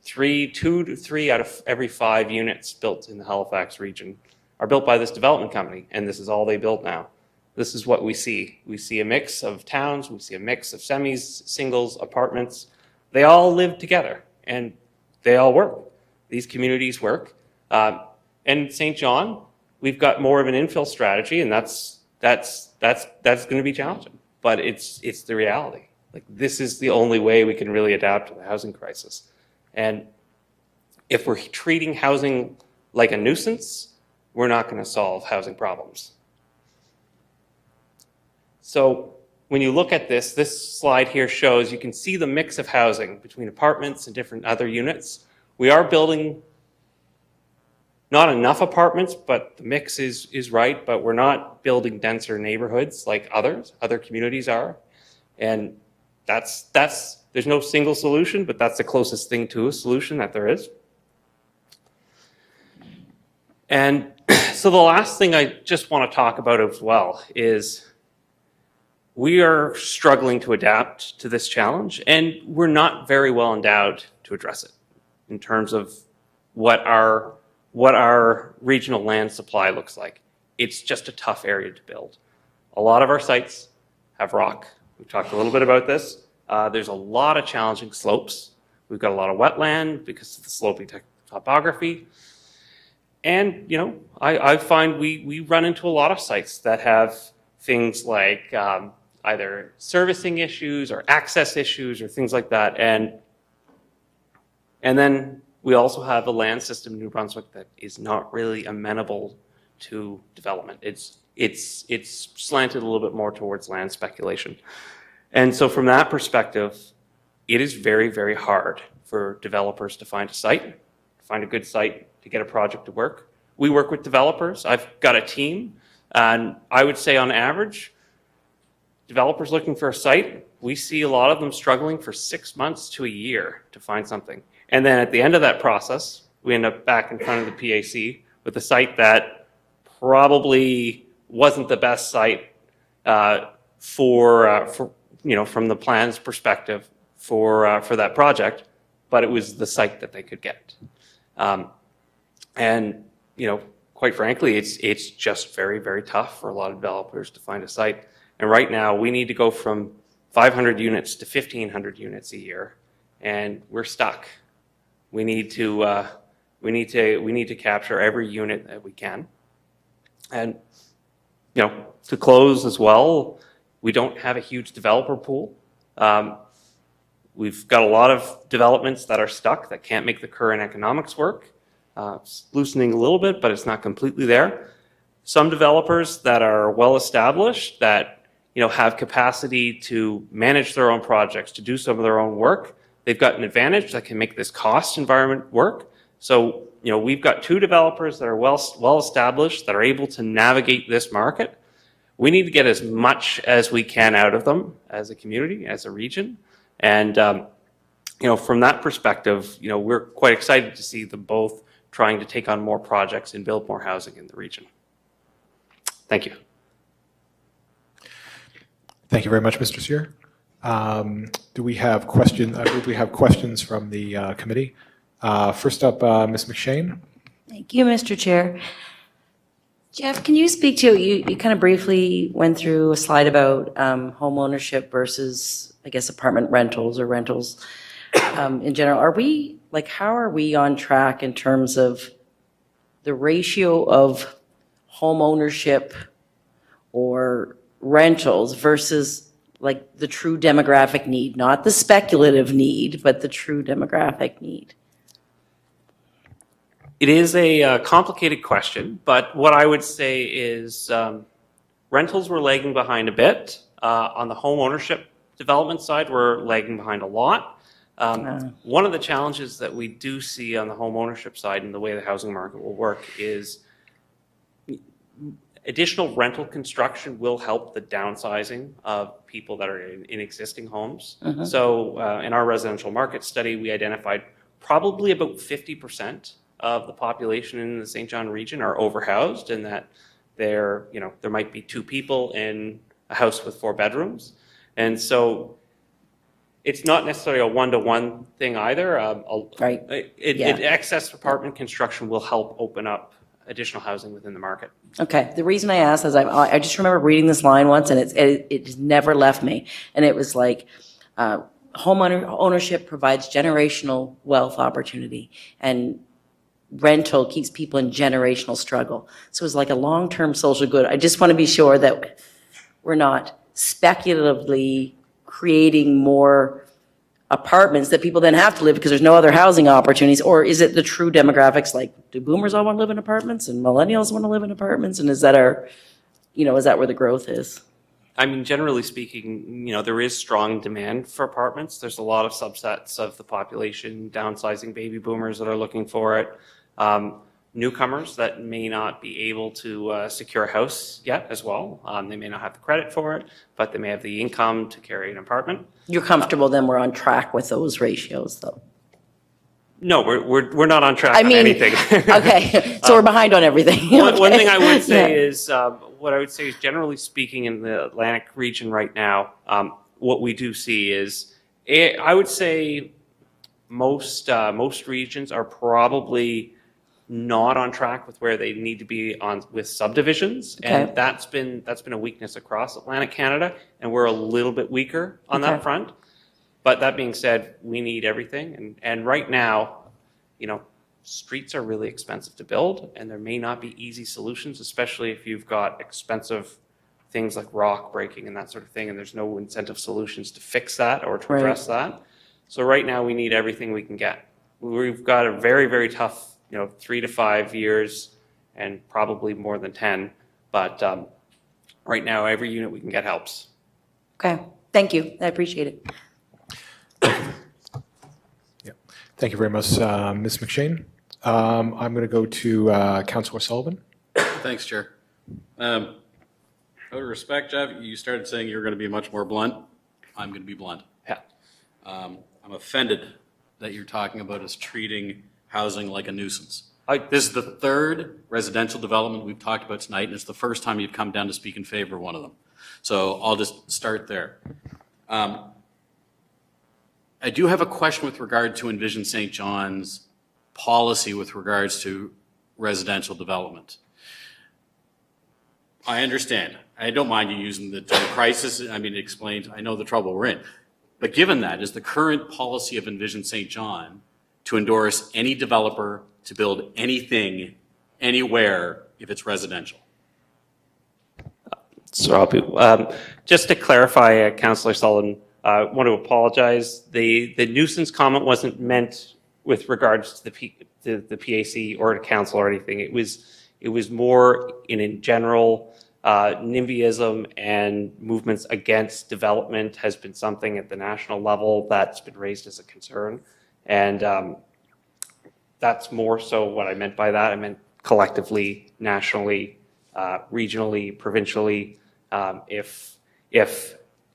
2 to 3 out of every 5 units built in the Halifax region are built by this development company, and this is all they build now. This is what we see. We see a mix of towns, we see a mix of semis, singles, apartments. They all live together, and they all work. These communities work. And St. John, we've got more of an infill strategy, and that's going to be challenging. But it's the reality. Like, this is the only way we can really adapt to the housing crisis. And if we're treating housing like a nuisance, we're not going to solve housing problems. So when you look at this slide here shows, you can see the mix of housing between apartments and different other units. We are building not enough apartments, but the mix is right, but we're not building denser neighborhoods like other communities are. And there's no single solution, but that's the closest thing to a solution that there is. And so the last thing I just want to talk about as well is we are struggling to adapt to this challenge, and we're not very well endowed to address it in terms of what our regional land supply looks like. It's just a tough area to build. A lot of our sites have rock. We've talked a little bit about this. There's a lot of challenging slopes. We've got a lot of wetland because of the sloping topography. And, you know, I find we run into a lot of sites that have things like either servicing issues or access issues or things like that. And then we also have a land system in New Brunswick that is not really amenable to development. It's slanted a little bit more towards land speculation. And so from that perspective, it is very, very hard for developers to find a site, find a good site to get a project to work. We work with developers. I've got a team, and I would say on average, developers looking for a site, we see a lot of them struggling for 6 months to a year to find something. And then at the end of that process, we end up back in front of the PAC with a site that probably wasn't the best site for you know, from the plan's perspective for that project, but it was the site that they could get. And, you know, quite frankly, it's just very, very tough for a lot of developers to find a site. And right now, we need to go from 500 units to 1,500 units a year, and we're stuck. We need to capture every unit that we can. And, you know, to close as well, we don't have a huge developer pool. We've got a lot of developments that are stuck that can't make the current economics work. It's loosening a little bit, but it's not completely there. Some developers that are well established, that, you know, have capacity to manage their own projects, to do some of their own work, they've got an advantage that can make this cost environment work. So, you know, we've got 2 developers that are well established, that are able to navigate this market. We need to get as much as we can out of them as a community, as a region. And, you know, from that perspective, you know, we're quite excited to see them both trying to take on more projects and build more housing in the region. Thank you. Thank you very much, Mr. Sear. Do we have questions? I believe we have questions from the committee. First up, Ms. McShane. Thank you, Mr. Chair. Jeff, can you speak to, you kind of briefly went through a slide about home ownership versus, I guess, apartment rentals or rentals in general. Are we, like, how are we on track in terms of the ratio of home ownership or rentals versus, like, the true demographic need, not the speculative need, but the true demographic need? It is a complicated question, but what I would say is rentals were lagging behind a bit. On the home ownership development side, we're lagging behind a lot. One of the challenges that we do see on the home ownership side and the way the housing market will work is additional rental construction will help the downsizing of people that are in existing homes. So in our residential market study, we identified probably about 50% of the population in the St. John region are overhoused, and that there might be 2 people in a house with 4 bedrooms. And so it's not necessarily a one-to-one thing either. Right. Excess apartment construction will help open up additional housing within the market. Okay, the reason I asked is I just remember reading this line once, and it just never left me. And it was like, ownership provides generational wealth opportunity, and rental keeps people in generational struggle. So it's like a long-term social good. I just want to be sure that we're not speculatively creating more apartments that people then have to live because there's no other housing opportunities. Or is it the true demographics, like, do boomers all want to live in apartments and millennials want to live in apartments? And is that is that where the growth is? I mean, generally speaking, there is strong demand for apartments. There's a lot of subsets of the population, downsizing baby boomers that are looking for it. Newcomers that may not be able to secure a house yet as well. They may not have the credit for it, but they may have the income to carry an apartment. You're comfortable then we're on track with those ratios, though? No, we're not on track on anything. Okay, so we're behind on everything. One thing I would say is, what I would say is, generally speaking, in the Atlantic region right now, what we do see is, I would say most regions are probably not on track with where they need to be with subdivisions, and that's been a weakness across Atlantic Canada, and we're a little bit weaker on that front. But that being said, we need everything, and right now, streets are really expensive to build, and there may not be easy solutions, especially if you've got expensive things like rock breaking and that sort of thing, and there's no incentive solutions to fix that or to address that. So right now, we need everything we can get. We've got a very, very tough, 3 to 5 years, and probably more than 10. But right now, every unit we can get helps. Okay, thank you. I appreciate it. Thank you very much, Ms. McShane. I'm going to go to Councillor Sullivan. Thanks, Chair. Out of respect, Jeff, you started saying you were going to be much more blunt. I'm going to be blunt. Yeah. I'm offended that you're talking about us treating housing like a nuisance. This is the third residential development we've talked about tonight, and it's the first time you've come down to speak in favor of one of them. So I'll just start there. I do have a question with regard to Envision St. John's policy with regards to residential development. I understand. I don't mind you using the term crisis. I mean, it explains, I know the trouble we're in. But given that, is the current policy of Envision St. John to endorse any developer to build anything, anywhere, if it's residential? So just to clarify, Councillor Sullivan, I want to apologize. The nuisance comment wasn't meant with regards to the PAC or to council or anything. It was more in general. NIMBYism and movements against development has been something at the national level that's been raised as a concern. And that's more so what I meant by that. I meant collectively, nationally, regionally, provincially. If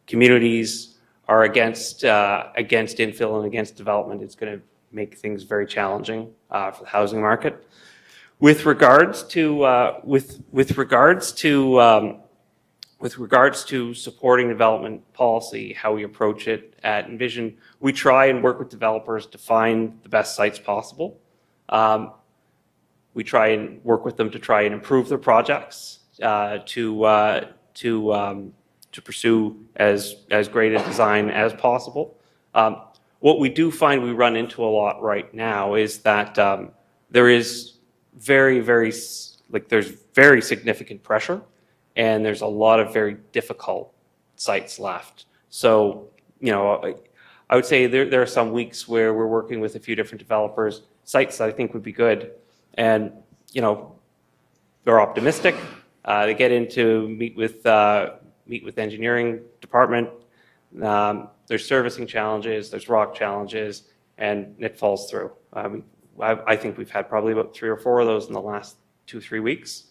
communities are against infill and against development, it's going to make things very challenging for the housing market. With regards to supporting development policy, how we approach it at Envision, we try and work with developers to find the best sites possible. We try and work with them to try and improve their projects, to pursue as great a design as possible. What we do find we run into a lot right now is that there is there's very significant pressure, and there's a lot of very difficult sites left. So, I would say there are some weeks where we're working with a few different developers, sites that I think would be good, and they're optimistic. They get in to meet with engineering department. There's servicing challenges, there's rock challenges, and it falls through. I think we've had probably about 3 or 4 of those in the last 2-3 weeks.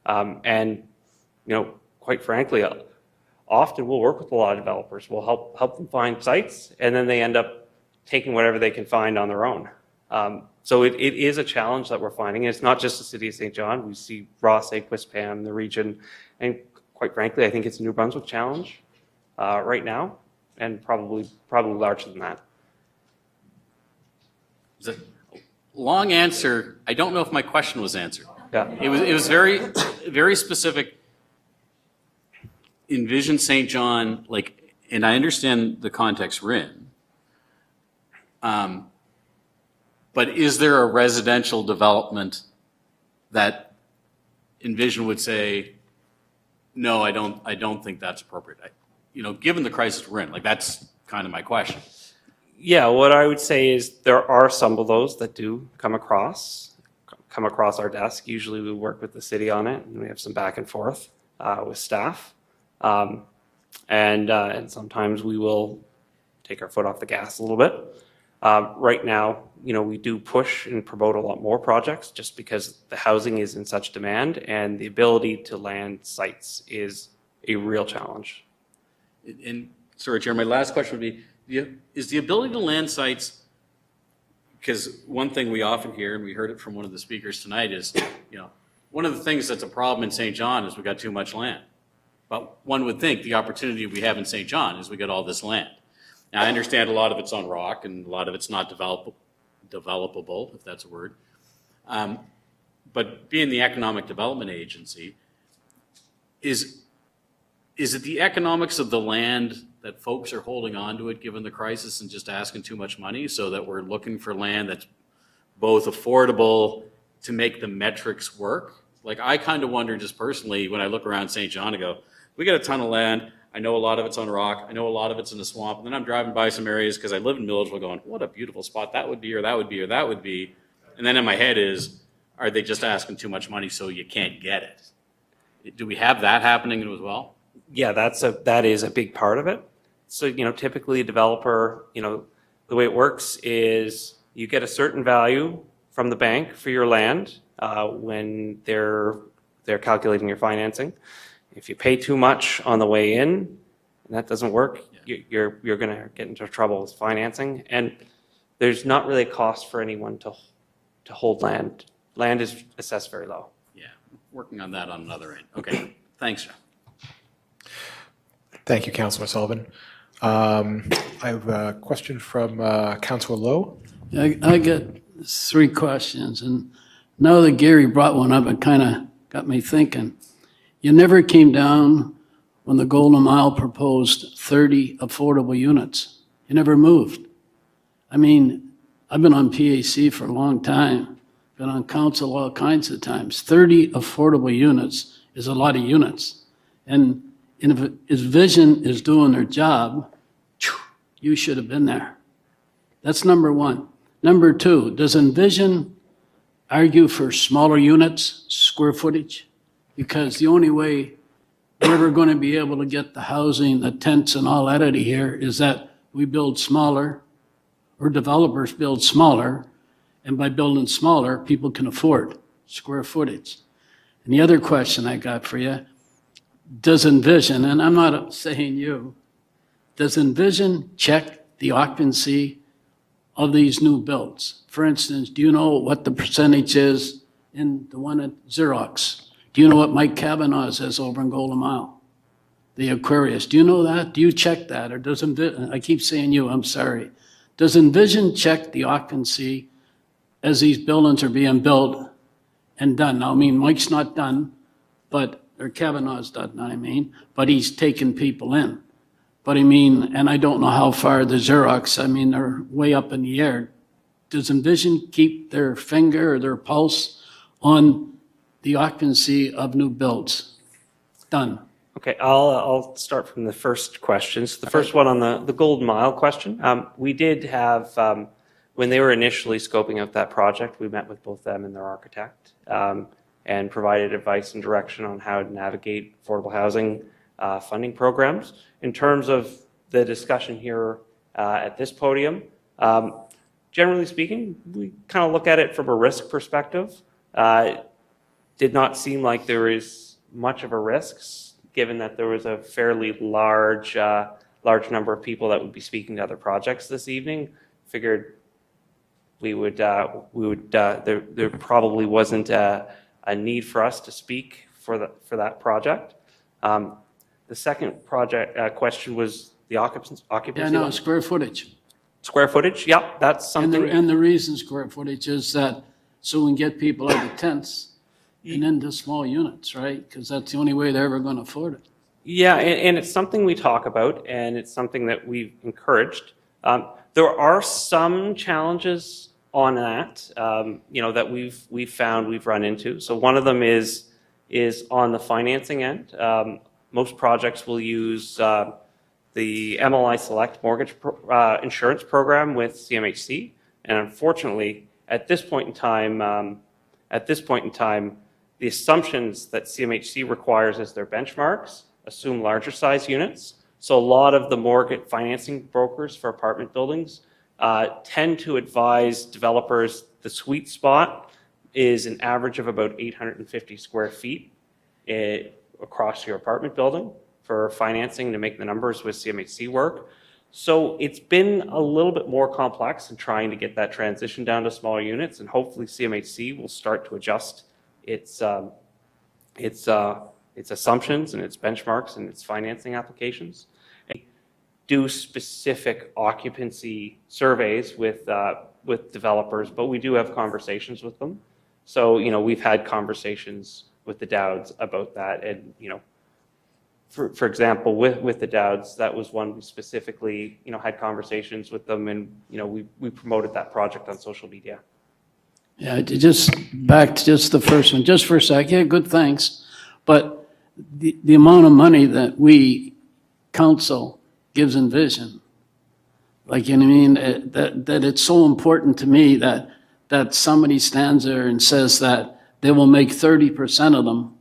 And quite frankly, often we'll work with a lot of developers. We'll help them find sites, and then they end up taking whatever they can find on their own. So it is a challenge that we're finding. And it's not just the city of St. John. We see Ross, Quispam, the region, and quite frankly, I think it's a New Brunswick challenge right now, and probably larger than that. Long answer. I don't know if my question was answered. Yeah. It was very, very specific. Envision St. John, and I understand the context we're in. But is there a residential development that Envision would say, no, I don't think that's appropriate? Given the crisis we're in, that's kind of my question. Yeah, what I would say is there are some of those that do come across our desk. Usually we work with the city on it, and we have some back and forth with staff. And sometimes we will take our foot off the gas a little bit. Right now, we do push and promote a lot more projects just because the housing is in such demand, and the ability to land sites is a real challenge. And sorry, Chair, my last question would be, is the ability to land sites, because one thing we often hear, and we heard it from one of the speakers tonight, is, one of the things that's a problem in St. John is we got too much land. But one would think the opportunity we have in St. John is we got all this land. Now, I understand a lot of it's on rock and a lot of it's not developable, if that's a word. But being the Economic Development Agency, is it the economics of the land that folks are holding on to it given the crisis and just asking too much money, so that we're looking for land that's both affordable to make the metrics work? Like, I kind of wonder just personally, when I look around St. John and go, we got a ton of land. I know a lot of it's on rock. I know a lot of it's in the swamp. And then I'm driving by some areas because I live in Milledgeville going, what a beautiful spot that would be, or that would be, or that would be. And then in my head is, are they just asking too much money so you can't get it? Do we have that happening as well? Yeah, that is a big part of it. So, typically a developer, the way it works is you get a certain value from the bank for your land when they're calculating your financing. If you pay too much on the way in, and that doesn't work, you're going to get into trouble with financing. And there's not really a cost for anyone to hold land. Land is assessed very low. Yeah, working on that on another end. Okay, thanks, John. Thank you, Councillor Sullivan. I have a question from Councillor Lowe. I get 3 questions, and now that Gary brought one up, it kind of got me thinking. You never came down when the Golden Mile proposed 30 affordable units. You never moved. I mean, I've been on PAC for a long time, been on council all kinds of times. 30 affordable units is a lot of units. And if his vision is doing their job, you should have been there. That's number 1. Number 2, does Envision argue for smaller units, square footage? Because the only way we're ever going to be able to get the housing, the tents and all that out of here is that we build smaller, or developers build smaller, and by building smaller, people can afford square footage. And the other question I got for you, does Envision, and I'm not saying you, does Envision check the occupancy of these new builds? For instance, do you know what the percentage is in the one at Xerox? Do you know what Mike Kavanaugh's is over in Golden Mile? The Aquarius, do you know that? Do you check that? Or does Envision, I keep saying you, I'm sorry. Does Envision check the occupancy as these buildings are being built and done? Now, I mean, Mike's not done, or Kavanaugh's done, I mean, but he's taken people in. But I mean, and I don't know how far the Xerox, I mean, they're way up in the air. Does Envision keep their finger or their pulse on the occupancy of new builds? Done. Okay, I'll start from the first question. So the first one on the Golden Mile question. We did have, when they were initially scoping out that project, we met with both them and their architect and provided advice and direction on how to navigate affordable housing funding programs. In terms of the discussion here at this podium, generally speaking, we kind of look at it from a risk perspective. Did not seem like there is much of a risk, given that there was a fairly large number of people that would be speaking to other projects this evening. Figured there probably wasn't a need for us to speak for that project. The second question was the occupancy. Yeah, no, square footage. Square footage, yeah, that's something. And the reason square footage is that so we can get people out of tents and into small units, right? Because that's the only way they're ever going to afford it. Yeah, and it's something we talk about, and it's something that we've encouraged. There are some challenges on that, that we've found, we've run into. So one of them is on the financing end. Most projects will use the MLI Select mortgage insurance program with CMHC, and unfortunately, at this point in time, the assumptions that CMHC requires as their benchmarks assume larger size units. So a lot of the mortgage financing brokers for apartment buildings tend to advise developers the sweet spot is an average of about 850 square feet across your apartment building for financing to make the numbers with CMHC work. So it's been a little bit more complex in trying to get that transition down to smaller units, and hopefully CMHC will start to adjust its assumptions and its benchmarks and its financing applications. Do specific occupancy surveys with developers, but we do have conversations with them. So, we've had conversations with the Dowds about that, and, for example, with the Dowds, that was one we specifically, had conversations with them, and, we promoted that project on social media. Yeah, just back to just the first one, just for a sec. Yeah, good, thanks. But the amount of money that we, council, gives Envision, like, you know what I mean, that it's so important to me that somebody stands there and says that they will make 30% of them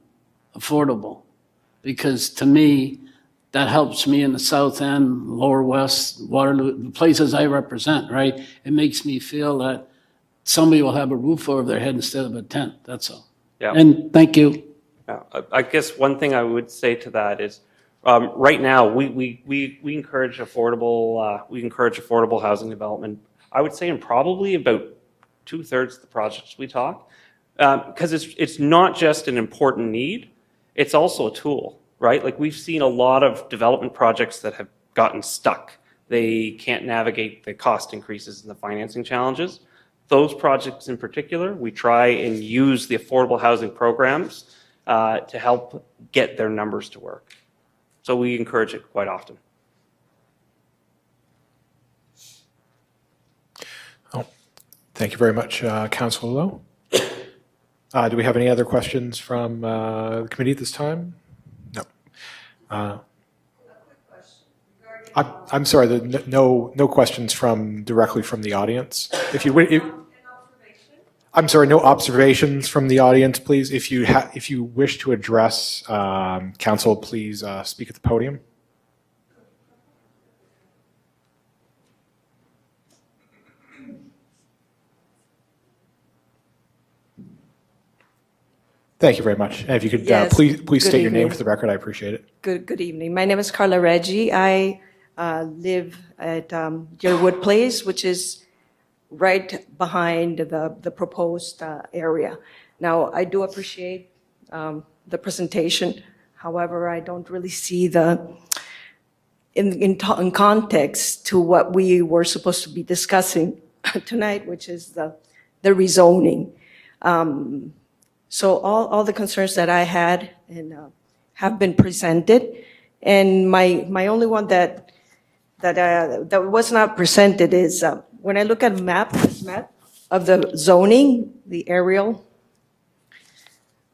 affordable. Because to me, that helps me in the south end, lower west, Waterloo, the places I represent, right? It makes me feel that somebody will have a roof over their head instead of a tent, that's all. Yeah. And thank you. I guess one thing I would say to that is, right now, we encourage affordable housing development. I would say in probably about 2/3 of the projects we talk, because it's not just an important need, it's also a tool, right? Like, we've seen a lot of development projects that have gotten stuck. They can't navigate the cost increases and the financing challenges. Those projects in particular, we try and use the affordable housing programs to help get their numbers to work. So we encourage it quite often. Oh, thank you very much, Councilor Lowe. Do we have any other questions from the committee at this time? No. I'm sorry, no questions directly from the audience. I'm sorry, no observations from the audience, please. If you wish to address council, please speak at the podium. Thank you very much. And if you could Yes, please good state your name evening. for the record, I appreciate it. Good evening. My name is Carla Reggie. I live at Deerwood Place, which is right behind the proposed area. Now, I do appreciate the presentation. However, I don't really see in context to what we were supposed to be discussing tonight, which is the rezoning. So all the concerns that I had and have been presented, and my only one that was not presented is when I look at this map of the zoning, the aerial,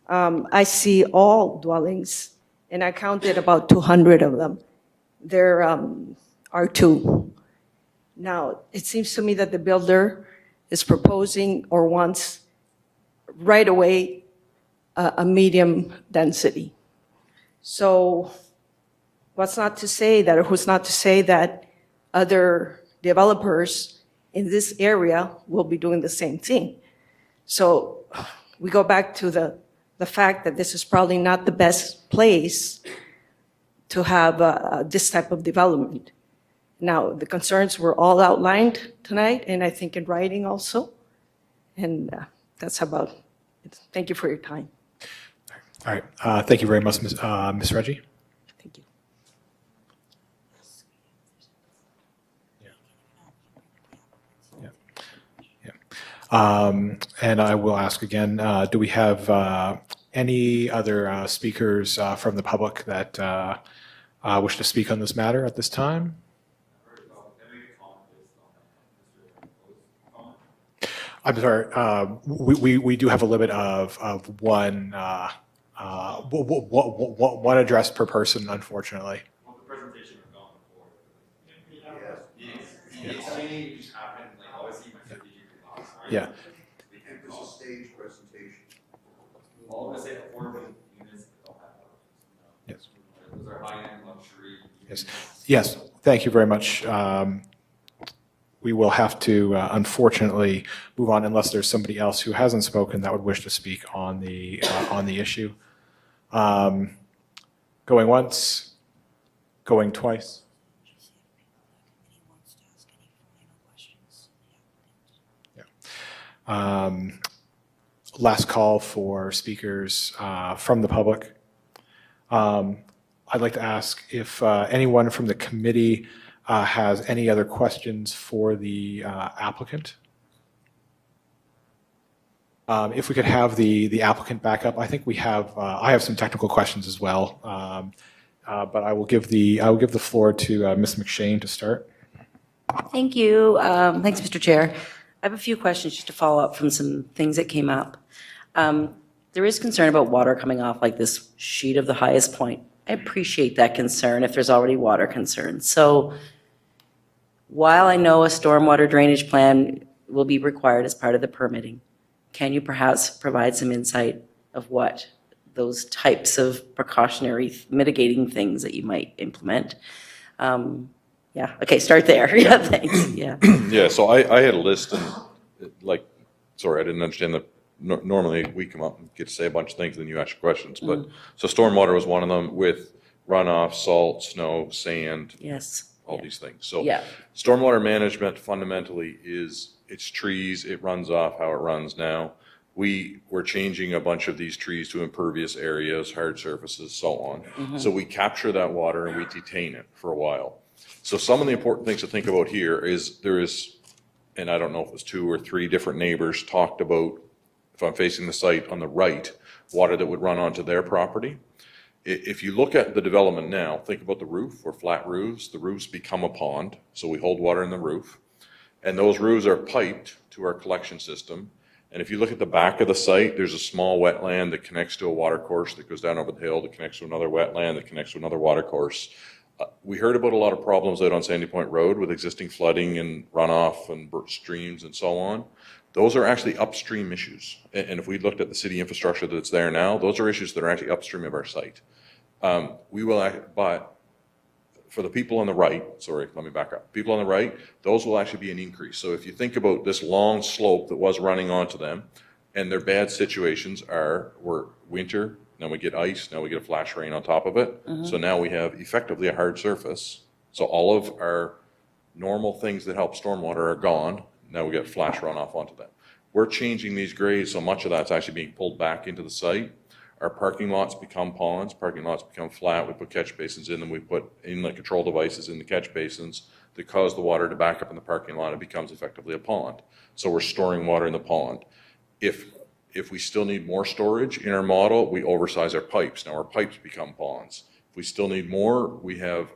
I see all dwellings, and I counted about 200 of them. There are two. Now, it seems to me that the builder is proposing or wants right away a medium density. So who's not to say that other developers in this area will be doing the same thing? So we go back to the fact that this is probably not the best place to have this type of development. Now, the concerns were all outlined tonight, and I think in writing also. And that's about it. Thank you for your time. All right. Thank you very much, Ms. Reggie. Thank you. And I will ask again, do we have any other speakers from the public that wish to speak on this matter at this time? I'm sorry, we do have a limit of one address per person, unfortunately. Yeah. It's a stage presentation. All of us say affordable units that don't have those. Yes. Those are high-end luxury. Yes. Yes. Thank you very much. We will have to, unfortunately, move on unless there's somebody else who hasn't spoken that would wish to speak on the issue. Going once, going twice. Last call for speakers from the public. I'd like to ask if anyone from the committee has any other questions for the applicant. If we could have the applicant back up, I think we have. I have some technical questions as well, but I will give the floor to Ms. McShane to start. Thank you. Thanks, Mr. Chair. I have a few questions just to follow up from some things that came up. There is concern about water coming off like this sheet of the highest point. I appreciate that concern if there's already water concerns. So while I know a stormwater drainage plan will be required as part of the permitting, can you perhaps provide some insight of what those types of precautionary mitigating things that you might implement? Yeah, okay, start there. Yeah, thanks, yeah. Yeah, so I had a list and like, sorry, I didn't understand that. Normally we come up and get to say a bunch of things and then you ask questions, but, so stormwater was one of them with runoff, salt, snow, sand. Yes. All these things. So Yeah. stormwater management fundamentally is, it's trees, it runs off how it runs now. We're changing a bunch of these trees to impervious areas, hard surfaces, so on. So we capture that water and we detain it for a while. So some of the important things to think about here is there is, and I don't know if it's 2 or 3 different neighbors talked about, if I'm facing the site on the right, water that would run onto their property. If you look at the development now, think about the roof or flat roofs. The roofs become a pond, so we hold water in the roof. And those roofs are piped to our collection system. And if you look at the back of the site, there's a small wetland that connects to a water course that goes down over the hill, that connects to another wetland, that connects to another water course. We heard about a lot of problems out on Sandy Point Road with existing flooding and runoff and streams and so on. Those are actually upstream issues. And if we looked at the city infrastructure that's there now, those are issues that are actually upstream of our site. We will, but for the people on the right, sorry, let me back up. People on the right, those will actually be an increase. So if you think about this long slope that was running onto them, and their bad situations were winter, then we get ice, now we get a flash rain on top of it. So now we have effectively a hard surface. So all of our normal things that help stormwater are gone. Now we get flash runoff onto them. We're changing these grades, so much of that's actually being pulled back into the site. Our parking lots become ponds, parking lots become flat, we put catch basins in them, we put inlet control devices in the catch basins that cause the water to back up in the parking lot, it becomes effectively a pond. So we're storing water in the pond. If we still need more storage in our model, we oversize our pipes. Now our pipes become ponds. If we still need more, we have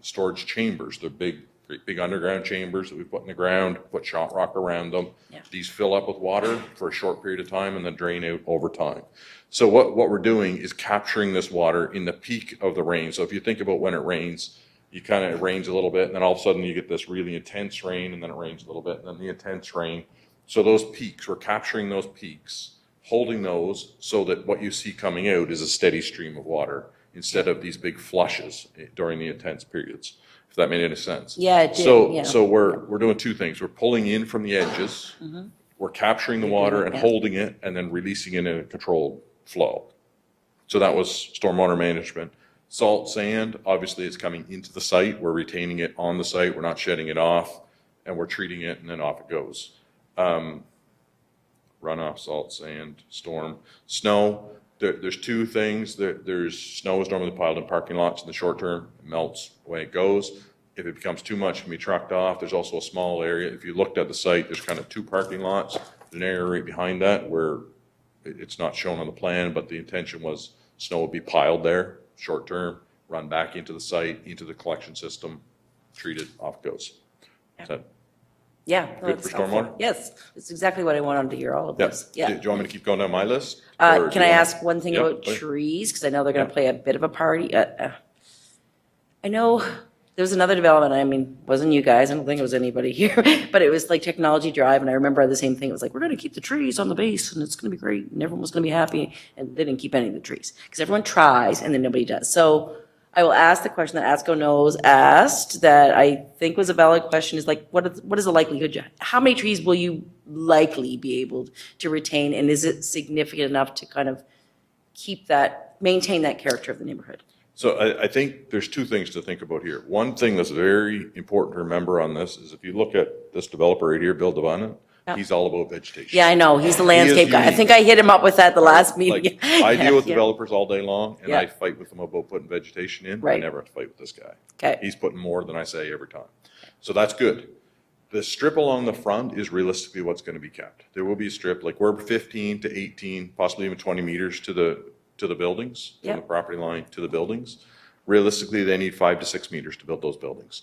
storage chambers. They're big underground chambers that we put in the ground, put shot rock around them. Yeah. These fill up with water for a short period of time and then drain out over time. So what we're doing is capturing this water in the peak of the rain. So if you think about when it rains, it rains a little bit and then all of a sudden you get this really intense rain and then it rains a little bit and then the intense rain. So those peaks, we're capturing those peaks, holding those so that what you see coming out is a steady stream of water instead of these big flushes during the intense periods. If that made any sense. Yeah, it did, yeah. So we're doing 2 things. We're pulling in from the edges, we're capturing the water and holding it and then releasing it in a controlled flow. So that was stormwater management. Salt, sand, obviously it's coming into the site. We're retaining it on the site. We're not shedding it off and we're treating it and then off it goes. Runoff, salt, sand, storm, snow. There's 2 things. There's snow is normally piled in parking lots in the short term. It melts away it goes. If it becomes too much, it can be trucked off. There's also a small area. If you looked at the site, there's kind of 2 parking lots. There's an area right behind that where it's not shown on the plan, but the intention was snow would be piled there, short term, run back into the site, into the collection system, treated, off it goes. Is that Yeah. good for stormwater? Yes, it's exactly what I wanted to hear, all of Yeah. this. Yeah. Do you want me to keep going down my list? Or do Can you I wanna- ask one thing Yep, about please. trees? Because I know they're going to play a bit of a party. I know there was another development, I mean, wasn't you guys, I don't think it was anybody here, but it was like Technology Drive, and I remember the same thing. It was like, we're going to keep the trees on the base, and it's going to be great, and everyone was going to be happy, and they didn't keep any of the trees. Because everyone tries, and then nobody does. So I will ask the question that ASCO Knows asked, that I think was a valid question, is like, what is the likelihood? How many trees will you likely be able to retain, and is it significant enough to kind of maintain that character of the neighborhood? So I think there's 2 things to think about here. One thing that's very important to remember on this is if you look at this developer right here, Bill Devon, Yeah. he's all about vegetation. Yeah, I know, he's the He is landscape guy. I unique. think I hit him up with that the last Like, meeting. I deal with Yeah. developers all day long, and Yeah. I fight with them about putting vegetation in. I Right. never have to fight with this guy. Okay. He's putting more than I say every time. So that's good. The strip along the front is realistically what's going to be kept. There will be a strip, like we're 15 to 18, possibly even 20 meters to the buildings, from Yeah. the property line to the buildings. Realistically, they need 5 to 6 meters to build those buildings.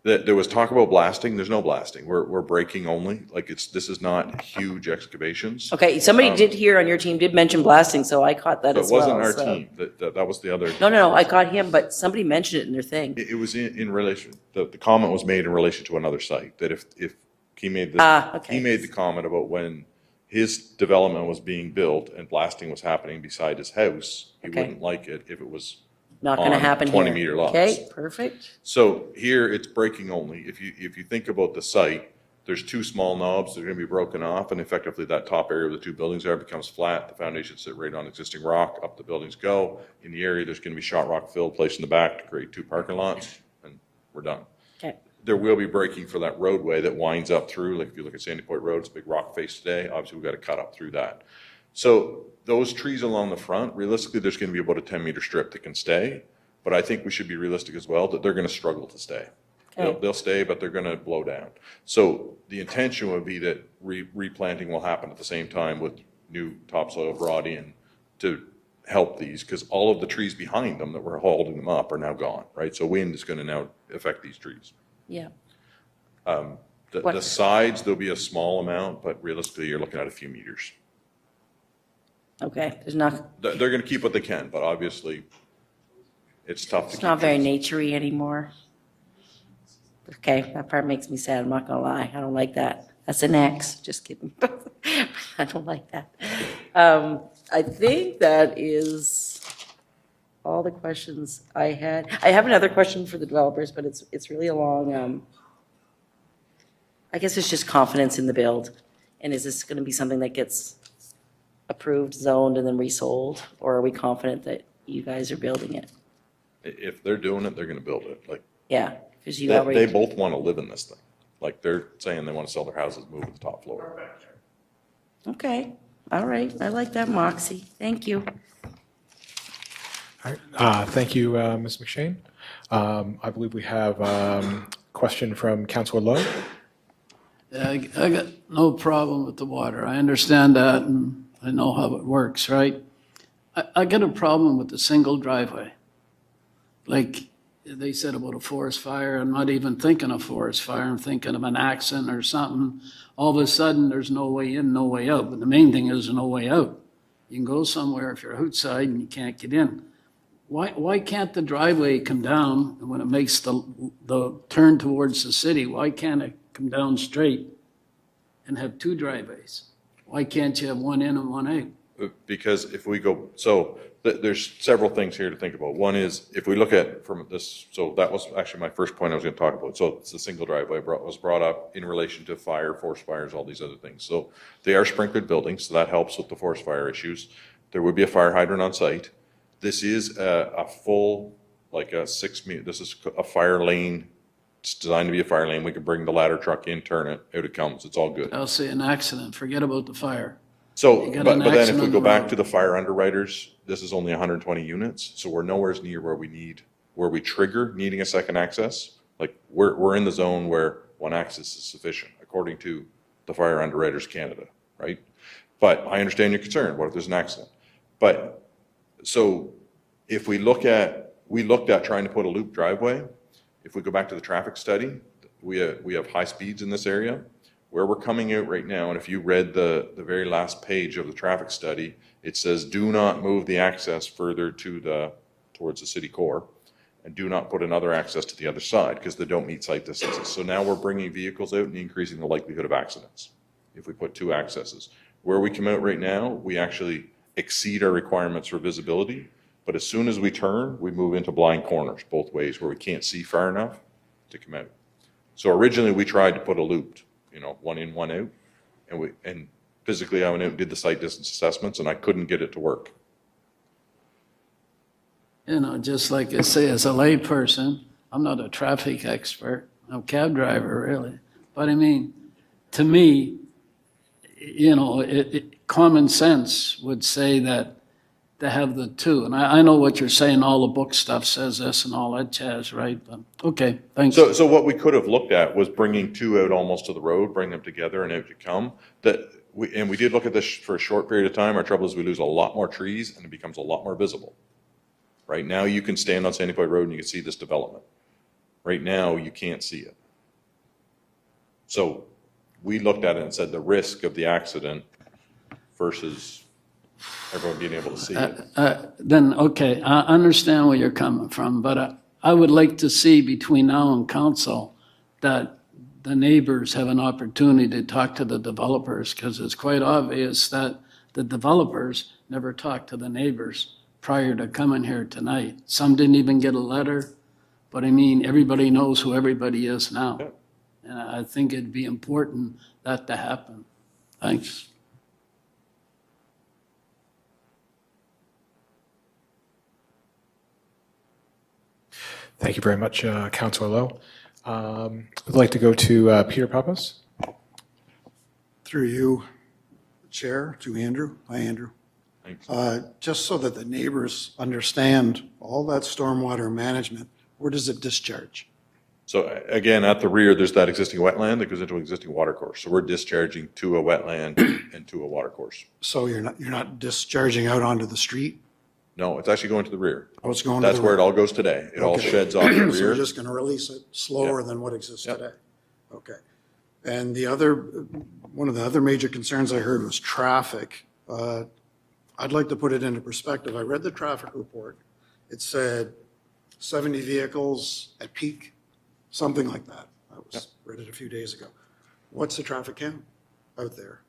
There was talk about blasting. There's no blasting. We're breaking only. Like this is not huge excavations. Okay, somebody did here on your team did mention blasting, so I caught that But as it well. wasn't our so- team. That was the other. No, I caught him, but somebody mentioned it in their thing. It was in relation, the comment was made in relation to another site, that if he made Okay. he made the comment about when his development was being built and blasting was happening beside his house, he Okay. wouldn't like it if it was Not going to on happen here. 20-meter lots. Okay, perfect. So here, it's breaking only. If you think about the site, there's two small knobs that are gonna be broken off, and effectively that top area where the two buildings are becomes flat. The foundations sit right on existing rock, up the buildings go. In the area, there's gonna be shot rock filled placed in the back to create two parking lots, and we're done. Okay. There will be breaking for that roadway that winds up through, like if you look at Sandy Point Road, it's a big rock face today. Obviously, we've got to cut up through that. So those trees along the front, realistically, there's gonna be about a 10-meter strip that can stay. But I think we should be realistic as well, that they're gonna struggle to stay. Okay. They'll stay, but they're gonna blow down. So the intention would be that replanting will happen at the same time with new topsoil brought in to help these, because all of the trees behind them that were holding them up are now gone, right? So wind is gonna now affect these trees. Yeah. The sides, there'll be a small amount, but realistically, you're looking at a few meters. Okay, there's not, They're gonna keep what they can, but obviously, it's tough to keep. it's not very trees. naturey anymore. Okay, that part makes me sad, I'm not gonna lie. I don't like that. That's an X, just kidding. I don't like that. I think that is all the questions I had. I have another question for the developers, but it's really along, I guess it's just confidence in the build. And is this gonna be something that gets approved, zoned, and then resold? Or are we confident that you guys are building it? If they're doing it, they're gonna build it. Like, Yeah, because you they already. both wanna live in this thing. Like, they're saying they wanna sell their houses, move to the top floor. Okay, all right, I like that moxie, thank you. All right, thank you, Ms. McShane. I believe we have a question from Councilor Lowe. Yeah, I got no problem with the water. I understand that, and I know how it works, right? I get a problem with the single driveway. Like they said about a forest fire, I'm not even thinking of forest fire, I'm thinking of an accident or something. All of a sudden, there's no way in, no way out, but the main thing is no way out. You can go somewhere if you're outside and you can't get in. Why can't the driveway come down when it makes the turn towards the city? Why can't it come down straight and have two driveways? Why can't you have one in and one out? Because if we go, so there's several things here to think about. One is, if we look at from this, so that was actually my first point I was gonna talk about. So it's the single driveway was brought up in relation to fire, forest fires, all these other things. So they are sprinkled buildings, so that helps with the forest fire issues. There would be a fire hydrant on site. This is a full, like a 6 meter, this is a fire lane. It's designed to be a fire lane. We can bring the ladder truck in, turn it, out it comes. It's all good. I'll say an accident, forget about the fire. So, You got but an then if accident we on go the back road. to the fire underwriters, this is only 120 units, so we're nowhere near where we trigger needing a second access. Like, we're in the zone where one access is sufficient, according to the Fire Underwriters Canada, right? But I understand your concern, what if there's an accident? But, so, if we looked at trying to put a loop driveway. If we go back to the traffic study, we have high speeds in this area. Where we're coming out right now, and if you read the very last page of the traffic study, it says, do not move the access further towards the city core, and do not put another access to the other side, because they don't meet site distances. So now we're bringing vehicles out and increasing the likelihood of accidents if we put two accesses. Where we come out right now, we actually exceed our requirements for visibility, but as soon as we turn, we move into blind corners both ways where we can't see far enough to come out. So originally, we tried to put a loop, one in, one out, and physically I went out and did the site distance assessments, and I couldn't get it to work. Just like I say, as a layperson, I'm not a traffic expert, I'm a cab driver, really. But I mean, to me, common sense would say that to have the two. And I know what you're saying, all the book stuff says this and all that jazz, right? But, okay, thanks. So what we could have looked at was bringing two out almost to the road, bring them together and out to come. And we did look at this for a short period of time. Our trouble is we lose a lot more trees and it becomes a lot more visible. Right now, you can stand on Sandy Point Road and you can see this development. Right now, you can't see it. So we looked at it and said the risk of the accident versus everyone being able to see it. Then, okay, I understand where you're coming from, but I would like to see between now and council that the neighbors have an opportunity to talk to the developers, because it's quite obvious that the developers never talked to the neighbors prior to coming here tonight. Some didn't even get a letter, but I mean, everybody knows who everybody is now. And I think it'd be important that to happen. Thanks. Thank you very much, Councilor Lowe. I'd like to go to Peter Pappas. Through you, Chair, to Andrew. Hi, Andrew. Thanks. Just so that the neighbors understand all that stormwater management, where does it discharge? So again, at the rear, there's that existing wetland that goes into an existing water course. So we're discharging to a wetland and to a water course. So you're not discharging out onto the street? No, it's actually going to the rear. Oh, it's going to That's the where it rear. all goes today. It all Okay. sheds off the So rear. we're just going to release it slower than what exists today? Okay. And one of the other major concerns I heard was traffic. I'd like to put it into perspective. I read the traffic report. It said 70 vehicles at peak, something like that. Read it a few days ago. What's the traffic count out there?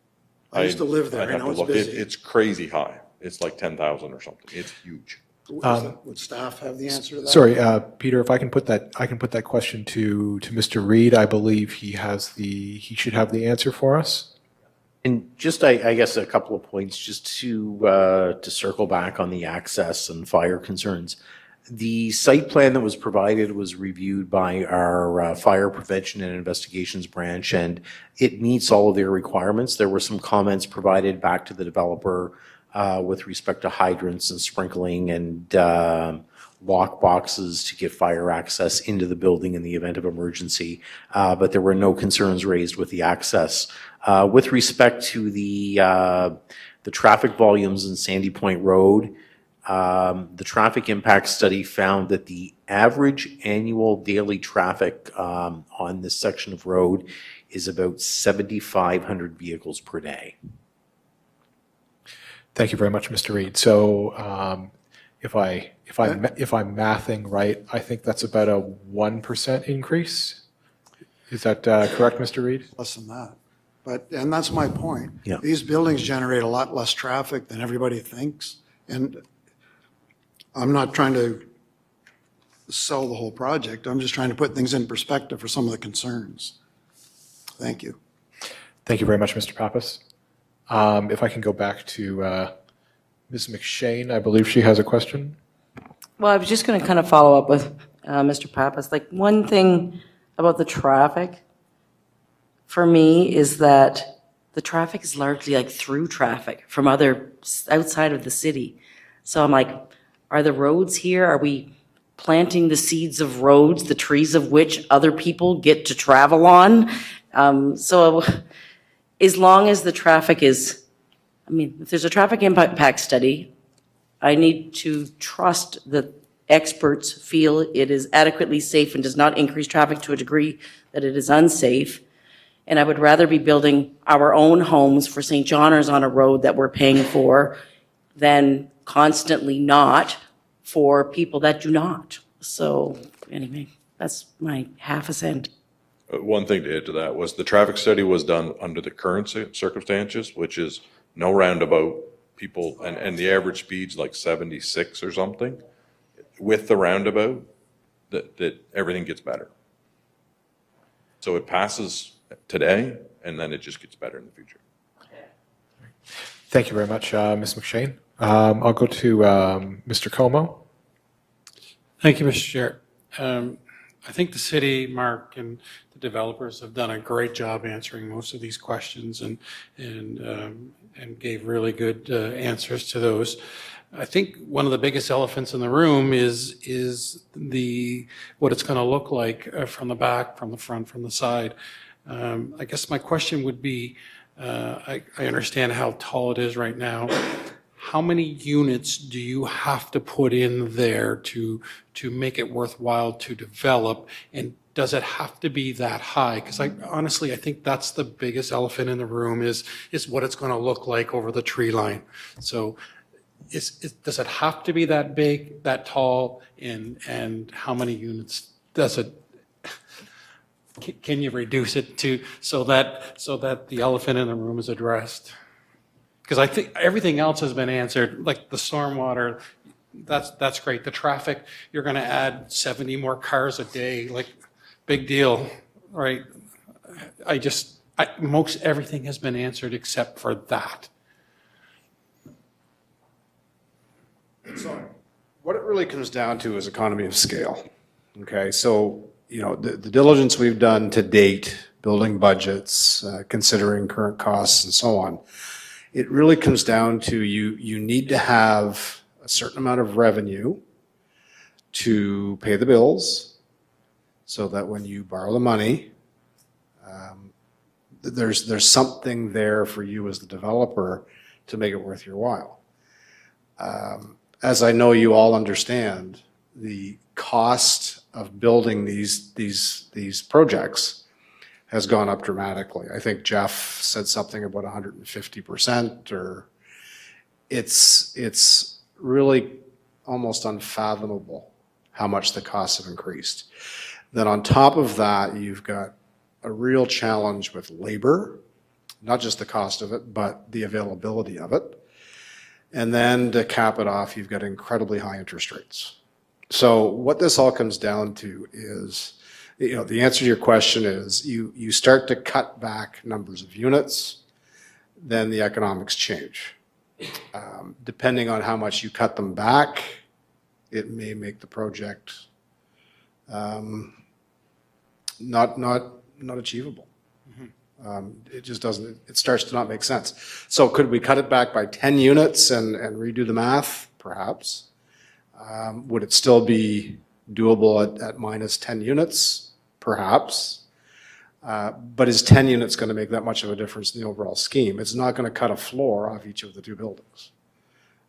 I used to live there. I'd I have know to it's look. busy. It's crazy high. It's like 10,000 or something. It's huge. Would staff have the answer to that? Sorry, Peter, if I can put that question to Mr. Reed. I believe he should have the answer for us. And just, I guess, a couple of points just to circle back on the access and fire concerns. The site plan that was provided was reviewed by our Fire Prevention and Investigations branch, and it meets all of their requirements. There were some comments provided back to the developer with respect to hydrants and sprinkling and lock boxes to get fire access into the building in the event of emergency, but there were no concerns raised with the access. With respect to the traffic volumes in Sandy Point Road, the traffic impact study found that the average annual daily traffic on this section of road is about 7,500 vehicles per day. Thank you very much, Mr. Reed. So if I'm mathing right, I think that's about a 1% increase. Is that correct, Mr. Reed? Less than that. And that's my point. Yeah. These buildings generate a lot less traffic than everybody thinks. And I'm not trying to sell the whole project. I'm just trying to put things in perspective for some of the concerns. Thank you. Thank you very much, Mr. Pappas. If I can go back to Ms. McShane, I believe she has a question. Well, I was just going to kind of follow up with Mr. Pappas. Like, one thing about the traffic for me is that the traffic is largely like through traffic from outside of the city. So I'm like, are the roads here, are we planting the seeds of roads, the trees of which other people get to travel on? So as long as the traffic is, if there's a traffic impact study, I need to trust that experts feel it is adequately safe and does not increase traffic to a degree that it is unsafe. And I would rather be building our own homes for St. Johners on a road that we're paying for than constantly not for people that do not. So anyway, that's my half a cent. One thing to add to that was the traffic study was done under the current circumstances, which is no roundabout, people, and the average speed's like 76 or something. With the roundabout, that everything gets better. So it passes today, and then it just gets better in the future. Thank you very much, Ms. McShane. I'll go to Mr. Como. Thank you, Mr. Chair. I think the city, Mark, and the developers have done a great job answering most of these questions and gave really good answers to those. I think one of the biggest elephants in the room is what it's going to look like from the back, from the front, from the side. I guess my question would be, I understand how tall it is right now. how many units do you have to put in there to make it worthwhile to develop? And does it have to be that high? Because honestly, I think that's the biggest elephant in the room is what it's going to look like over the tree line. So does it have to be that big, that tall, and how many units does it? Can you reduce it to so that the elephant in the room is addressed? Because I think everything else has been answered, like the stormwater, that's great. The traffic, you're going to add 70 more cars a day, like big deal, right? Most everything has been answered except for that. So what it really comes down to is economy of scale. Okay, so the diligence we've done to date, building budgets, considering current costs and so on, it really comes down to you need to have a certain amount of revenue to pay the bills so that when you borrow the money, there's something there for you as the developer to make it worth your while. As I know you all understand, the cost of building these projects has gone up dramatically. I think Jeff said something about 150%, or it's really almost unfathomable how much the costs have increased. Then on top of that, you've got a real challenge with labor, not just the cost of it, but the availability of it. And then to cap it off, you've got incredibly high interest rates. So what this all comes down to is, the answer to your question is you start to cut back numbers of units, then the economics change. Depending on how much you cut them back, it may make the project not achievable. It just doesn't, it starts to not make sense. So could we cut it back by 10 units and redo the math? Perhaps. Would it still be doable at minus 10 units? Perhaps. But is 10 units going to make that much of a difference in the overall scheme? It's not going to cut a floor off each of the two buildings.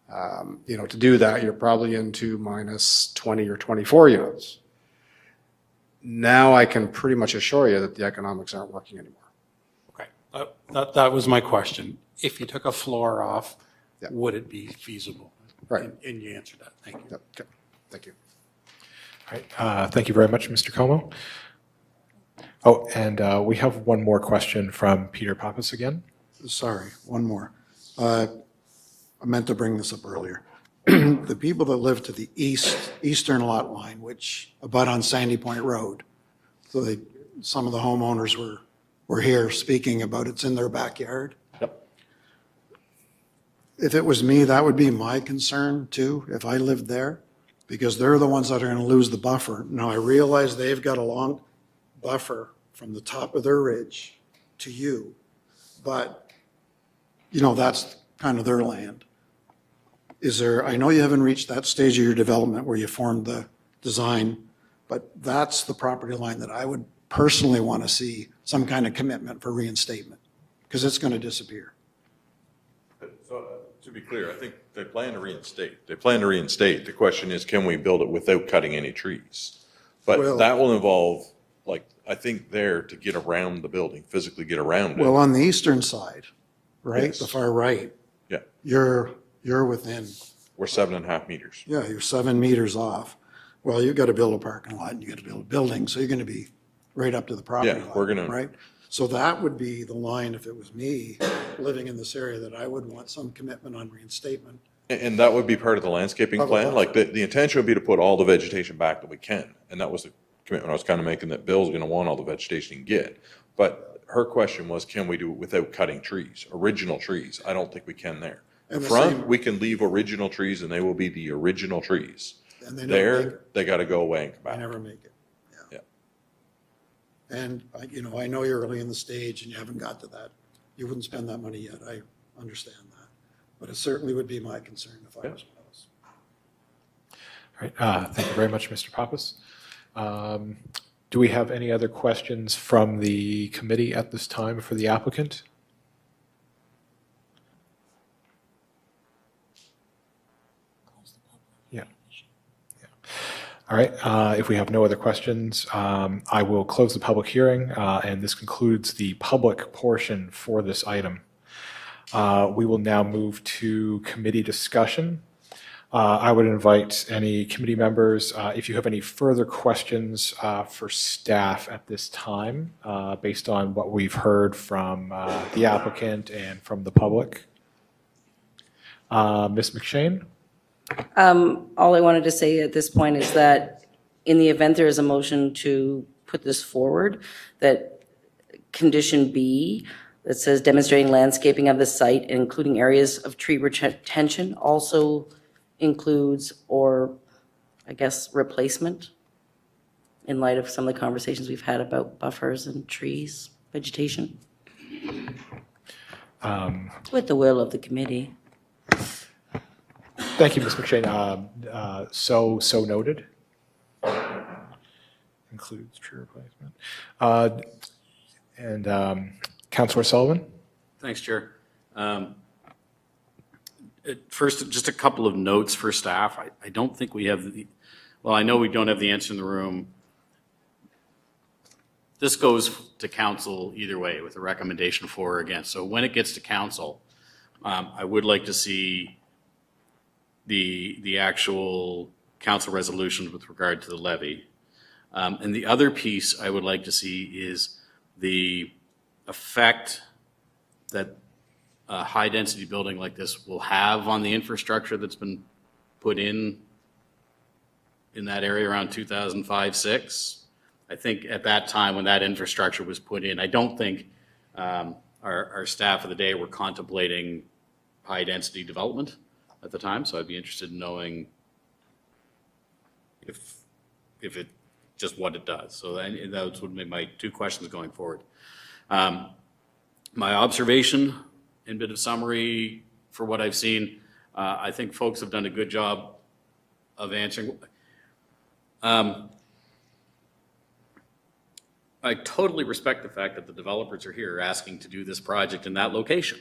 To do that, you're probably into minus 20 or 24 units. Now I can pretty much assure you that the economics aren't working anymore. Okay, that was my question. If you took a floor off, would it be feasible? Right. And you answered that. Thank you. Yep. Okay. Thank you. All right. Thank you very much, Mr. Como. Oh, and we have one more question from Peter Pappas again. Sorry, one more. I meant to bring this up earlier. The people that live to the eastern lot line, which abut on Sandy Point Road, so some of the homeowners were here speaking about it's in their backyard. Yep. If it was me, that would be my concern too, if I lived there, because they're the ones that are going to lose the buffer. Now, I realize they've got a long buffer from the top of their ridge to you, but, that's kind of their land. I know you haven't reached that stage of your development where you formed the design, but that's the property line that I would personally want to see some kind of commitment for reinstatement, because it's going to disappear. So, to be clear, I think they plan to reinstate. The question is, can we build it without cutting any trees? But that will involve, I think there to get around the building, physically get around it. Well, on the eastern side, right, Yes. the far right, Yeah, you're within, we're 7.5 meters. you're 7 meters off. Well, you've got to build a parking lot and you got to build a building, so you're going to be right up to the property Yeah, line. we're gonna- Right? So that would be the line, if it was me living in this area, that I would want some commitment on reinstatement. And that would be part of the landscaping Of the plan, buffer. the intention would be to put all the vegetation back that we can. And that was the commitment I was kind of making, that Bill's gonna want all the vegetation he can get. But her question was, can we do it without cutting trees, original trees? I don't think we can there. The And the front, same- we can leave original trees and they will be the original trees. And they never make There, it. they gotta go away and come I back. never make it. Yeah. And, I know you're early in the stage and you haven't got to that. You wouldn't spend that money yet. I understand that. But it certainly would be my concern if I was one of those. All right. Thank you very much, Mr. Pappas. Do we have any other questions from the committee at this time for the applicant? All right, if we have no other questions, I will close the public hearing, and this concludes the public portion for this item. We will now move to committee discussion. I would invite any committee members, if you have any further questions for staff at this time, based on what we've heard from the applicant and from the public. Ms. McShane? All I wanted to say at this point is that in the event there is a motion to put this forward, that condition B that says demonstrating landscaping of the site, including areas of tree retention, also includes, or I guess replacement, in light of some of the conversations we've had about buffers and trees, vegetation. With the will of the committee. Thank you, Ms. McShane. So noted. Includes tree replacement. And Councillor Sullivan? Thanks, Chair. First, just a couple of notes for staff. I don't think we have the, well, I know we don't have the answer in the room. This goes to council either way with a recommendation for or against. So when it gets to council, I would like to see the actual council resolution with regard to the levy. And the other piece I would like to see is the effect that a high-density building like this will have on the infrastructure that's been put in that area around 2005-06. I think at that time when that infrastructure was put in, I don't think our staff of the day were contemplating high-density development at the time, so I'd be interested in knowing if it, just what it does. So those would be my two questions going forward. My observation and bit of summary for what I've seen, I think folks have done a good job of answering. I totally respect the fact that the developers are here asking to do this project in that location.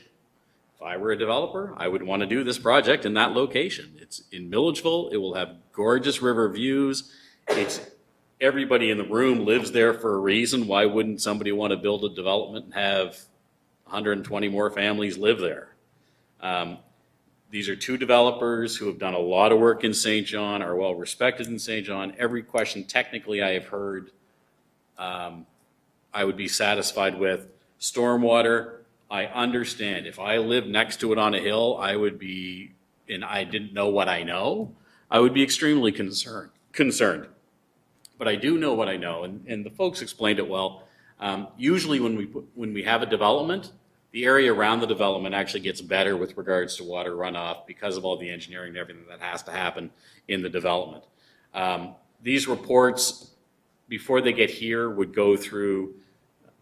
If I were a developer, I would want to do this project in that location. It's in Milledgeville. It will have gorgeous river views. Everybody in the room lives there for a reason. Why wouldn't somebody want to build a development and have 120 more families live there? These are two developers who have done a lot of work in St. John, are well respected in St. John. Every question technically I have heard, I would be satisfied with. Stormwater, I understand. If I lived next to it on a hill, I would be, and I didn't know what I know, I would be extremely concerned. But I do know what I know, and the folks explained it well. Usually when we have a development, the area around the development actually gets better with regards to water runoff because of all the engineering and everything that has to happen in the development. These reports, before they get here, would go through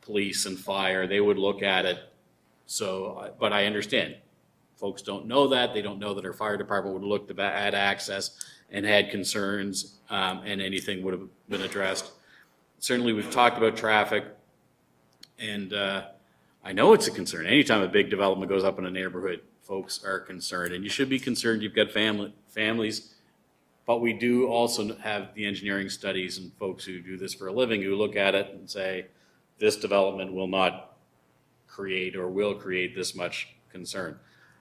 police and fire. They would look at it. So, but I understand. Folks don't know that. They don't know that our fire department would look at access and had concerns, and anything would have been addressed. Certainly, we've talked about traffic, and I know it's a concern. Anytime a big development goes up in a neighborhood, folks are concerned, and you should be concerned. You've got families, but we do also have the engineering studies and folks who do this for a living who look at it and say, this development will not create or will create this much concern.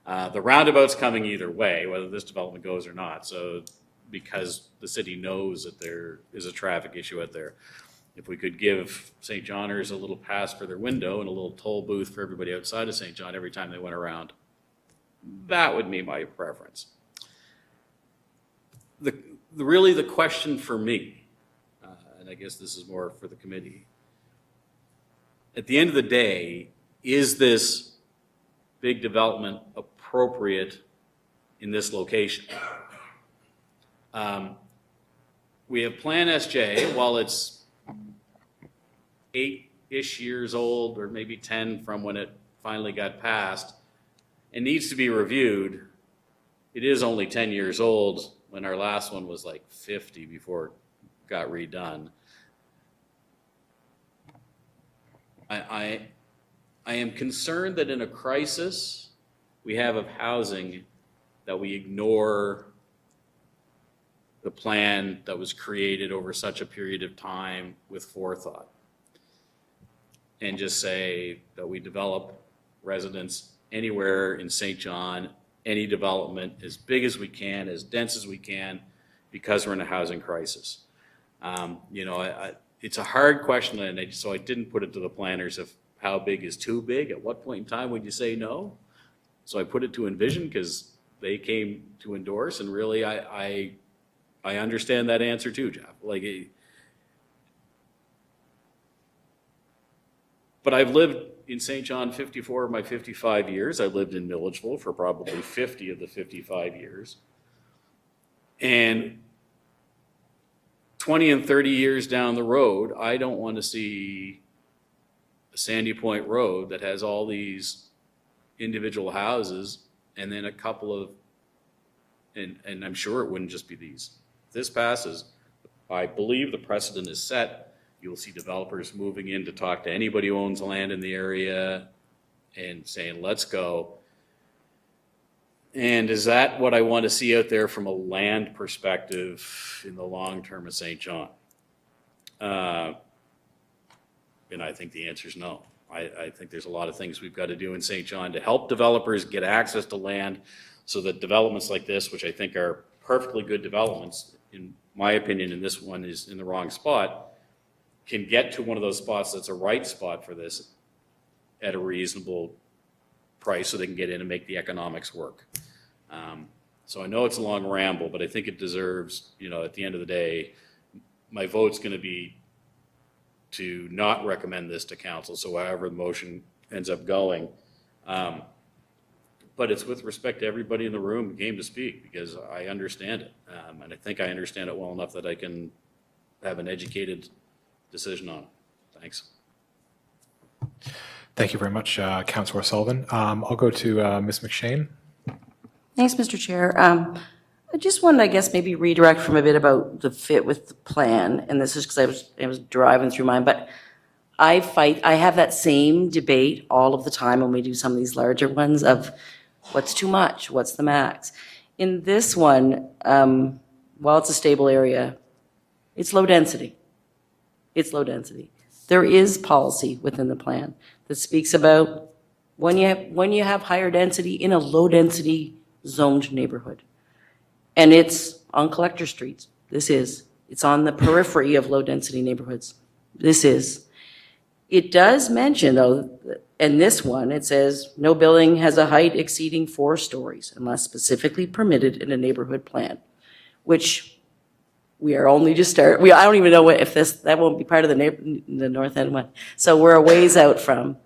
The roundabout's coming either way, whether this development goes or not. So because the city knows that there is a traffic issue out there. If we could give St. Johners a little pass for their window and a little toll booth for everybody outside of St. John every time they went around, that would be my preference. Really the question for me, and I guess this is more for the committee, at the end of the day, is this big development appropriate in this location? We have Plan SJ, while it's 8-ish years old, or maybe 10 from when it finally got passed, and needs to be reviewed. It is only 10 years old when our last one was like 50 before it got redone. I am concerned that in a crisis we have of housing that we ignore the plan that was created over such a period of time with forethought. And just say that we develop residents anywhere in St. John, any development as big as we can, as dense as we can, because we're in a housing crisis. You know, it's a hard question, and so I didn't put it to the planners of how big is too big. At what point in time would you say no? So I put it to Envision because they came to endorse, and really I understand that answer too, Jeff. Like, but I've lived in St. John 54 of my 55 years. I lived in Milledgeville for probably 50 of the 55 years. And 20 and 30 years down the road, I don't want to see a Sandy Point Road that has all these individual houses and then a couple of, and I'm sure it wouldn't just be these. If this passes, I believe the precedent is set. You'll see developers moving in to talk to anybody who owns land in the area and saying, let's go. And is that what I want to see out there from a land perspective in the long term of St. John? And I think the answer is no. I think there's a lot of things we've got to do in St. John to help developers get access to land so that developments like this, which I think are perfectly good developments, in my opinion, and this one is in the wrong spot, can get to one of those spots that's a right spot for this at a reasonable price so they can get in and make the economics work. So I know it's a long ramble, but I think it deserves, you know, at the end of the day, my vote's going to be to not recommend this to council, so however the motion ends up going. But it's with respect to everybody in the room who came to speak, because I understand it. And I think I understand it well enough that I can have an educated decision on it. Thanks. Thank you very much, Councillor Sullivan. I'll go to Ms. McShane. Thanks, Mr. Chair. I just wanted, I guess, maybe redirect from a bit about the fit with the plan, and this is because I was driving through mine, but I have that same debate all of the time when we do some of these larger ones of what's too much, what's the max. In this one, while it's a stable area, it's low density. It's low density. There is policy within the plan that speaks about when you have higher density in a low density zoned neighborhood. And it's on collector streets. It's on the periphery of low density neighborhoods. It does mention though, in this one, it says no building has a height exceeding 4 stories unless specifically permitted in a neighborhood plan, which we are only just I don't even know if that won't be part of the North End one. So we're a ways out from.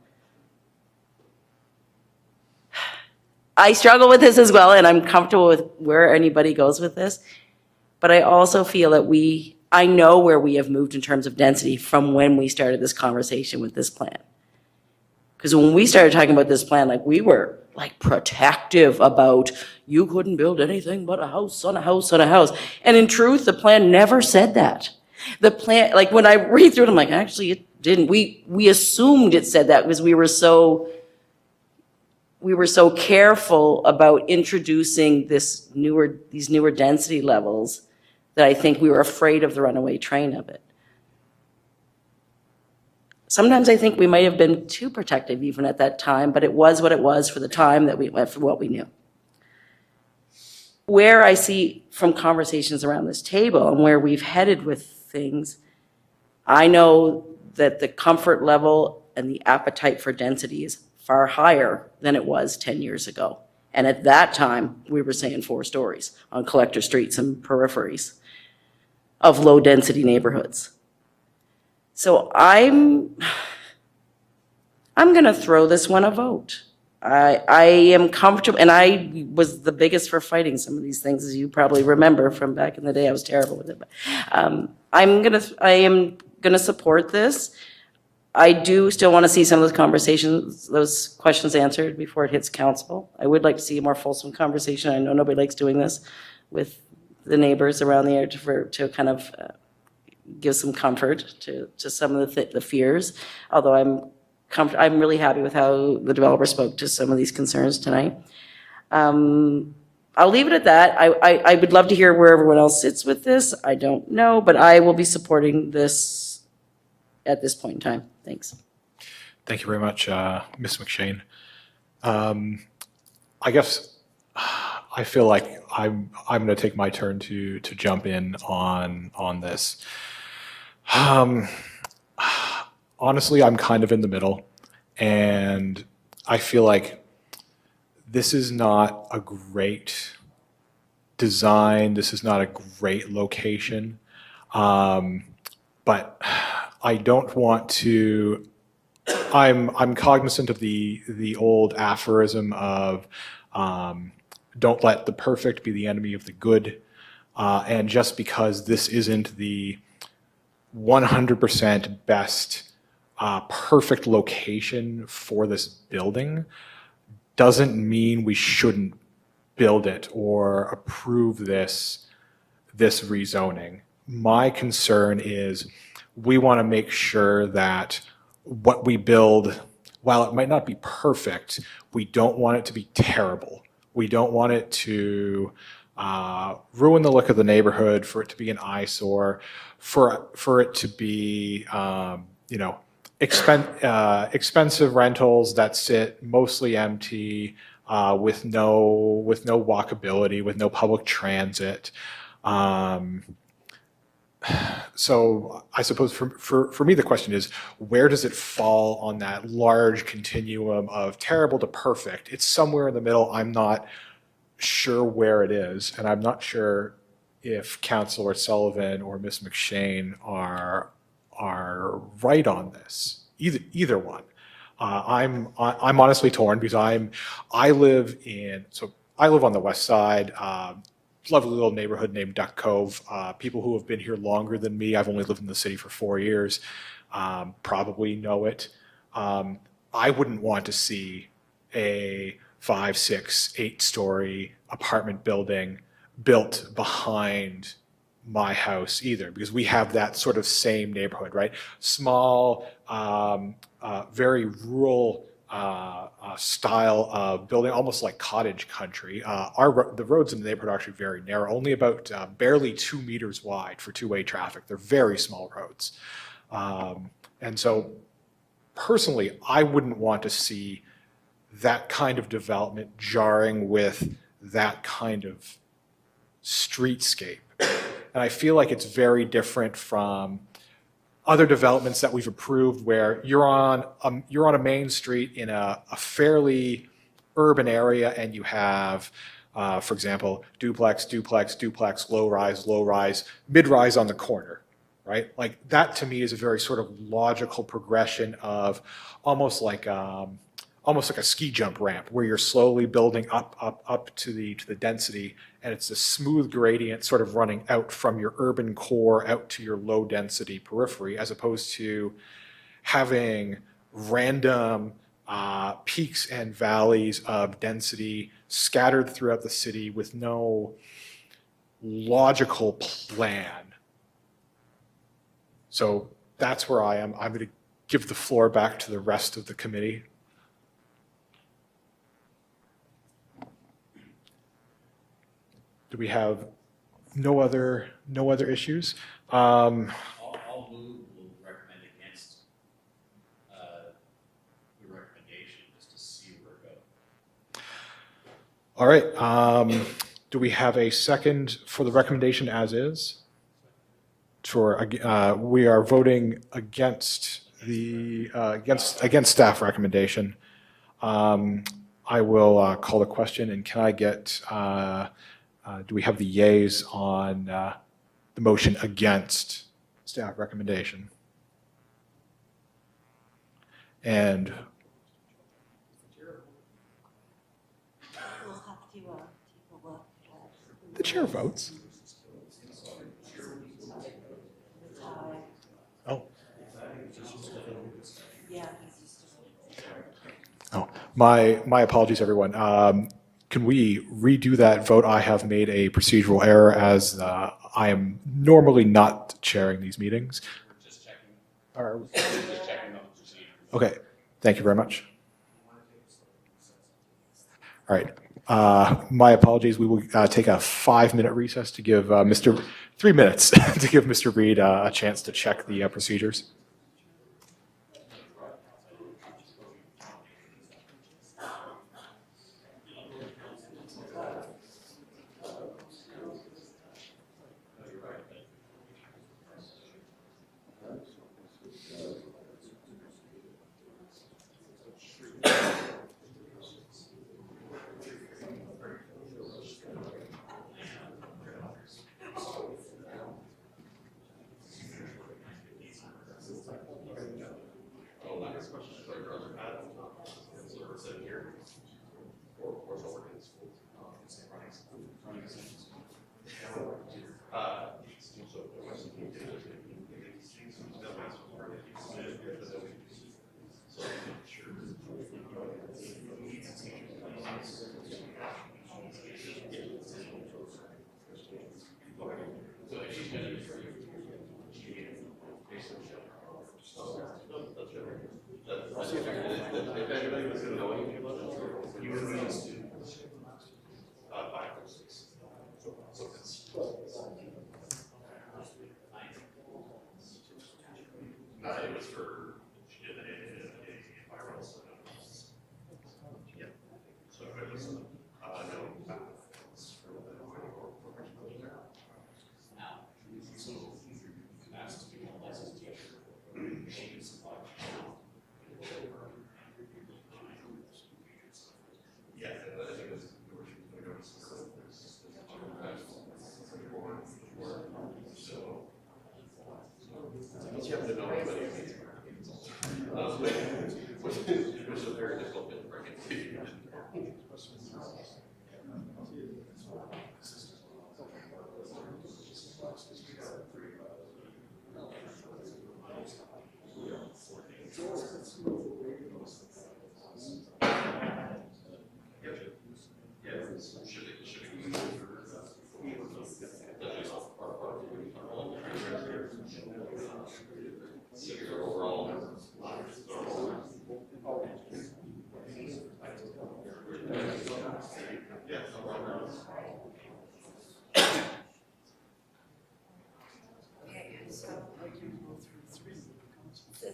I struggle with this as well, and I'm comfortable with where anybody goes with this. But I also feel that I know where we have moved in terms of density from when we started this conversation with this plan. Because when we started talking about this plan, like we were like protective about you couldn't build anything but a house on a house on a house. And in truth, the plan never said that. The plan, like when I read through it, I'm like, actually it didn't. We assumed it said that because we were so careful about introducing these newer density levels that I think we were afraid of the runaway train of it. Sometimes I think we might have been too protective even at that time, but it was what it was for the time that we went for what we knew. Where I see from conversations around this table and where we've headed with things, I know that the comfort level and the appetite for density is far higher than it was 10 years ago. And at that time, we were saying 4 stories on collector streets and peripheries of low density neighborhoods. So I'm going to throw this one a vote. I am comfortable, and I was the biggest for fighting some of these things, as you probably remember from back in the day. I was terrible with it. But I am going to support this. I do still want to see some of those conversations, those questions answered before it hits council. I would like to see a more fulsome conversation. I know nobody likes doing this with the neighbors around the area to kind of give some comfort to some of the fears. Although I'm really happy with how the developer spoke to some of these concerns tonight. I I'll leave it at that. I would love to hear where everyone else sits with this. I don't know, but I will be supporting this at this point in time. Thanks. Thank you very much, Ms. McShane. I guess I feel like I'm going to take my turn to jump in on this. Honestly, I'm kind of in the middle, and I feel like this is not a great design. This is not a great location, but I don't want to. I'm cognizant of the old aphorism of don't let the perfect be the enemy of the good, and just because this isn't the 100% best perfect location for this building doesn't mean we shouldn't build it or approve this rezoning. My concern is we want to make sure that what we build, while it might not be perfect, we don't want it to be terrible. We don't want it to ruin the look of the neighborhood, for it to be an eyesore, for it to be, expensive rentals that sit mostly empty, with no walkability, with no public transit. So I suppose for me, the question is, where does it fall on that large continuum of terrible to perfect? It's somewhere in the middle. I'm not sure where it is, and I'm not sure if Councillor Sullivan or Ms. McShane are right on this. Either one. I'm honestly torn because I live on the west side. Lovely little neighborhood named Duck Cove. People who have been here longer than me, I've only lived in the city for 4 years, probably know it. I wouldn't want to see a 5, 6, 8-story apartment building built behind my house either, because we have that sort of same neighborhood, right? Small, very rural style of building, almost like cottage country. The roads in the neighborhood are actually very narrow, only about barely 2 meters wide for two-way traffic. They're very small roads. And so personally, I wouldn't want to see that kind of development jarring with that kind of streetscape. And I feel like it's very different from other developments that we've approved where you're on a main street in a fairly urban area, and you have, for example, duplex, low rise, mid-rise on the corner, right? Like that to me is a very sort of logical progression of almost like a ski jump ramp where you're slowly building up to the density, and it's a smooth gradient sort of running out from your urban core out to your low density periphery, as opposed to having random peaks and valleys of density scattered throughout the city with no logical plan. So that's where I am. I'm going to give the floor back to the rest of the committee. Do we have no other issues? I'll move, we'll recommend against the recommendation just to see where it goes. All right. Do we have a second for the recommendation as is? We are voting against the against staff recommendation. I will call the question, and can I get? Do we have the yeas on the motion against staff recommendation? And the chair votes. Oh. Oh, my apologies, everyone. Can we redo that vote? I have made a procedural error as I am normally not chairing these meetings. Just checking. Just checking on the procedure. Okay, thank you very much. All right. My apologies. We will take a 5-minute recess to give 3 minutes to give Mr. Reed a chance to check the procedures.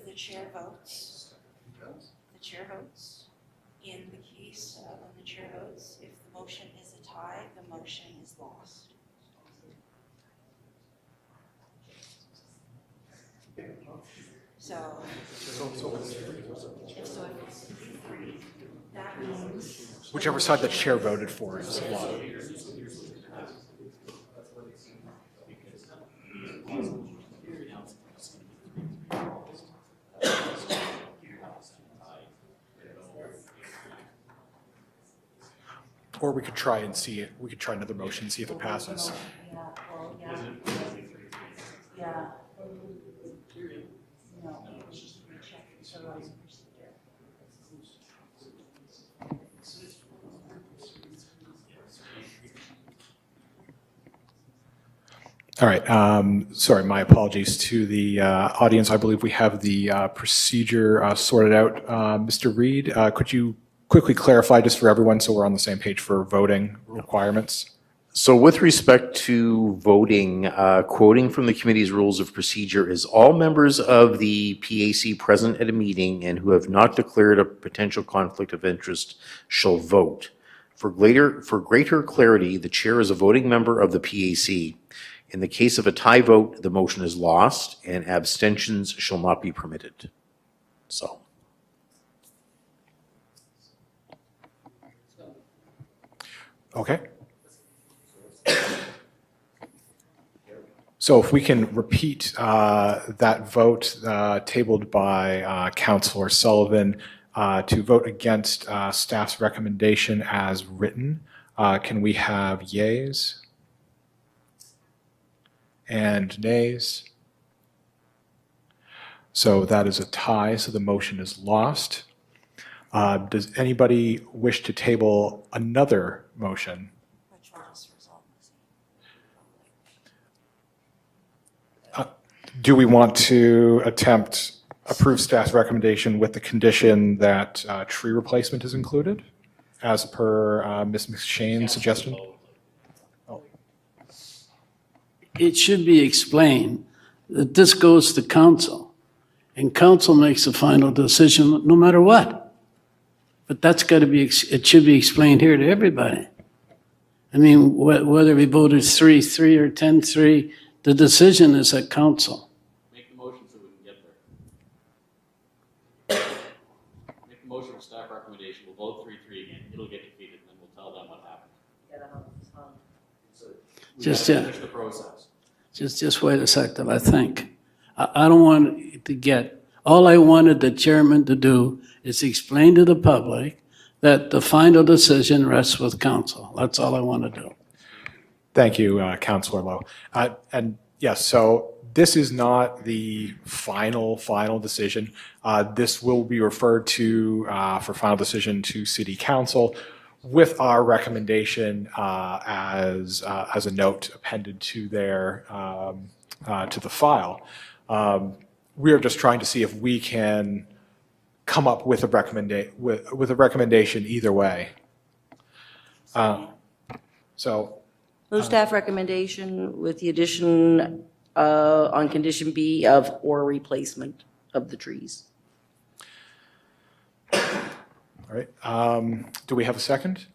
The chair votes. The chair votes. In the case of when the chair votes, if the motion is a tie, the motion is lost. So, that means Whichever side the chair voted for is law. Or we could try and see it. We could try another motion, see if it passes. yeah. All right. Sorry, my apologies to the audience. I believe we have the procedure sorted out. Mr. Reed, could you quickly clarify just for everyone so we're on the same page for voting requirements? So with respect to voting, quoting from the committee's rules of procedure is all members of the PAC present at a meeting and who have not declared a potential conflict of interest shall vote. For greater clarity, the chair is a voting member of the PAC. In the case of a tie vote, the motion is lost and abstentions shall not be permitted. So. Okay. So if we can repeat that vote tabled by Councillor Sullivan to vote against staff's recommendation as written, can we have yeas and nays? So that is a tie, so the motion is lost. Does anybody wish to table another motion? Do we want to attempt approve staff's recommendation with the condition that tree replacement is included as per Ms. McShane's suggestion? It should be explained that this goes to council, and council makes the final decision no matter what. But that's got to be, it should be explained here to everybody. I mean, whether we voted 3-3 or 10-3, the decision is at council. Make the motion so we can get there. Make the motion for staff recommendation. We'll vote 3-3 again. It'll get defeated, and then we'll tell them what happened. We Just, gotta finish the process. Just wait a second, I think. I don't want it to get, all I wanted the chairman to do is explain to the public that the final decision rests with council. That's all I want to do. Thank you, Councillor Lowe. And yes, so this is not the final decision. This will be referred to for final decision to City Council with our recommendation as a note appended to their to the file. We are just trying to see if we can come up with a recommendation either way. So. Move staff recommendation with the addition on condition B of or replacement of the trees. All right. Do we have a second?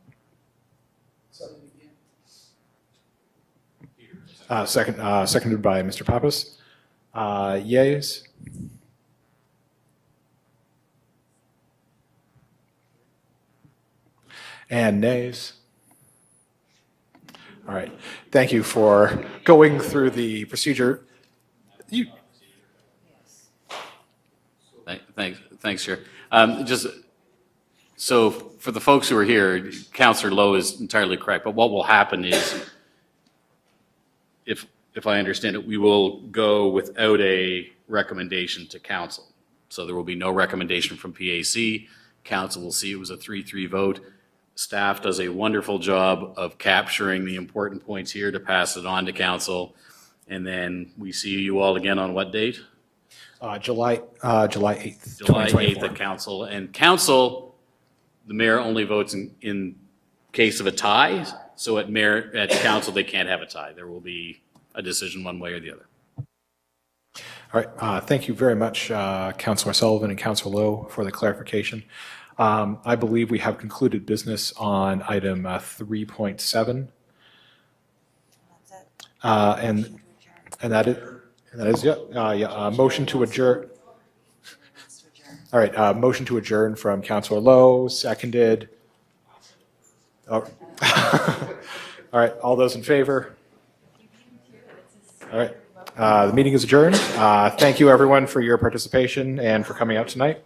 Seconded by Mr. Pappas. Yeas? And nays? All right. Thank you for going through the procedure. Thanks, Chair. Just so for the folks who are here, Councillor Lowe is entirely correct. But what will happen is, if I understand it, we will go without a recommendation to council. So there will be no recommendation from PAC. Council will see it was a 3-3 vote. Staff does a wonderful job of capturing the important points here to pass it on to council. And then we see you all again on what date? July 8th, July 2024. 8th at council. And council, the mayor only votes in case of a tie. So at council, they can't have a tie. There will be a decision one way or the other. All right. Thank you very much, Councillor Sullivan and Councillor Lowe, for the clarification. I believe we have concluded business on item 3.7. And that is motion to adjourn. All right, motion to adjourn from Councillor Lowe, seconded. Oh. All right, all those in favor? All right, the meeting is adjourned. Thank you, everyone, for your participation and for coming out tonight.